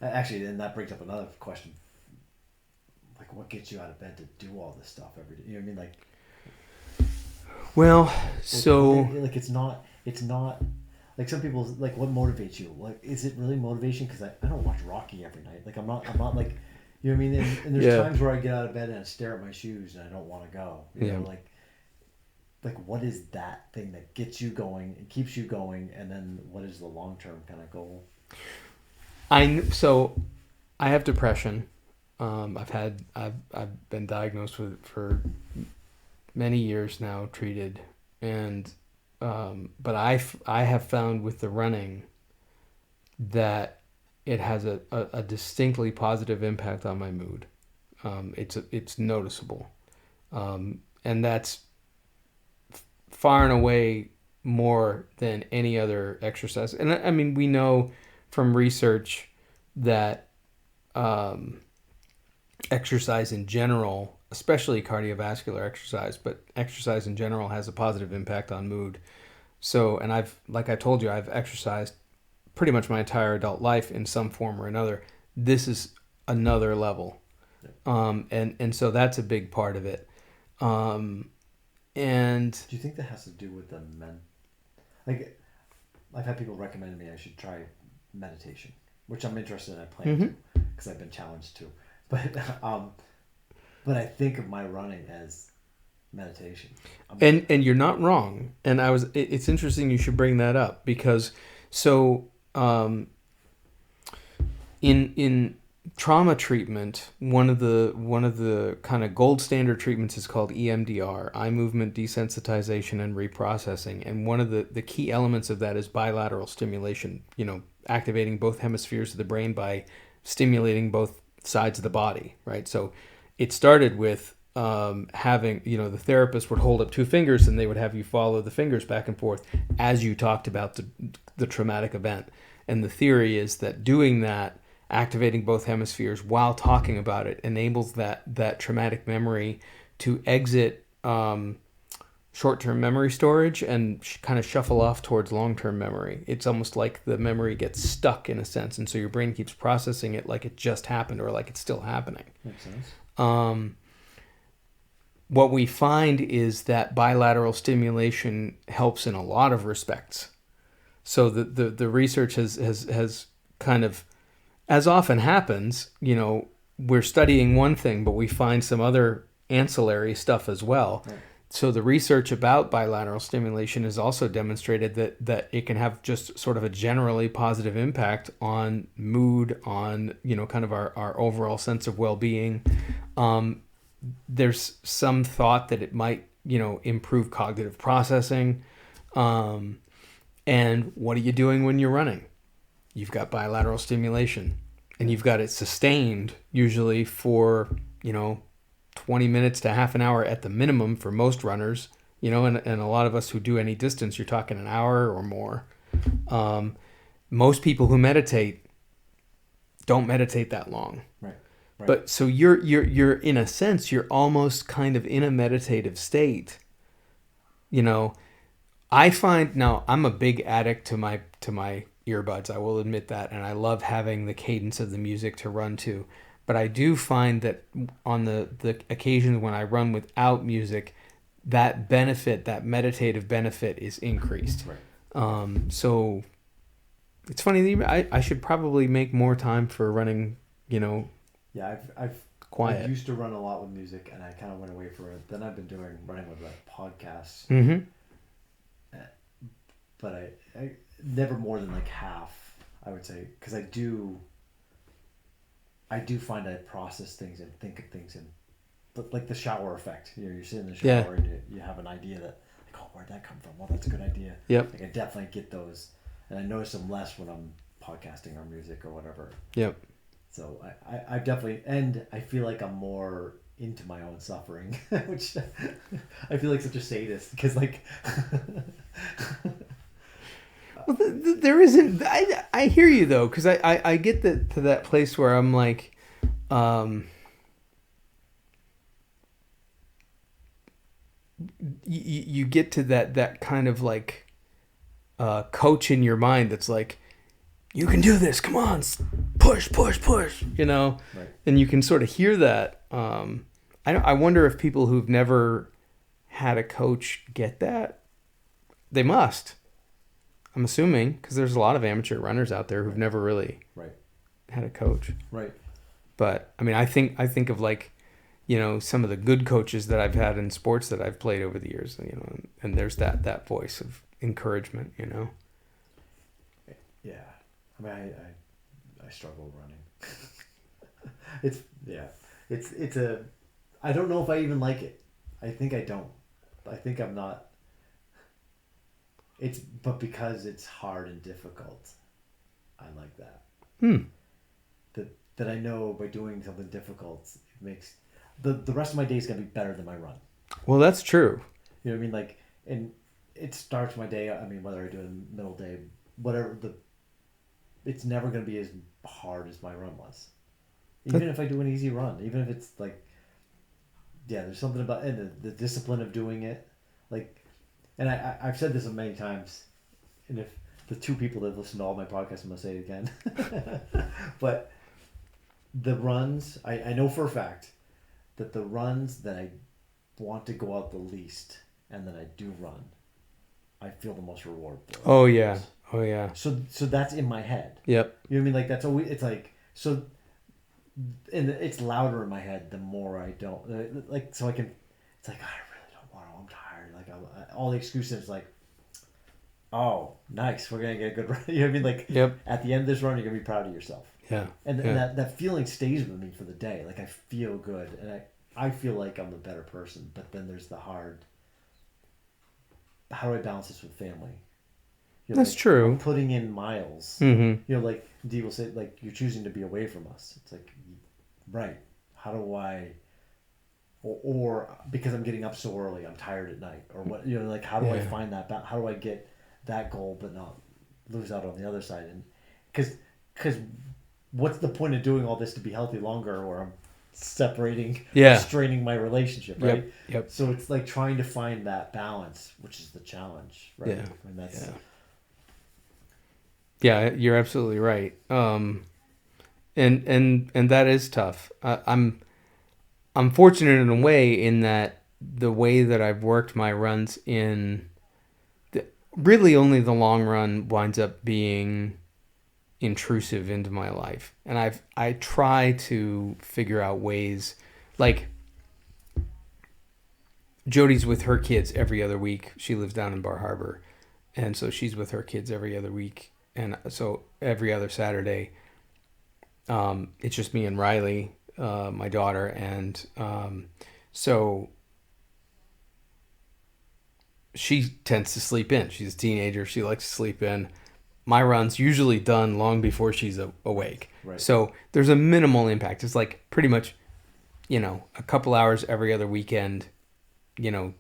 S1: actually, then that brings up another question. Like, what gets you out of bed to do all this stuff every day? You know what I mean? Like,
S2: well, so
S1: like it's not like some people, like, what motivates you? Like, is it really motivation? Because I don't watch Rocky every night. Like, I'm not like, you know what I mean? And there's times where I get out of bed and I stare at my shoes and I don't want to go. You know, like, like what is that thing that gets you going and keeps you going, and then what is the long-term kind of goal?
S2: So I have depression. I've been diagnosed with it for many years now, treated, and but I have found with the running that it has a distinctly positive impact on my mood. It's noticeable, and that's far and away more than any other exercise. And I mean, we know from research that exercise in general, especially cardiovascular exercise, but exercise in general has a positive impact on mood. So, and like I told you, I've exercised pretty much my entire adult life in some form or another. This is another level. And so that's a big part of it. And
S1: do you think that has to do with the like I've had people recommend to me I should try meditation, which I'm interested in. I plan to, because I've been challenged to, but I think of my running as meditation.
S2: And you're not wrong. And it's interesting you should bring that up, because so in trauma treatment, one of the kind of gold standard treatments is called EMDR, eye movement desensitization and reprocessing. And one of the key elements of that is bilateral stimulation, activating both hemispheres of the brain by stimulating both sides of the body, right? So it started with having, the therapist would hold up two fingers and they would have you follow the fingers back and forth as you talked about the traumatic event. And the theory is that doing that, activating both hemispheres while talking about it, enables that traumatic memory to exit short-term memory storage and kind of shuffle off towards long-term memory. It's almost like the memory gets stuck in a sense, and so your brain keeps processing it like it just happened or like it's still happening.
S1: Makes sense.
S2: What we find is that bilateral stimulation helps in a lot of respects. So the research has kind of, as often happens, we're studying one thing, but we find some other ancillary stuff as well. Right. So the research about bilateral stimulation has also demonstrated that it can have just sort of a generally positive impact on mood, on, kind of our overall sense of well-being. There's some thought that it might, improve cognitive processing. And what are you doing when you're running? You've got bilateral stimulation, and you've got it sustained usually for, 20 minutes to half an hour at the minimum for most runners, and a lot of us who do any distance, you're talking an hour or more. Most people who meditate don't meditate that long. Right. But so you're in a sense, you're almost kind of in a meditative state. I find now I'm a big addict to my earbuds. I will admit that, and I love having the cadence of the music to run to. But I do find that on the occasions when I run without music, that benefit, that meditative benefit, is increased. Right. So it's funny. I should probably make more time for running.
S1: Yeah, I've
S2: quiet.
S1: I used to run a lot with music, and I kind of went away from it. Then I've been running with podcasts.
S2: Mm-hmm.
S1: But I never more than like half, I would say, because I do find I process things and think of things but like the shower effect. You're sitting in the shower and you have an idea that, like, oh, where'd that come from? Well, that's a good idea.
S2: Yep.
S1: Like I definitely get those, and I notice them less when I'm podcasting or music or whatever.
S2: Yep.
S1: So I definitely, and I feel like I'm more into my own suffering, which I feel like such a sadist, because like.
S2: Well, there isn't. I hear you though, because I get to that place where I'm like, you get to that kind of like coach in your mind that's like, you can do this. Come on, push, Right. And you can sort of hear that. I wonder if people who've never had a coach get that. They must. I'm assuming, because there's a lot of amateur runners out there who've never really had a coach.
S1: Right.
S2: But I mean, I think of like, some of the good coaches that I've had in sports that I've played over the years, and there's that voice of encouragement,
S1: Yeah. I mean, I struggle running. It's I don't know if I even like it. I think I don't. I think I'm not. But because it's hard and difficult, I like that. That I know by doing something difficult, it makes the rest of my day is gonna be better than my run.
S2: Well, that's true.
S1: You know what I mean? Like, and it starts my day. I mean, whether I do it in the middle day, whatever it's never gonna be as hard as my run was. Even if I do an easy run, even if it's like, yeah, there's something about and the discipline of doing it, like, and I've said this many times, and if the two people that listen to all my podcasts, I'm gonna say it again, but the runs, I know for a fact that the runs that I want to go out the least and that I do run, I feel the most reward for.
S2: Oh yeah.
S1: So that's in my head.
S2: Yep.
S1: You know what I mean? Like that's always, it's like, so, and it's louder in my head the more I don't, like, so I can, it's like, I really don't want to, I'm tired. Like all the excuses, like, oh, nice, we're going to get a good run. You know what I mean? Like,
S2: yep.
S1: At the end of this run, you're going to be proud of yourself.
S2: Yeah.
S1: And that feeling stays with me for the day. Like I feel good and I feel like I'm a better person, but then there's the hard, how do I balance this with family?
S2: That's
S1: like,
S2: true.
S1: I'm putting in miles.
S2: Mm-hmm.
S1: Like Dee will say, like, you're choosing to be away from us. It's like, right. How do I, or because I'm getting up so early, I'm tired at night, or what? Like, how do I find that? How do I get that goal, but not lose out on the other side? And because what's the point of doing all this to be healthy longer, or I'm separating, straining my relationship, right?
S2: Yep.
S1: So it's like trying to find that balance, which is the challenge, right?
S2: Yeah.
S1: And that's.
S2: Yeah, you're absolutely right. And that is tough. I'm fortunate in a way in that the way that I've worked my runs in, really only the long run winds up being intrusive into my life, and I try to figure out ways, like Jody's with her kids every other week. She lives down in Bar Harbor, and so she's with her kids every other week. And so every other Saturday, it's just me and Riley, my daughter. And so she tends to sleep in. She's a teenager. She likes to sleep in. My run's usually done long before she's awake.
S1: Right.
S2: So there's a minimal impact. It's like pretty much, a couple hours every other weekend,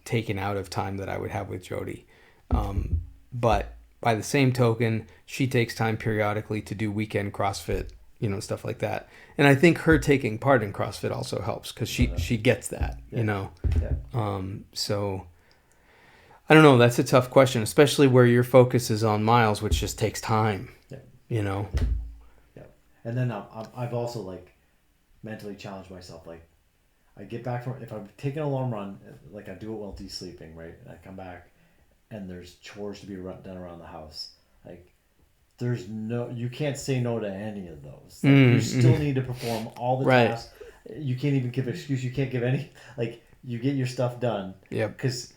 S2: taken out of time that I would have with Jody. But by the same token, she takes time periodically to do weekend CrossFit, stuff like that. And I think her taking part in CrossFit also helps because she gets that,
S1: Yeah.
S2: So I don't know. That's a tough question, especially where your focus is on miles, which just takes time,
S1: Yeah. And then I've also like mentally challenged myself. Like I get back from, if I'm taking a long run, like I do it while de-sleeping, right? And I come back and there's chores to be done around the house. Like you can't say no to any of those. Like, you still need to perform all the tasks. You can't even give an excuse. You can't give any, like, you get your stuff done.
S2: Yeah.
S1: Because,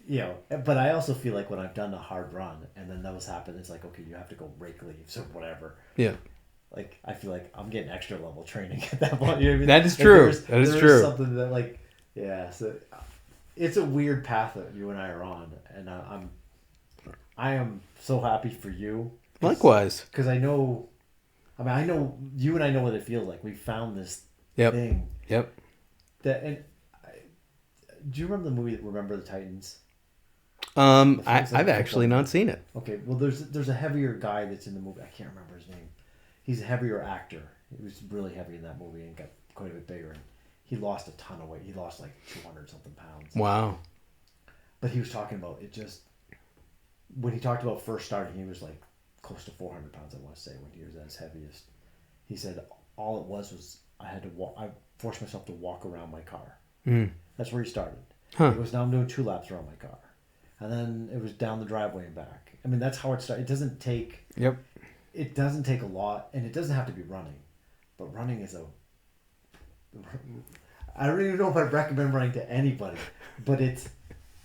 S1: but I also feel like when I've done a hard run and then those happen, it's like, okay, you have to go rake leaves or whatever.
S2: Yeah.
S1: Like, I feel like I'm getting extra level training at that point. You know what I mean?
S2: That is true. That is true.
S1: Something that, like, so it's a weird path that you and I are on. And I am so happy for you.
S2: Likewise.
S1: Because I know you and I know what it feels like. We found this thing.
S2: Yep.
S1: Do you remember the movie Remember the Titans?
S2: I've actually not seen it.
S1: Okay, well there's a heavier guy that's in the movie. I can't remember his name. He's a heavier actor. He was really heavy in that movie and got quite a bit bigger. And he lost a ton of weight. He lost like 200 something pounds.
S2: Wow.
S1: But he was talking about it just when he talked about first starting, he was like close to 400 pounds. I want to say when he was at his heaviest. He said all it was I had to walk. I forced myself to walk around my car. That's where he started. It was now I'm doing 2 laps around my car. And then it was down the driveway and back. I mean, that's how it started. It doesn't take...
S2: Yep.
S1: It doesn't take a lot, and it doesn't have to be running. But running is I don't even know if I'd recommend running to anybody, but man,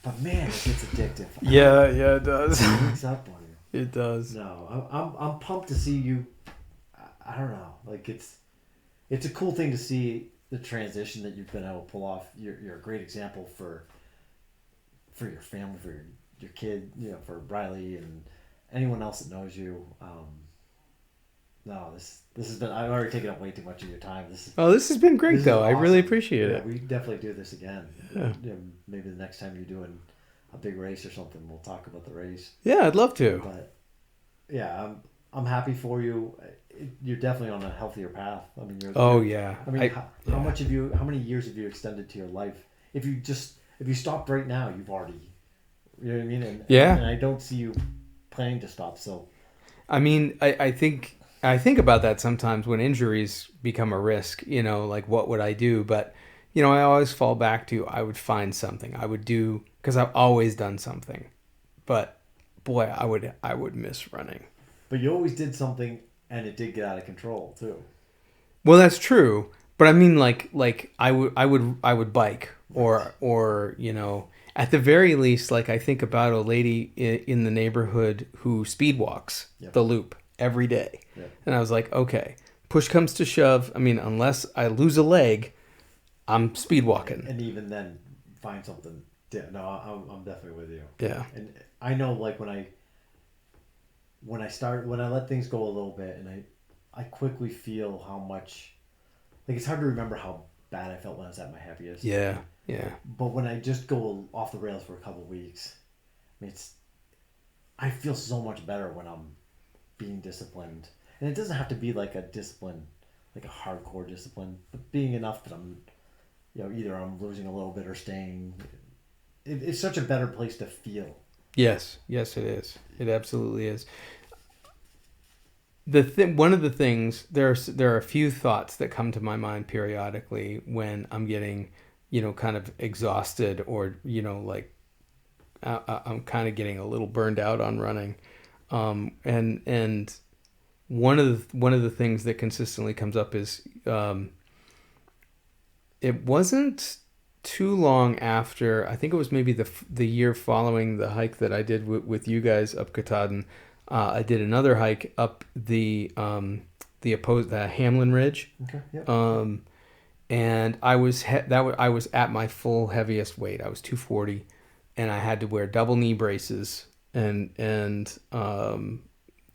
S1: it gets addictive.
S2: Yeah, it does.
S1: It sneaks up on you.
S2: It does.
S1: No, I'm pumped to see you. I don't know, like it's a cool thing to see the transition that you've been able to pull off. You're a great example for your family, for your kid, for Riley and anyone else that knows you. No, this has been. I've already taken up way too much of your time. This
S2: has been great though.
S1: Awesome.
S2: I really appreciate it.
S1: We definitely do this again.
S2: Yeah.
S1: Maybe the next time you're doing a big race or something, we'll talk about the race.
S2: Yeah, I'd love to.
S1: But yeah, I'm happy for you. You're definitely on a healthier path. I mean,
S2: oh yeah.
S1: I mean, how many years have you extended to your life? If you stopped right now, you've already, you know what I mean? And I don't see you planning to stop. So,
S2: I mean, I think about that sometimes when injuries become a risk. Like what would I do? But I always fall back to I would find something. I would do because I've always done something. But boy, I would miss running.
S1: But you always did something. And it did get out of control too.
S2: Well, that's true, but I mean, like I would bike, or at the very least, like I think about a lady in the neighborhood who speed walks the loop every day, and I was like, okay, push comes to shove. I mean, unless I lose a leg, I'm speed walking.
S1: And even then, find something. No, I'm definitely with you.
S2: Yeah.
S1: And I know, like when I let things go a little bit, and I quickly feel how much, like it's hard to remember how bad I felt when I was at my heaviest.
S2: Yeah.
S1: But when I just go off the rails for a couple of weeks, I mean, I feel so much better when I'm being disciplined, and it doesn't have to be like a discipline, like a hardcore discipline, but being enough that I'm, either I'm losing a little bit or staying. It's such a better place to feel.
S2: Yes, it is. It absolutely is. One of the things, there are a few thoughts that come to my mind periodically when I'm getting, kind of exhausted or, like I'm kind of getting a little burned out on running. And one of the things that consistently comes up is it wasn't too long after, I think it was maybe the year following the hike that I did with you guys up Katahdin. I did another hike up the Hamlin Ridge.
S1: Okay. Yep.
S2: And I was I was at my full heaviest weight. I was 240, and I had to wear double knee braces and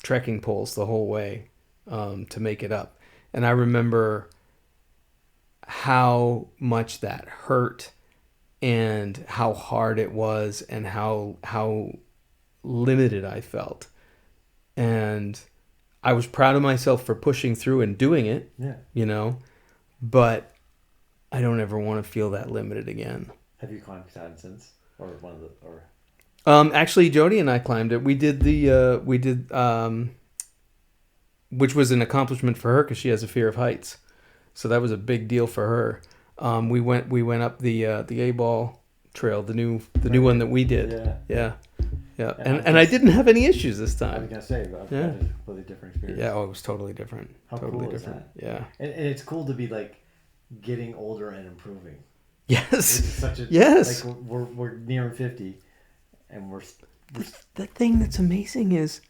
S2: trekking poles the whole way to make it up. And I remember how much that hurt and how hard it was and how limited I felt. And I was proud of myself for pushing through and doing it.
S1: Yeah.
S2: But I don't ever want to feel that limited again.
S1: Have you climbed Katahdin since?
S2: Actually, Jody and I climbed it. We did which was an accomplishment for her because she has a fear of heights. So that was a big deal for her. We went up the A-Ball trail, the new one that we did. Yeah. And I didn't have any issues this time.
S1: I was gonna say, but yeah, a completely different experience.
S2: Yeah, it was totally different.
S1: How
S2: totally
S1: cool
S2: different.
S1: Is that?
S2: Yeah.
S1: And it's cool to be like getting older and improving.
S2: Yes.
S1: It's such a,
S2: yes.
S1: Like we're nearing 50, and we're
S2: the thing that's amazing is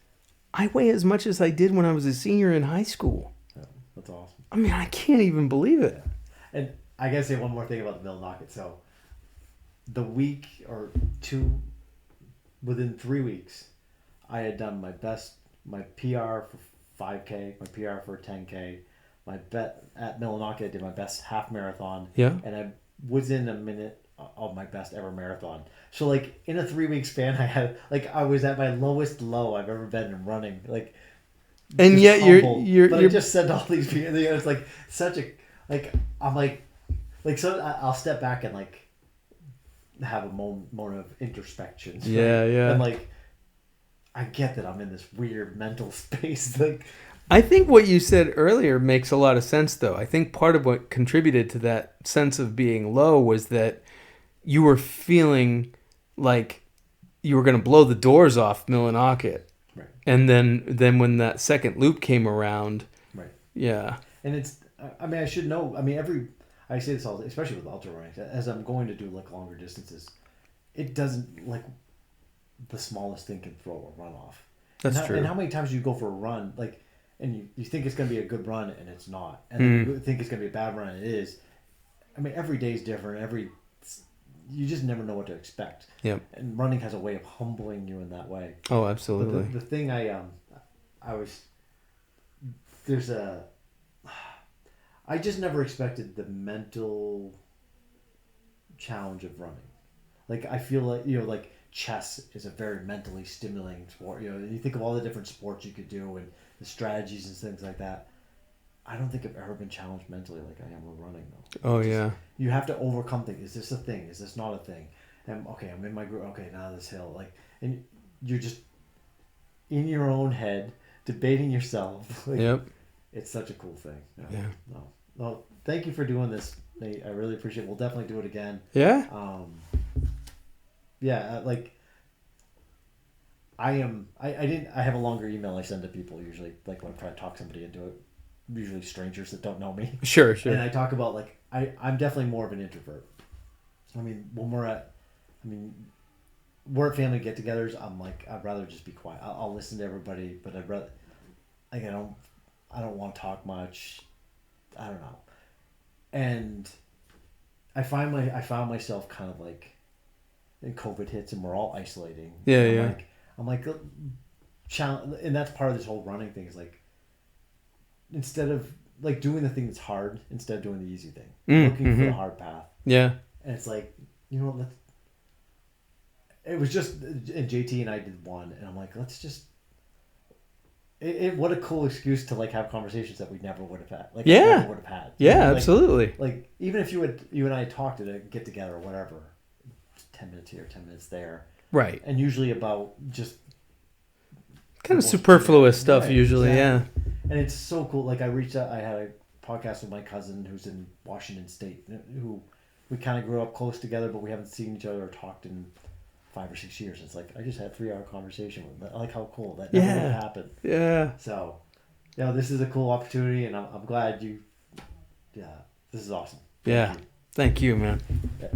S2: I weigh as much as I did when I was a senior in high school.
S1: Yeah, that's awesome.
S2: I mean, I can't even believe it.
S1: Yeah. And I gotta say one more thing about the Millinocket. So the week or two, within 3 weeks, I had done my PR for 5K, my PR for 10K, my bet at Millinocket. I did my best half marathon.
S2: Yeah.
S1: And I was in a minute of my best ever marathon. So like in a 3 week span, I was at my lowest low I've ever been in running. Like,
S2: and yet
S1: humbled.
S2: you're
S1: I just said to all these people, it's like such a so I'll step back and like have a moment of introspection. Right?
S2: Yeah.
S1: And like I get that I'm in this weird mental space. Like,
S2: I think what you said earlier makes a lot of sense, though. I think part of what contributed to that sense of being low was that you were feeling like you were going to blow the doors off Millinocket.
S1: Right.
S2: And then when that second loop came around.
S1: Right.
S2: Yeah.
S1: And I should know. I I say this all, especially with ultra running, as I'm going to do like longer distances, it doesn't like the smallest thing can throw a run off.
S2: That's true.
S1: And how many times do you go for a run, like, and you think it's going to be a good run and it's not, and then you think it's going to be a bad run and it is. I mean, every day is different. You just never know what to expect.
S2: Yep.
S1: And running has a way of humbling you in that way.
S2: Oh, absolutely.
S1: But the thing I just never expected the mental challenge of running. Like, I feel like, like chess is a very mentally stimulating sport. You think of all the different sports you could do and the strategies and things like that. I don't think I've ever been challenged mentally like I am with running, though.
S2: Oh, yeah.
S1: You have to overcome things. Is this a thing? Is this not a thing? And okay, I'm in my group. Okay, now this hill. Like, and you're just in your own head, debating yourself. Like,
S2: yep.
S1: It's such a cool thing.
S2: Yeah.
S1: No. Well, thank you for doing this, Nate. I really appreciate it. We'll definitely do it again.
S2: Yeah.
S1: Yeah, like I have a longer email I send to people usually, like when I'm trying to talk somebody into it, usually strangers that don't know me.
S2: Sure.
S1: And I talk about like I'm definitely more of an introvert. I mean, when we're at family get-togethers, I'm like, I'd rather just be quiet. I'll listen to everybody, but I'd rather, like, I don't want to talk much. I don't know. And I found myself kind of like, and COVID hits and we're all isolating.
S2: Yeah.
S1: I'm like, and that's part of this whole running thing is like, instead of like doing the thing that's hard, instead of doing the easy thing, looking for the hard path.
S2: Yeah.
S1: And it's like, it was just, and JT and I did one, and I'm like, let's just. What a cool excuse to like have conversations that we never would have had. Like, never would have had.
S2: Yeah,
S1: like,
S2: absolutely.
S1: Like, even if you and I talked at a get together or whatever, 10 minutes here, 10 minutes there.
S2: Right.
S1: And usually about just
S2: kind of superfluous stuff,
S1: right,
S2: usually,
S1: exactly. Yeah. And it's so cool. Like, I reached out, I had a podcast with my cousin who's in Washington State, who we kind of grew up close together, but we haven't seen each other or talked in 5 or 6 years. It's like, I just had a 3-hour conversation with him. I like how cool that never would have happened.
S2: Yeah.
S1: So, this is a cool opportunity, and I'm glad this is awesome.
S2: Thank you, man.
S1: Yeah.